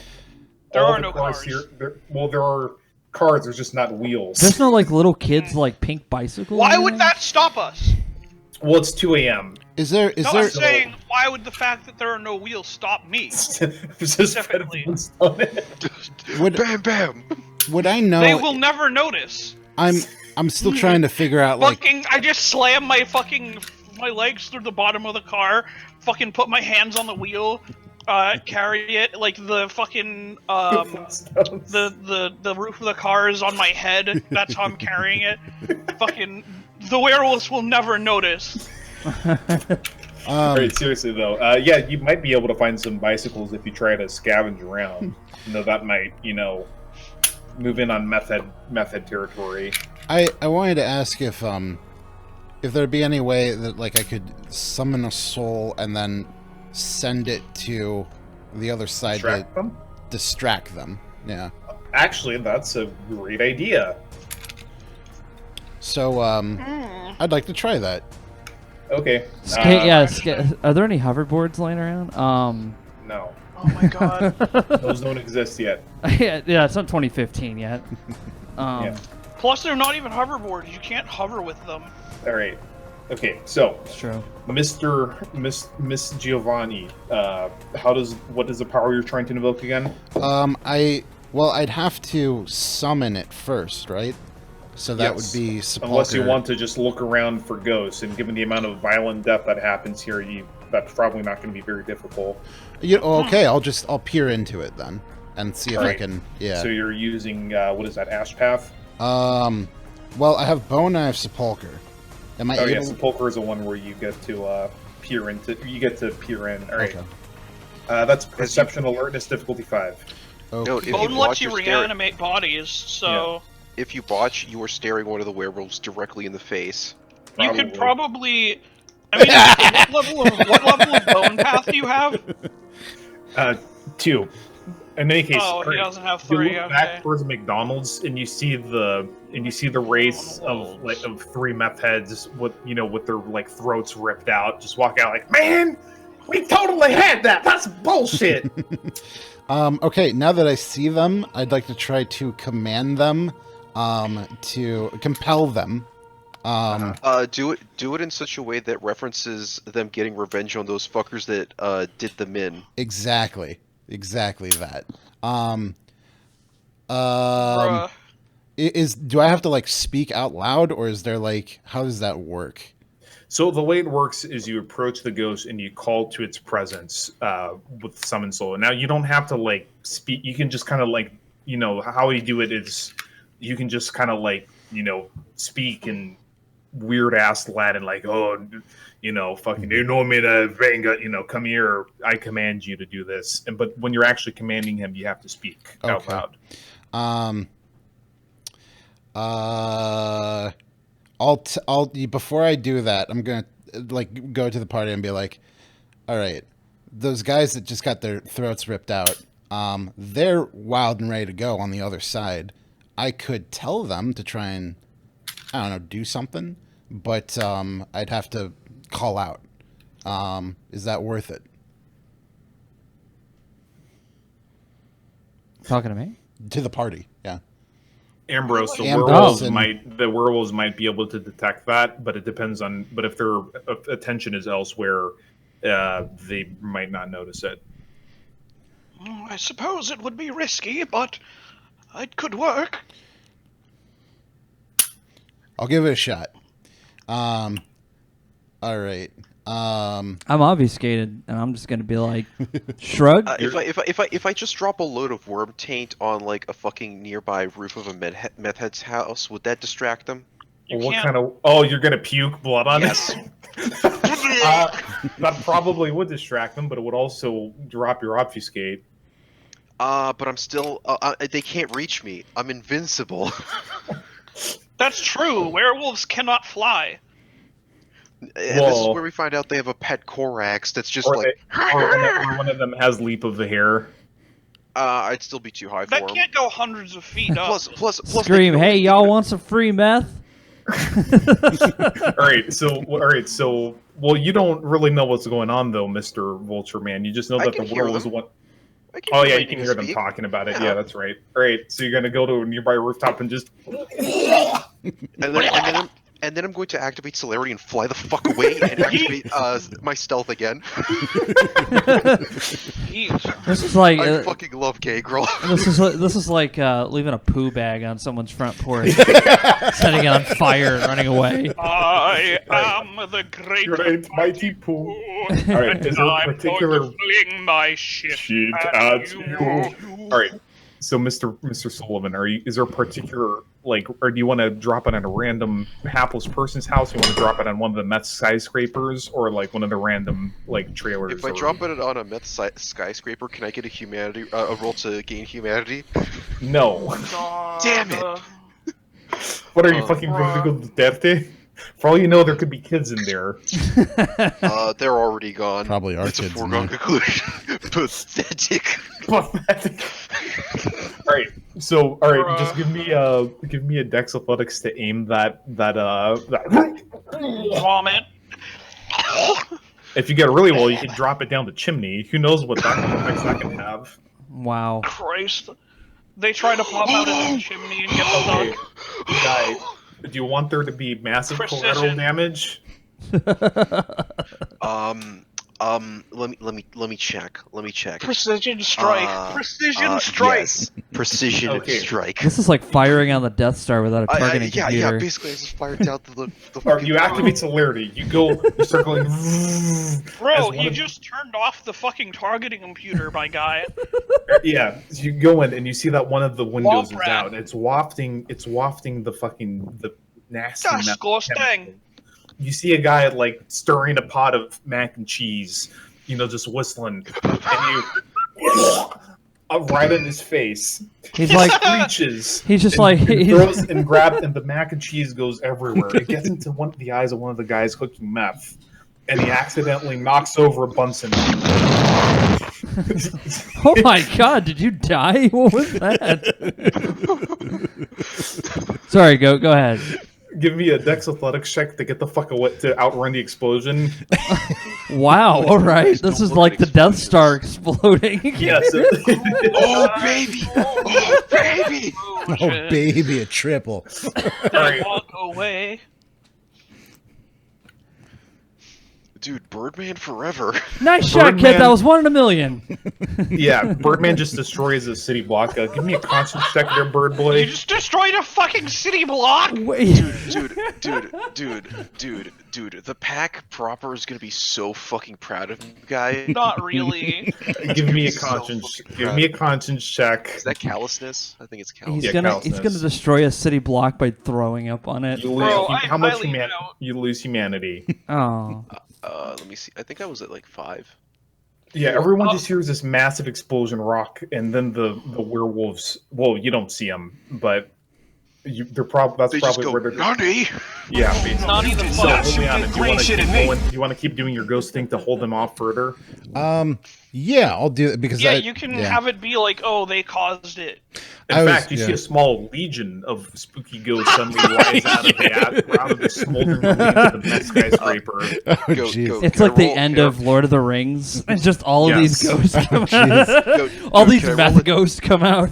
There are no cars. Here, there are cars. There's just not wheels. There's no like little kids like pink bicycles. Why would that stop us? Well, it's 2 a.m. Is there? I'm saying, why would the fact that there are no wheels stop me? Specifically. Bam, bam. Would I know? They will never notice. I'm still trying to figure out like. I just slam my legs through the bottom of the car. Fucking put my hands on the wheel. Carry it like the fucking the roof of the car is on my head. That's how I'm carrying it. Fucking The werewolves will never notice. Alright, seriously though, yeah, you might be able to find some bicycles if you try to scavenge around. That might, move in on method territory. I wanted to ask if there'd be any way that like I could summon a soul and then send it to the other side to distract them. Yeah. Actually, that's a great idea. So I'd like to try that. Okay. Are there any hoverboards laying around? No. Oh my god. Those don't exist yet. yeah, it's not 2015 yet. Yeah. Plus, they're not even hoverboards. You can't hover with them. All right. Okay. So, It's true. Miss Giovanni, what is the power you're trying to invoke again? I'd have to summon it first, right? So that would be Sepulcher. Unless you want to just look around for ghosts, and given the amount of violent death that happens here, that's probably not going to be very difficult. Okay, I'll peer into it then and see if I can. Yeah. So you're using what is that, Ash Path? Well, I have Bone and I have Sepulcher. Am I able? Yeah, Sepulcher is the one where you get to peer into. You get to peer in. All right. Okay. That's Perception Alertness difficulty 5. Okay. No, if Bone you lets you watch reanimate bodies, so if you botch, you are staring one of the werewolves directly in the face. you could probably. I mean, what level of bone path do you have? 2. In any case, Oh, he doesn't have you 3. look Okay. back towards McDonald's and you see the race of 3 meth heads with their like throats ripped out, just walk out like, man, we totally had that. That's bullshit. Okay, now that I see them, I'd like to try to command them, to compel them. Do it in such a way that references them getting revenge on those fuckers that did them in. Exactly that. Bruh. Do I have to like speak out loud, or is there like, how does that work? So the way it works is you approach the ghost and you call to its presence with summon soul. Now you don't have to like speak. You can just kind of like, how you do it is you can just kind of like, speak in weird ass Latin, like, oh, fucking nomina venga, come here, I command you to do this. But when you're actually commanding him, you have to speak out loud. I'll before I do that, I'm gonna like go to the party and be like, all right, those guys that just got their throats ripped out, they're wild and ready to go on the other side. I could tell them to try and, I don't know, do something, but I'd have to call out. Is that worth it? Talking to me? To the party, yeah. Ambrose, the werewolves might be able to detect that, but it depends on. But if their attention is elsewhere, they might not notice it. I suppose it would be risky, but it could work. I'll give it a shot. All right. I'm obfuscated, and I'm just gonna be like, shrug. If I just drop a load of worm taint on like a fucking nearby roof of a meth head's house, would that distract them? What kind of? Oh, you're gonna puke blood on Yes. it? That probably would distract them, but it would also drop your obfuscate. But I'm still. They can't reach me. I'm invincible. That's true. Werewolves cannot fly. And this is where we find out they have a pet Korax that's just Or like. or one of them has leap of the hair. I'd still be too high for That him. can't go hundreds of feet up. Plus, Scream, hey, y'all want some free meth? All right, so well, you don't really know what's going on though, Mr. Vulture Man. You just know that the werewolf is the one. Oh yeah, you can hear them talking about it. Yeah, that's right. All right, so you're gonna go to a nearby rooftop and just. And then I'm going to activate celerity and fly the fuck away and activate my stealth again. This is like I fucking love gay girl. this is like leaving a poo bag on someone's front porch, setting it on fire and running away. I am the great mighty poo. All right, is there a particular going to fling my shit at you? All right. So, Mr. Sullivan, is there a particular like, or do you want to drop it on a random hapless person's house? You want to drop it on one of the meth skyscrapers, or like one of the random like trailers? If I drop it on a meth skyscraper, can I get a roll to gain humanity? No. Damn it! What are you fucking Duterte? For all you know, there could be kids in there. They're already gone. Probably are It's kids a foregone conclusion. Pathetic. Alright, so just give me a Dex Athletics to aim that Vomit. If you get really well, you can drop it down the chimney. Who knows what effects that can have? Wow. Christ. They try to pop out of the chimney and get Okay, stuck. guy, do you want there to be massive collateral damage? Let me check. Precision strike. Precision strike. Yes. Precision strike. This is like firing on the Death Star without a targeting yeah, computer. basically I just fired down the Or you activate celerity. You start going. Bro, he just turned off the fucking targeting computer, my guy. Yeah, so you go in and you see that one of the windows is Womp rat. out. It's wafting the nasty. Disgusting. You see a guy like stirring a pot of mac and cheese, just whistling, and you right in his face. He's like, Screeches. he's just and, like, and he's, throws and grab, and the mac and cheese goes everywhere. It gets into the eyes of one of the guys cooking meth, and he accidentally knocks over a Bunsen. oh my god, did you die? What was that? Sorry, go ahead. Give me a Dex Athletics check to get the fuck away to outrun the explosion. Wow, alright. This is like the Death Star exploding. Yes. Oh baby! Oh baby! Oh, baby, a triple. Then walk away. Dude, Birdman forever. Nice shot, kid. Birdman. That was 1 in a million. Yeah, Birdman just destroys a city block. Give me a conscience check there, Bird Boy. You just destroyed a fucking city block! Wait. Dude, the pack proper is gonna be so fucking proud of you, guy. Not really. Give me a So conscience. fucking Give proud. me a conscience check. Is that callousness? I think it's He's callousness. Yeah, gonna callousness. destroy a city block by throwing up on it. You Bro, lose, how much leave it out. you lose humanity? Oh. Let me see. I think I was at like 5. Yeah, everyone just hears this massive explosion rock, and then the werewolves. Well, you don't see them, but that's They probably just go, where they're. Nani? Yeah, basically. Not even So, fuck. Liliana, do you want to keep doing your ghost thing to hold them off further? Yeah, I'll do it because Yeah, you can have it be like, oh, they caused it. In fact, you see a small legion of spooky ghosts suddenly rise out of the smoldering remains of the meth skyscraper. Oh, Go, jeez. go. It's Can I like the roll- end can I- of Lord of the Rings, and just all of these Yes. ghosts come out. jeez. All Go, these can I roll meth it? ghosts come out.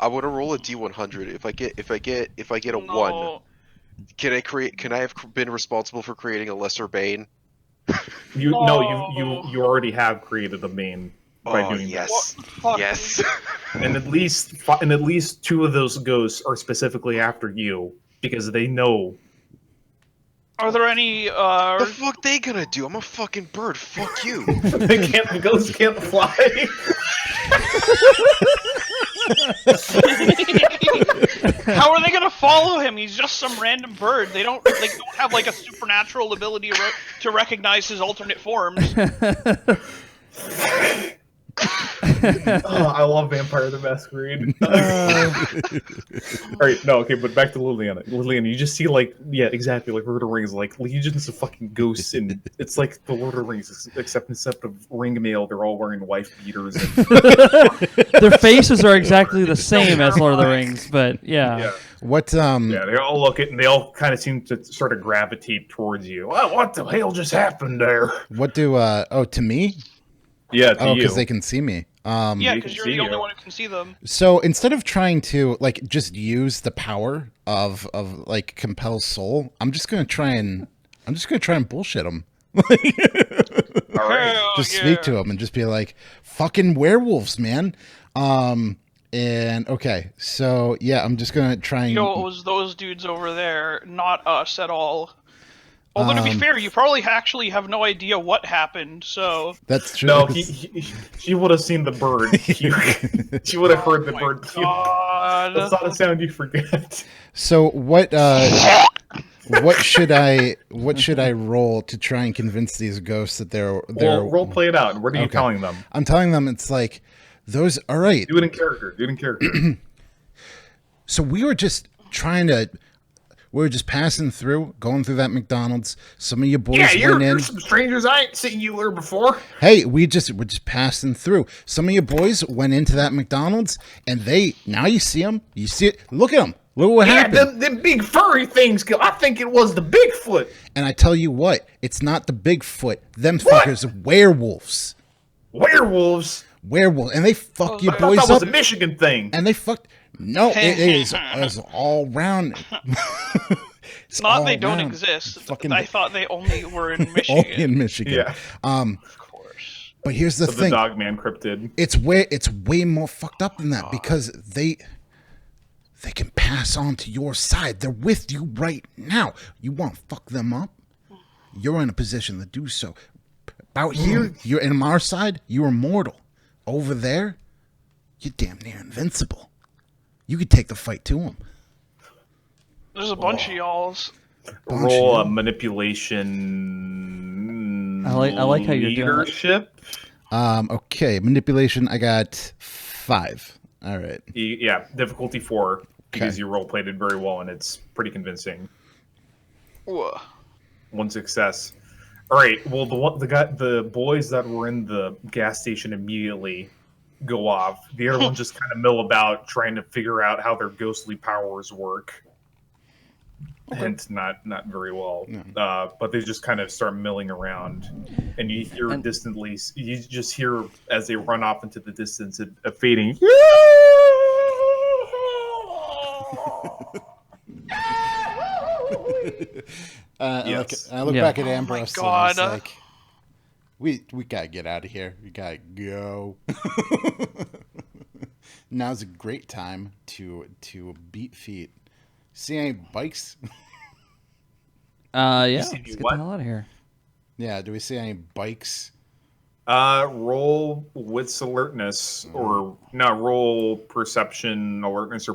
I want to roll a D100. If I get a No. 1, can I have been responsible for creating a lesser Bane? You already have created a main by Oh doing yes, Fuck. yes. and at least 2 of those ghosts are specifically after you because they know. Are there any, The fuck they gonna do? I'm a fucking bird. Fuck you. The ghosts can't fly. How are they gonna follow him? He's just some random bird. They don't have like a supernatural ability to recognize his alternate forms. Oh, I love Vampire the Masquerade. Alright, no, okay, but back to Liliana. Liliana, you just see exactly like Lord of the Rings, like legions of fucking ghosts, and it's like the Lord of the Rings, except instead of ring mail, they're all wearing wife beaters. And... Their faces are exactly the same as Lord of the Rings, but yeah. What Yeah, they all look at and they all kind of seem to sort of gravitate towards you. What the hell just happened there? What do to me? Yeah, to Oh, you. because they can see me. Yeah, They because can you're see the only you. one who can see them. So instead of trying to just use the power of compel soul, I'm just gonna try and bullshit them. All right. Hell Just yeah. speak to them and just be like, "Fucking werewolves, man." And okay, so yeah, I'm just gonna try and. Yo, it was those dudes over there, not us at all. Although to be fair, you probably actually have no idea what happened, so... That's true. No, she would have seen the bird. She would have heard the Oh my bird. God. God. That's not a sound you forget. So what should I roll to try and convince these ghosts that they're Well, role play it out. What are you telling them? I'm telling them it's like those. All right. Do it in character. So we were just passing through, going through that McDonald's. Some of you boys went in. You're some strangers. I ain't seen you there before. Hey, we're just passing through. Some of you boys went into that McDonald's, and now you see them. You see it. Look at them. Look what happened. Them big furry things. I think it was the Bigfoot. And I tell you what, it's not the Bigfoot. Them fuckers are werewolves. Werewolves. And they fuck you I boys thought that was up. a Michigan thing. And they fucked. No, it is all round. It's not they don't exist. I thought they only were in Michigan. Only in Michigan. Yeah. Of course. But here's the thing. The Dogman cryptid. It's way more fucked up than that because they can pass on to your side. They're with you right now. You want to fuck them up? You're in a position to do so. Out here, you're in our side, you're immortal. Over there, you're damn near invincible. You could take the fight to them. There's a bunch of y'alls. Roll a manipulation. I like how you're doing leadership. Okay, manipulation. I got 5. All right. Yeah, difficulty 4 because you role played it very well and it's pretty convincing. Whoa. 1 success. All right. Well, the boys that were in the gas station immediately go off. The other ones just kind of mill about trying to figure out how their ghostly powers work. Hence, not very well. But they just kind of start milling around, and you hear distantly. You just hear as they run off into the distance a fading. I look back at Ambrose and I was like, we gotta get out of here. We gotta go. Now's a great time to beat feet. See any bikes? Yeah, let's get the hell out of here. Yeah, do we see any bikes? Roll wits alertness, or no, roll perception alertness or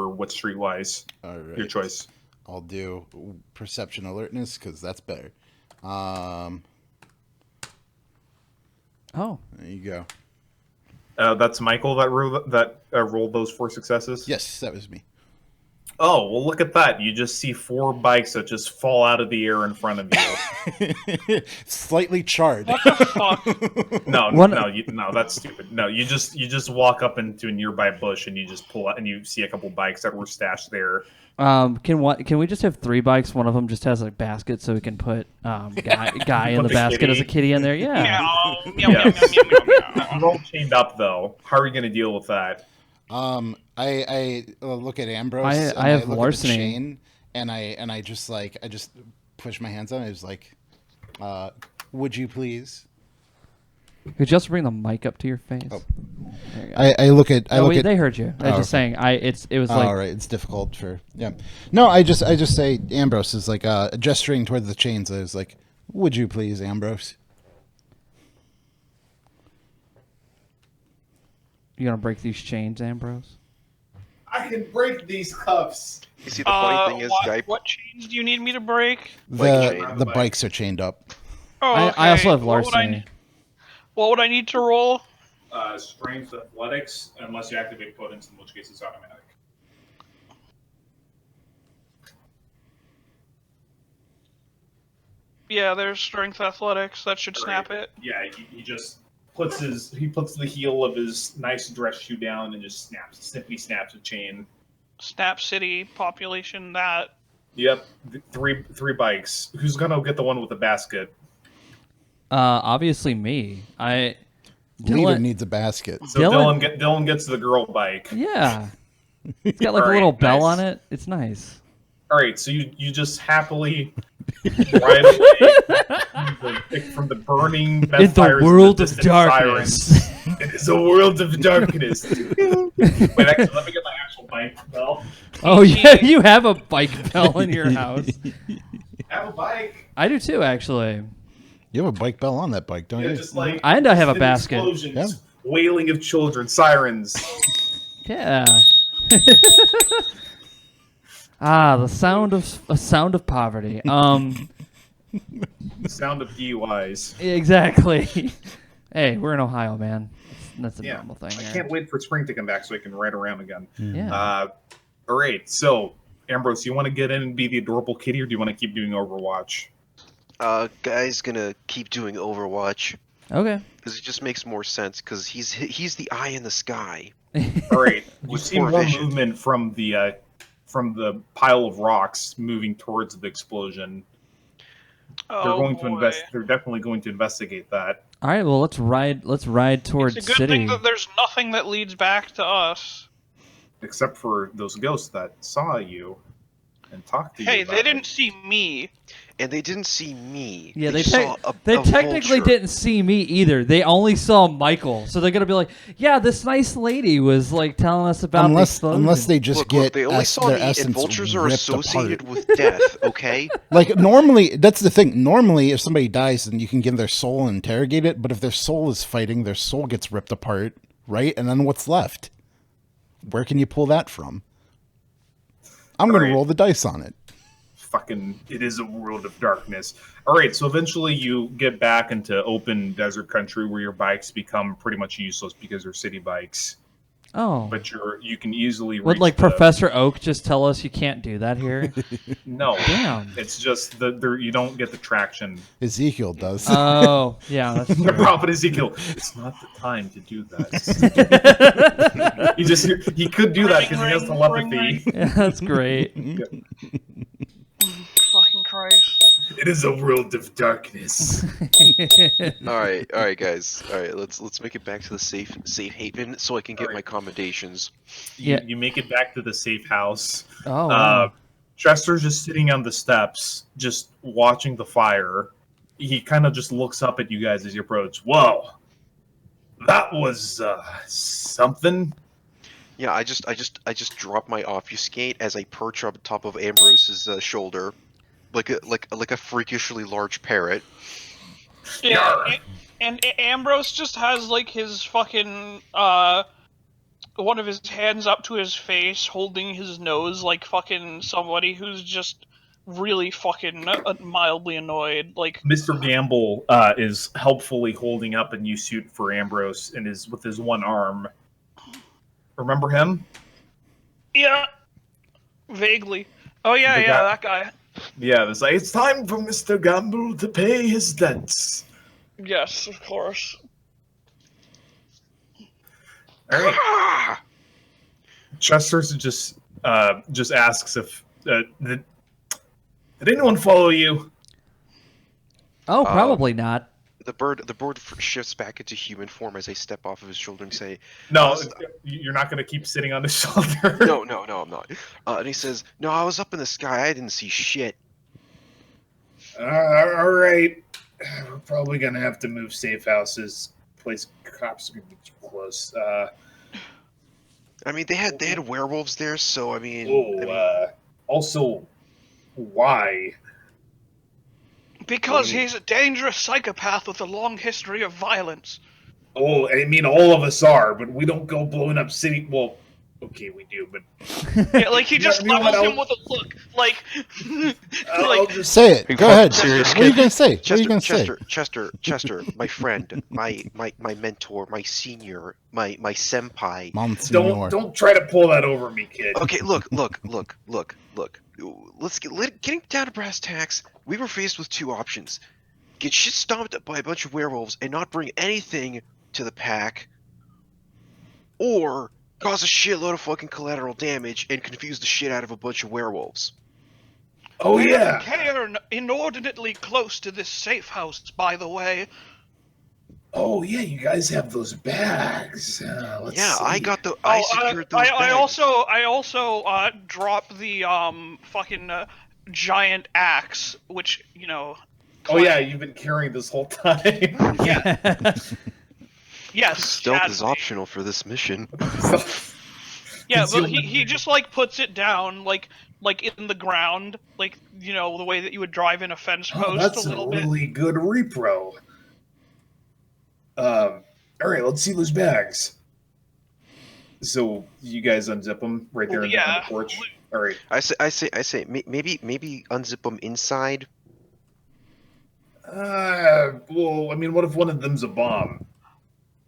what's streetwise. All right. Your choice. I'll do perception alertness because that's better. There you go. That's Michael that rolled those 4 successes? Yes, that was me. Oh, well, look at that. You just see 4 bikes that just fall out of the air in front of you. Slightly charred. What the fuck? No, that's stupid. No, you just walk up into a nearby bush and you just pull out and you see a couple bikes that were stashed there. Can we just have 3 bikes? One of them just has a basket, so we can put guy in the basket kitty. as a kitty in there. Yeah. You're all chained up though. How are you going to deal with that? I look at Ambrose. I have look larceny. at the chain, and I just push my hands on it. It's like, would you please? Could you also bring the mic up to your face? Oh. There you go. I look at. They heard you. I was just saying. It was like. All right, it's difficult for. Yeah. No, I just say Ambrose is like gesturing towards the chains. I was like, would you please, Ambrose? You gonna break these chains, Ambrose? I can break these cuffs. You see, the funny thing is, what chains do you need me to break? The bikes are chained up. Oh, okay. I also have larceny. What would I need to roll? Strength athletics, unless you activate potence, in which case it's automatic. Yeah, there's strength athletics. That should snap it. Yeah, he just puts the heel of his nice dress shoe down and just simply snaps a chain. Snap City population that. Yep, three bikes. Who's gonna get the one with the basket? Obviously me. Leader needs a basket. So Dylan gets the girl bike. Yeah. It's got like a little bell on it. It's nice. All right, so you just happily ride away from the burning in the world of darkness. It is a world of darkness. Wait, actually, let me get my actual bike bell. Oh yeah, you have a bike bell in your house. I have a bike. I do too, actually. You have a bike bell on that bike, don't you? Just like I have a basket. Explosions, wailing of children, sirens. Yeah. The sound of poverty. The sound of DUIs. Exactly. Hey, we're in Ohio, man. That's a normal thing. I here. can't wait for spring to come back so I can ride around again. Yeah. All right, so Ambrose, you want to get in and be the adorable kitty, or do you want to keep doing Overwatch? Guy's gonna keep doing Overwatch Okay. because it just makes more sense. Because he's the eye in the sky. All right, you With see more more vision. movement from the pile of rocks moving towards the explosion. They're going to invest. They're definitely going to investigate that. All right. Well, let's ride towards It's a good city. thing that there's nothing that leads back to us. Except for those ghosts that saw you and talked to you. Hey, about they it. didn't see me. And they didn't see me. Yeah, they they saw a technically vulture. didn't see me either. They only saw Michael, so they're gonna be like, "Yeah, this nice lady was like telling us about the explosion." Unless they just Look, get they only saw their me, essence and vultures are ripped associated apart. with death. Okay. Like normally, that's the thing. Normally, if somebody dies, then you can give their soul and interrogate it. But if their soul is fighting, their soul gets ripped apart, right? And then what's left? Where can you pull that from? I'm going Right. to roll the dice on it. Fucking, it is a world of darkness. All right, so eventually you get back into open desert country where your bikes become pretty much useless because they're city bikes. Oh, But you can easily would reach like the- Professor Oak just tell us you can't do that here? No, Damn. it's just you don't get the traction. Ezekiel does. Oh, yeah, that's The true. prophet Ezekiel, it's not the time to do that. he could do that because he has Ring, telepathy. ring. Yeah, that's great. Fucking Christ. It is a world of darkness. All right, guys. All right, let's make it back to the safe haven so I can get All right. my commendations. Yeah. You make it back to the safe house. Oh, wow. Chester's just sitting on the steps, just watching the fire. He kind of just looks up at you guys as you approach. Whoa, that was something. Yeah, I just drop my obfuscate as I perch on top of Ambrose's shoulder, like a freakishly large parrot. Yeah, and Ambrose just has like his fucking one of his hands up to his face, holding his nose like fucking somebody who's just really fucking mildly annoyed. Like Mr. Gamble is helpfully holding up a new suit for Ambrose and is with his one arm. Remember him? yeah, vaguely. Oh yeah, The yeah, guy- that guy. Yeah, it's like, it's time for Mr. Gamble to pay his debts. Yes, of course. All right. Ah! Chester's just asks if did anyone follow you? Oh, probably not. The bird shifts back into human form as I step off of his shoulder and say, No, you're not going to keep sitting on his shoulder. "No, I'm not." And he says, "No, I was up in the sky. I didn't see shit." All right. We're probably going to have to move safe houses. Place cops are going to be too close. I mean, they had werewolves there, so I mean, Also, why? Because he's a dangerous psychopath with a long history of violence. Oh, I mean, all of us are, but we don't go blowing up city. Well, okay, we do, but Yeah, like he just You know levels what, him with a look, like, I'll like just Say it. Go ahead. serious What are you going to say? What are you Chester, going to say? Chester, my friend, my mentor, my senior, my senpai. Monsignor. don't try to pull that over me, kid. Okay, look. Getting down to brass tacks, we were faced with two options: get shit stomped by a bunch of werewolves and not bring anything to the pack, or cause a shitload of fucking collateral damage and confuse the shit out of a bunch of werewolves. Oh yeah. They are inordinately close to this safe house, by the way. Oh yeah, you guys have those bags. Let's Yeah, see. I secured those I bags. also dropped the fucking giant axe, which Oh yeah, you've been carrying this whole time. yes, Stealth has is me. optional for this mission. Yeah, but Concealment. he just like puts it down like in the ground, like the way that you would drive in a fence post That's a little a bit. really good repro. All right, let's see those bags. So you guys unzip them right there on the porch. All right. I say, maybe unzip them inside. Well, I mean, what if one of them's a bomb?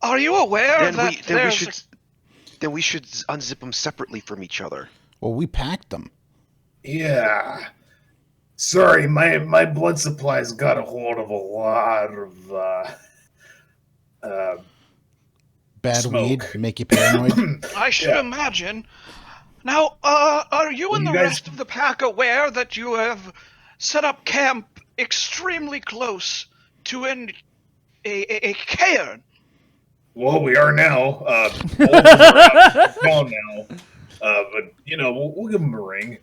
Are you aware Then that we should unzip them separately from each other. Well, we packed them. Yeah. Sorry, my blood supply's got a hold of a lot of Bad smoke. weed make you paranoid. I should imagine. Now, are you and the rest of the pack aware that you have set up camp extremely close to a cairn? Well, we are now. All of us are out down now. But we'll give them a ring.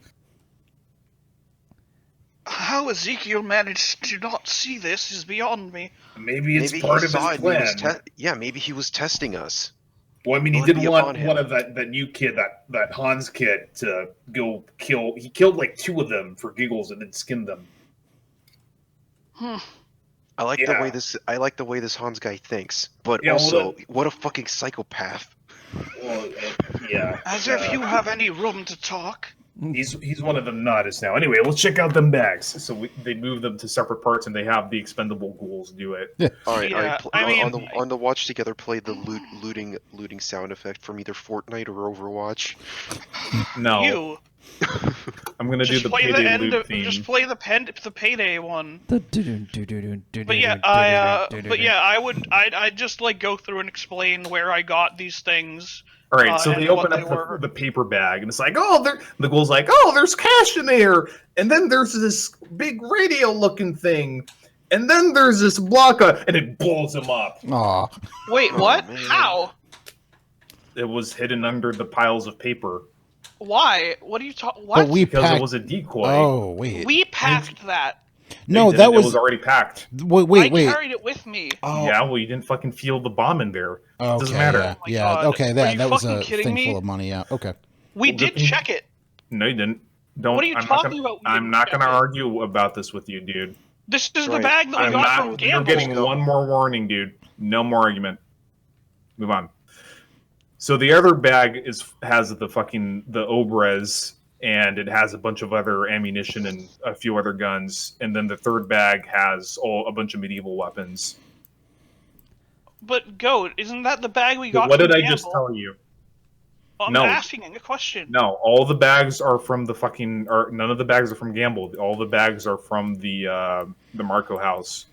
How Ezekiel managed to not see this is beyond me. Maybe it's part of his plan. Maybe he was testing us. Well, I mean, he did want one of that new kid, that Hans kid, to go kill. He killed like 2 of them for giggles and then skinned them. I like the way this Hans guy thinks, but also, what a fucking psychopath. Well, yeah. As if you have any room to talk. He's one of the nodders now. Anyway, let's check out them bags. So they move them to separate parts, and they have the expendable ghouls do it. Yeah. All right. Yeah, On the watch together, play the looting sound effect from either Fortnite or Overwatch. No. You. I'm gonna do the payday loot theme. Just play the payday one. But I'd just like go through and explain where I got these things. All right, so they open up the paper bag, and it's like, the ghoul's like, there's cash in there, and then there's this big radio-looking thing, and then there's this block and it blows him up. Aw. Wait, what? Man. How? It was hidden under the piles of paper. Why? What are you talking? What? But Because it was a decoy. Oh, wait. We packed that. No, it that was already packed. Wait. I carried it with me. Oh. Yeah, well, you didn't fucking feel the bomb in there. Okay, It doesn't matter. Yeah, God. okay, Are that you was fucking a kidding thing me? full of money, yeah. Okay. We did check it. No, you didn't. Don't. What are you talking about? I'm not gonna argue about this with you, dude. This is the Right. bag that we got from You're Gamble. getting one more warning, dude. No more argument. Move on. So the other bag has the Obrez, and it has a bunch of other ammunition and a few other guns, and then the third bag has a bunch of medieval weapons. But Goat, isn't that the bag we got? What from did I Gamble? just tell you? I'm No. asking a question. No, all the bags are from none of the bags are from Gamble. All the bags are from the Marco house.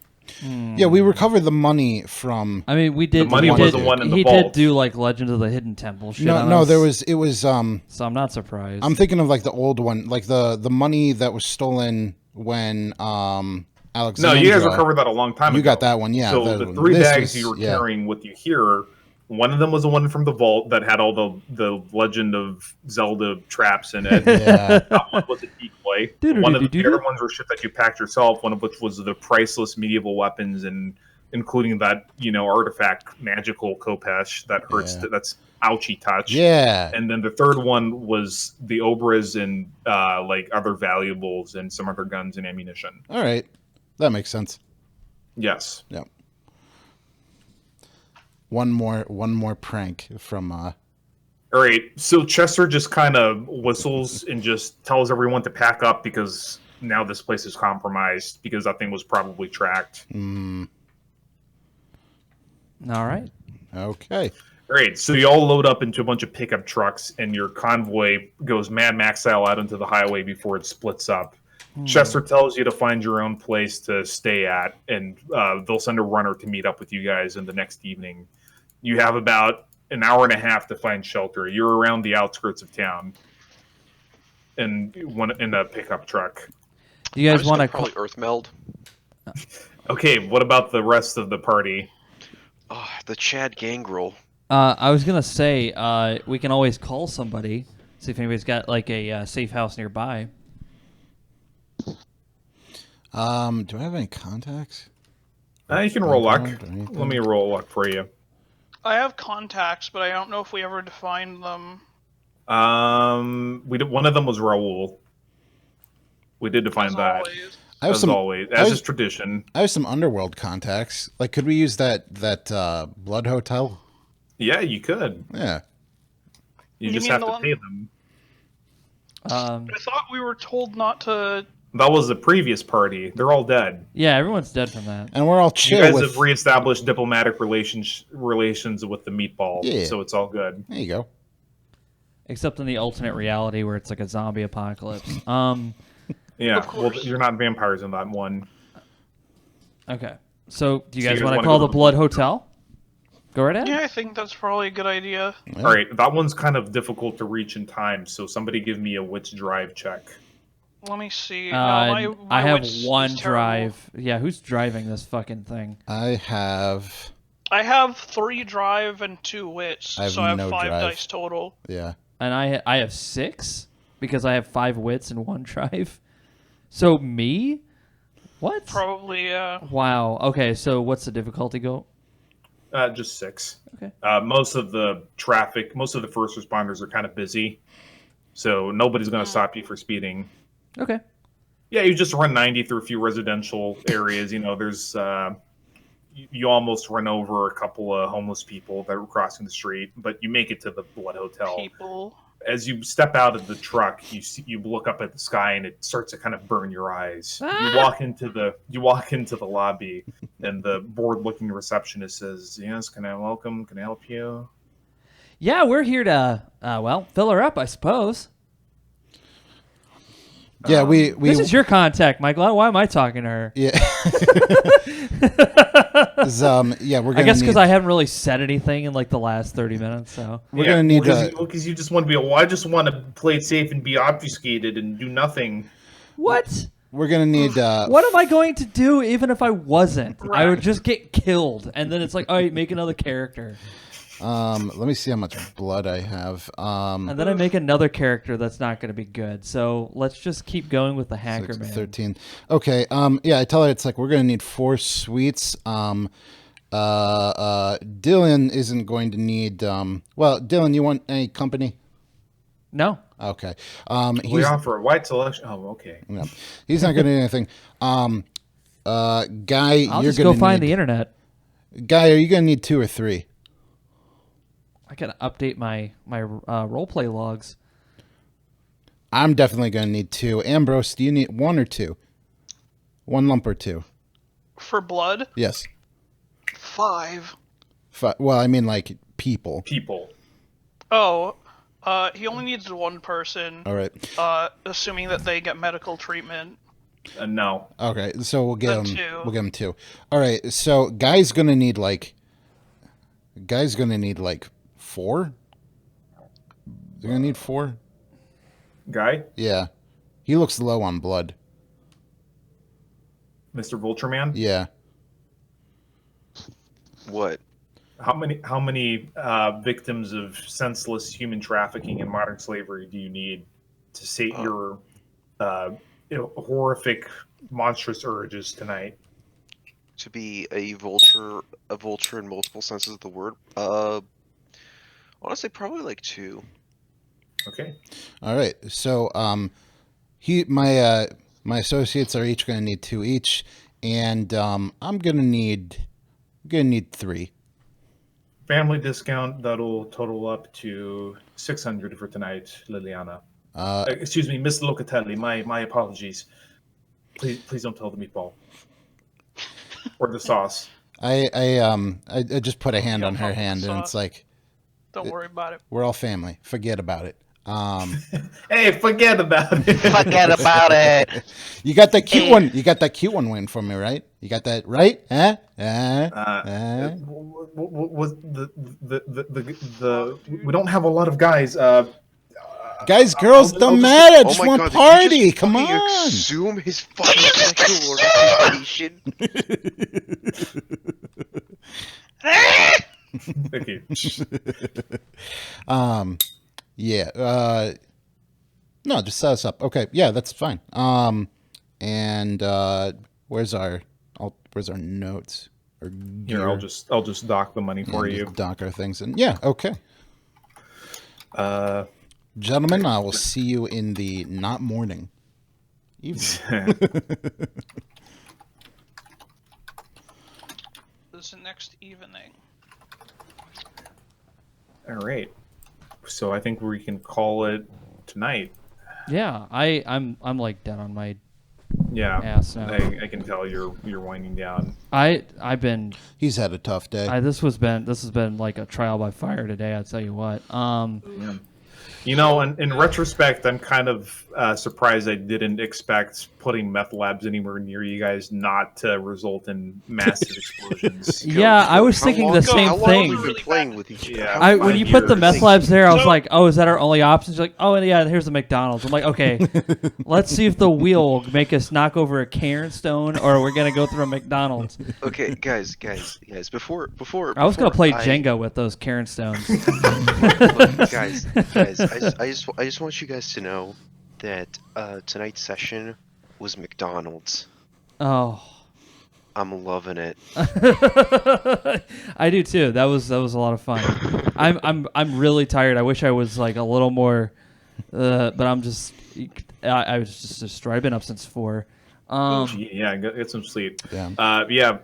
Yeah, we recovered the money from. I mean, we did. The money was the one in the he vault. did do like Legend of the Hidden Temple shit. No, on no, us, it was. So I'm not surprised. I'm thinking of like the old one, like the money that was stolen when Alexandra. No, you guys recovered that a long time ago. You got that one, yeah. So the 3 bags you were carrying with you here, one of them was the one from the vault that had all the Legend of Zelda traps in it. Yeah. That one was a decoy. One of the other ones were shit that you packed yourself, one of which was the priceless medieval weapons, and including that, artifact magical Kopesh that hurts, that's ouchy touch. Yeah. And then the third one was the Obrez and like other valuables and some other guns and ammunition. All right. That makes sense. Yes. Yeah. One more prank from All right, so Chester just kind of whistles and just tells everyone to pack up because now this place is compromised because that thing was probably tracked. Mm. All right. Okay. All right, so y'all load up into a bunch of pickup trucks and your convoy goes Mad Max style out into the highway before it splits up. Chester tells you to find your own place to stay at, and they'll send a runner to meet up with you guys in the next evening. You have about an hour and a half to find shelter. You're around the outskirts of town in a pickup truck. Do you guys want to probably earth meld? Okay, what about the rest of the party? Oh, the Chad gangrel. I was gonna say we can always call somebody, see if anybody's got like a safe house nearby. Do I have any contacts? You can roll luck. Anything? Let me roll luck for you. I have contacts, but I don't know if we ever defined them. We did. One of them was Raoul. We did define As that. always. I have As some. always, as is tradition. I have some underworld contacts. Like, could we use that blood hotel? Yeah, you could. Yeah. You You just mean have the to one- pay them. Um, I thought we were told not to. That was the previous party. They're all dead. yeah, everyone's dead from that. And we're all You chill guys with. have reestablished diplomatic relations with the meatball, Yeah. so it's all good. There you go. Except in the alternate reality where it's like a zombie apocalypse. Yeah, Of well, course. you're not vampires in that one. Okay. So, do you So guys you guys want to wanna call go the to the Blood Blood Hotel? Go right ahead. Yeah, I think that's probably a good idea. Yeah. All right, that one's kind of difficult to reach in time, so somebody give me a witch drive check. Let me see. I have wits one is terrible. drive. Yeah, who's driving this fucking thing? I have. I have 3 drive and 2 wits, I have so I have no 5 drive. dice total. Yeah. And I have 6 because I have 5 wits and 1 drive. So me? What? Probably, yeah. Wow. Okay, so what's the difficulty go? Just 6. Okay. Most of the first responders are kind of busy, so nobody's going to stop you for speeding. Okay. Yeah, you just run 90 through a few residential areas. You know, there's you almost run over a couple of homeless people that were crossing the street, but you make it to the Blood Hotel. People. As you step out of the truck, you look up at the sky and it starts to kind of burn your eyes. You walk into the lobby, and the bored-looking receptionist says, "Yes, can I help you?" Yeah, we're here to fill her up, I suppose. Yeah, we This is your contact, Michael. Why am I talking to her? yeah. Yeah, we're gonna I guess because need, I haven't really said anything in like the last 30 minutes. So we're gonna need because you just want to be. Well, I just want to play it safe and be obfuscated and do nothing. what? we're gonna need What am I going to do even if I wasn't? I would just get killed, and then it's like, all right, make another character, let me see how much blood I have. and then I make another character that's not going to be good. So let's just keep going with the hacker 6, man. 13. Okay. Yeah, I tell her it's like we're gonna need 4 sweets. Dylan isn't going to need. Well, Dylan, you want any company? No, Okay. We He's offer a wide selection. Oh, okay. no, he's not gonna do anything. Guy, I'll you're just gonna go find need, the internet. Guy, are you gonna need 2 or 3? I gotta update my roleplay logs. I'm definitely gonna need 2. Ambrose, do you need 1 or 2? 1 lump or 2? For blood, Yes. 5. Well, I mean like people. People. Oh, he only needs 1 person, All right. assuming that they get medical treatment. No. Okay, so we'll get Then him. 2. We'll get him 2. All right. So guy's gonna need like 4. They're gonna need 4. Guy, Yeah. He looks low on blood. Mr. Vulture Man. Yeah. What? How many victims of senseless human trafficking and modern slavery do you need to sate your horrific, monstrous urges tonight? To be a vulture in multiple senses of the word? Honestly, probably like 2. Okay. All right. So my associates are each gonna need 2 each, and I'm gonna need 3. Family discount that'll total up to 600 for tonight, Liliana. Excuse me, Miss Locatelli. My apologies. Please don't tell the meatball or the sauce. I just put a hand on her hand, and it's like Don't worry about it. we're all family. Forget about it. Hey, forget about it. Forget about it! You got that cute one. You got that cute one waiting for me, right? You got that right? Was the we don't have a lot of guys. Guys, girls, don't matter. Just Oh my one God, did you party. just Come fucking on. Assume his fucking sexual orientation. Okay. Yeah. No, just set us up. Okay. Yeah, that's fine. And where's our notes? Or Here, gear? I'll just dock the money for And you. just dock our things in. Yeah. Okay. Gentlemen, I will see you in the not morning. Evening. This is next evening. All right. So I think we can call it tonight. Yeah, I'm like down on my Yeah, ass now. I can tell you're winding down. I've been. He's had a tough day. This has been like a trial by fire today. I'll tell you what. Yeah. You know, in retrospect, I'm kind of surprised I didn't expect putting meth labs anywhere near you guys not to result in massive explosions. Yeah, I was thinking the same how long thing. have we been playing with each other? Yeah. When you put the meth labs there, I was So- like, "Oh, is that our only option?" She's like, "Oh, and yeah, here's the McDonald's." I'm like, "Okay, let's see if the wheel will make us knock over a cairn stone, or we're gonna go through a McDonald's." Okay, guys, before I was gonna play I- Jenga with those cairn stones. Look, guys, I just want you guys to know that tonight's session was McDonald's. Oh, I'm loving it. I do too. That was a lot of fun. I'm really tired. I wish I was like a little more, but I'm just I was just destroyed. I've been up since 4. Yeah, get some sleep. Yeah.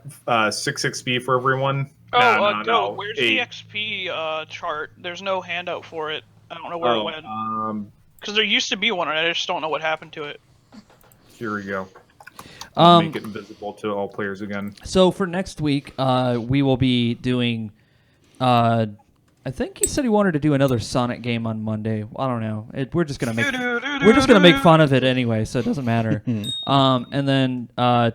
6 XP for everyone. Oh, No. where's 8. the XP chart? There's no handout for it. I don't know where it went. Because there used to be one, and I just don't know what happened to it. Here we go. Um, Make it visible to all players again. So for next week, we will be doing. I think he said he wanted to do another Sonic game on Monday. I don't know. We're just gonna make fun of it anyway, so it doesn't matter. And then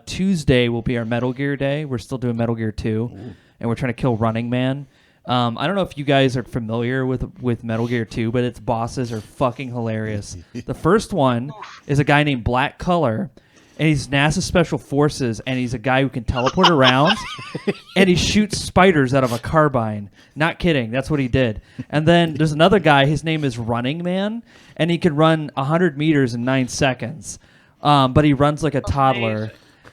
Tuesday will be our Metal Gear day. We're still doing Metal Gear 2, and we're trying to kill Running Man. I don't know if you guys are familiar with Metal Gear 2, but its bosses are fucking hilarious. The first one is a guy named Black Color, and he's NASA Special Forces, and he's a guy who can teleport around, and he shoots spiders out of a carbine. Not kidding, that's what he did. And then there's another guy, his name is Running Man, and he can run 100 meters in 9 seconds, but he runs like a toddler. Amazing.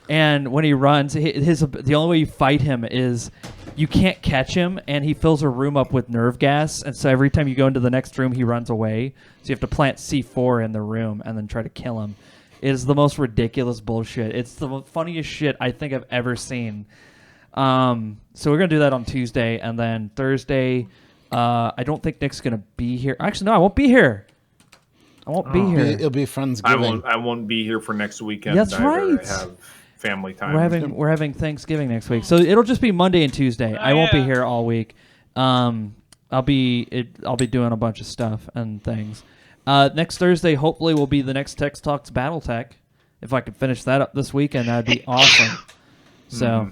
And when he runs, the only way you fight him is you can't catch him, and he fills a room up with nerve gas, and so every time you go into the next room, he runs away. So you have to plant C4 in the room and then try to kill him. It is the most ridiculous bullshit. It's the funniest shit I think I've ever seen. So we're going to do that on Tuesday, and then Thursday, I don't think Nick's going to be here. Actually, no, I won't be here. I won't be here. It'll be Friendsgiving. I won't be here for next weekend. That's either. right. I have family time. We're having Thanksgiving next week, so it'll just be Monday and Tuesday. I won't be yeah. here all week. I'll be doing a bunch of stuff and things. Next Thursday, hopefully, will be the next Tex Talks BattleTech. If I could finish that up this weekend, that'd be awesome. So,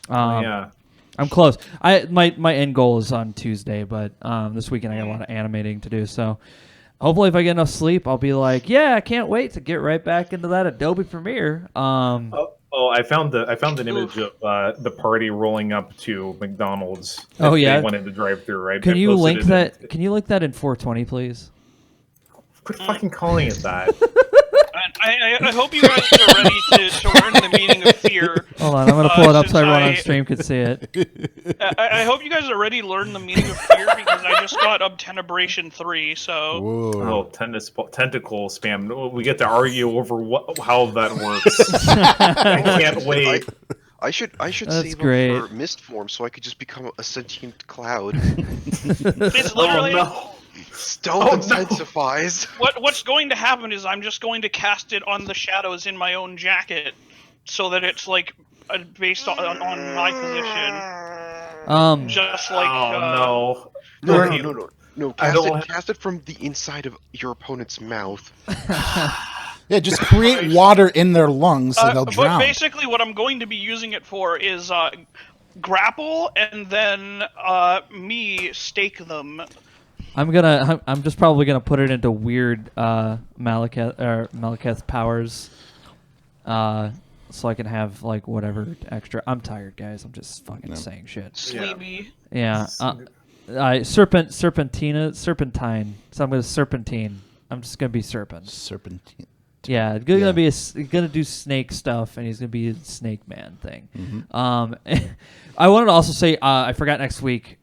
Yeah. I'm close. My end goal is on Tuesday, but this weekend I got a lot of animating to do. So, hopefully, if I get enough sleep, I'll be like, yeah, I can't wait to get right back into that Adobe Premiere. I found an image of the party rolling up to McDonald's. Oh, if yeah? they wanted to drive through, right? Can I you posted link it in- that? Can you link that in 420, please? Quit fucking calling it that. I hope you guys are ready to learn the meaning of fear. Hold on, I'm gonna pull it up so since everyone on I- stream could see it. I hope you guys are ready to learn the meaning of fear because I just got Obtenebration 3, so... Whoa. Oh, tentacle spam. We get to argue over how that works. I can't wait. I should That's save great. up for mist form so I could just become a sentient cloud. It's literally... Stone intensifies. What's going to happen is I'm just going to cast it on the shadows in my own jacket so that it's, like, based on my position. Just like... No. don't Cast it from the inside of your opponent's mouth. Yeah, just create water in their lungs so they'll But drown. basically what I'm going to be using it for is grapple and then me stake them. I'm just probably gonna put it into weird Malekith powers, so I can have like whatever extra. I'm tired, guys. I'm just fucking saying shit. Sleepy. Yeah. Serpentine. So I'm gonna serpentine. I'm just gonna be serpent. Serpentine. Yeah, it's gonna be gonna do snake stuff, and he's gonna be a snake man thing. Mm-hmm. I wanted to also say I forgot next week.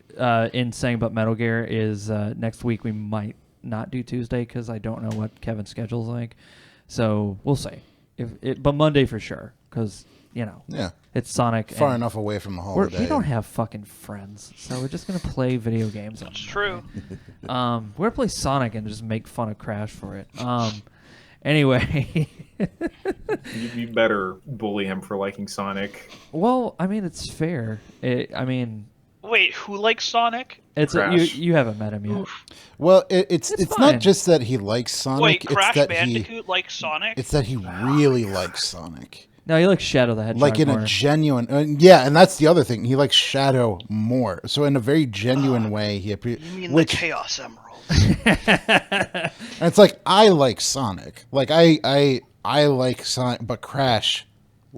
In saying about Metal Gear is next week we might not do Tuesday because I don't know what Kevin's schedule's like, so we'll see. But Monday for sure because you know. Yeah. It's Sonic. Far and enough away from the holiday. we don't have fucking friends, so we're just gonna play video games. That's true. We're gonna play Sonic and just make fun of Crash for it. Anyway. You better bully him for liking Sonic. Well, I mean, it's fair. Wait, who likes Sonic? It's you haven't met him yet. Oof. Well, it's fine. not just that he likes Sonic. Wait, it's Crash that Bandicoot likes Sonic? It's that he really likes Sonic. No, he likes Shadow the Hedgehog Like in more. a genuine, yeah, and that's the other thing. He likes Shadow more. So in a very genuine way, he You mean the Chaos Emerald? And it's like I like Sonic. Like I like Sonic, but Crash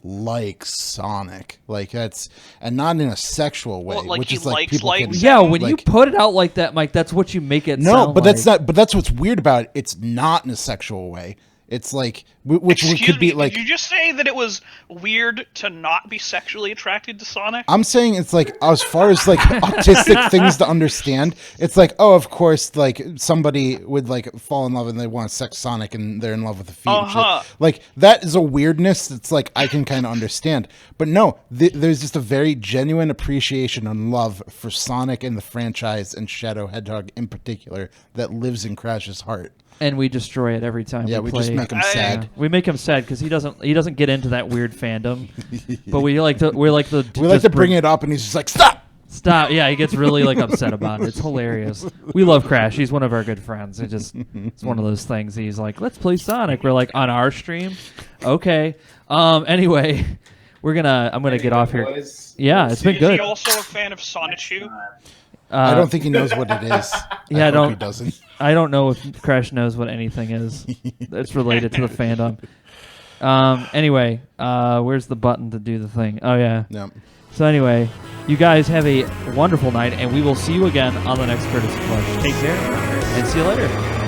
likes Sonic. Like that's, and not in a sexual way, What, like which he is like likes people light can. Yeah, when you like- put it out like that, Mike, that's what you make it No, sound but that's like. not. But that's what's weird about it. It's not in a sexual way. It's like which Excuse could be me, like. did you just say that it was weird to not be sexually attracted to Sonic? I'm saying it's like as far as like autistic things to understand, it's like, oh, of course, like somebody would like fall in love and they want to sex Sonic and they're in love with the feet. And Uh-huh. shit. Like that is a weirdness that's like I can kind of understand. But no, there's just a very genuine appreciation and love for Sonic and the franchise and Shadow Hedgehog in particular that lives in Crash's heart. And we destroy it every time. Yeah, we just play. make him I- sad. Yeah, we make him sad because he doesn't get into that weird fandom. But we like to we like to bring it up, and he's just like, stop. Stop. Yeah, he gets really like upset about it. It's hilarious. We love Crash. He's one of our good friends. It's one of those things. He's like, let's play Sonic. We're like, on our stream? Okay. Anyway, I'm gonna get off here. Yeah, it's been Is good. he also a fan of Sonichu? I don't think he knows what it is. Yeah, I hope he doesn't. I don't know if Crash knows what anything is that's related to the fandom. Anyway, where's the button to do the thing? Oh, yeah. No. So anyway, you guys have a wonderful night, and we will see you again on the next Courtesy Flush. Take care, and see you later.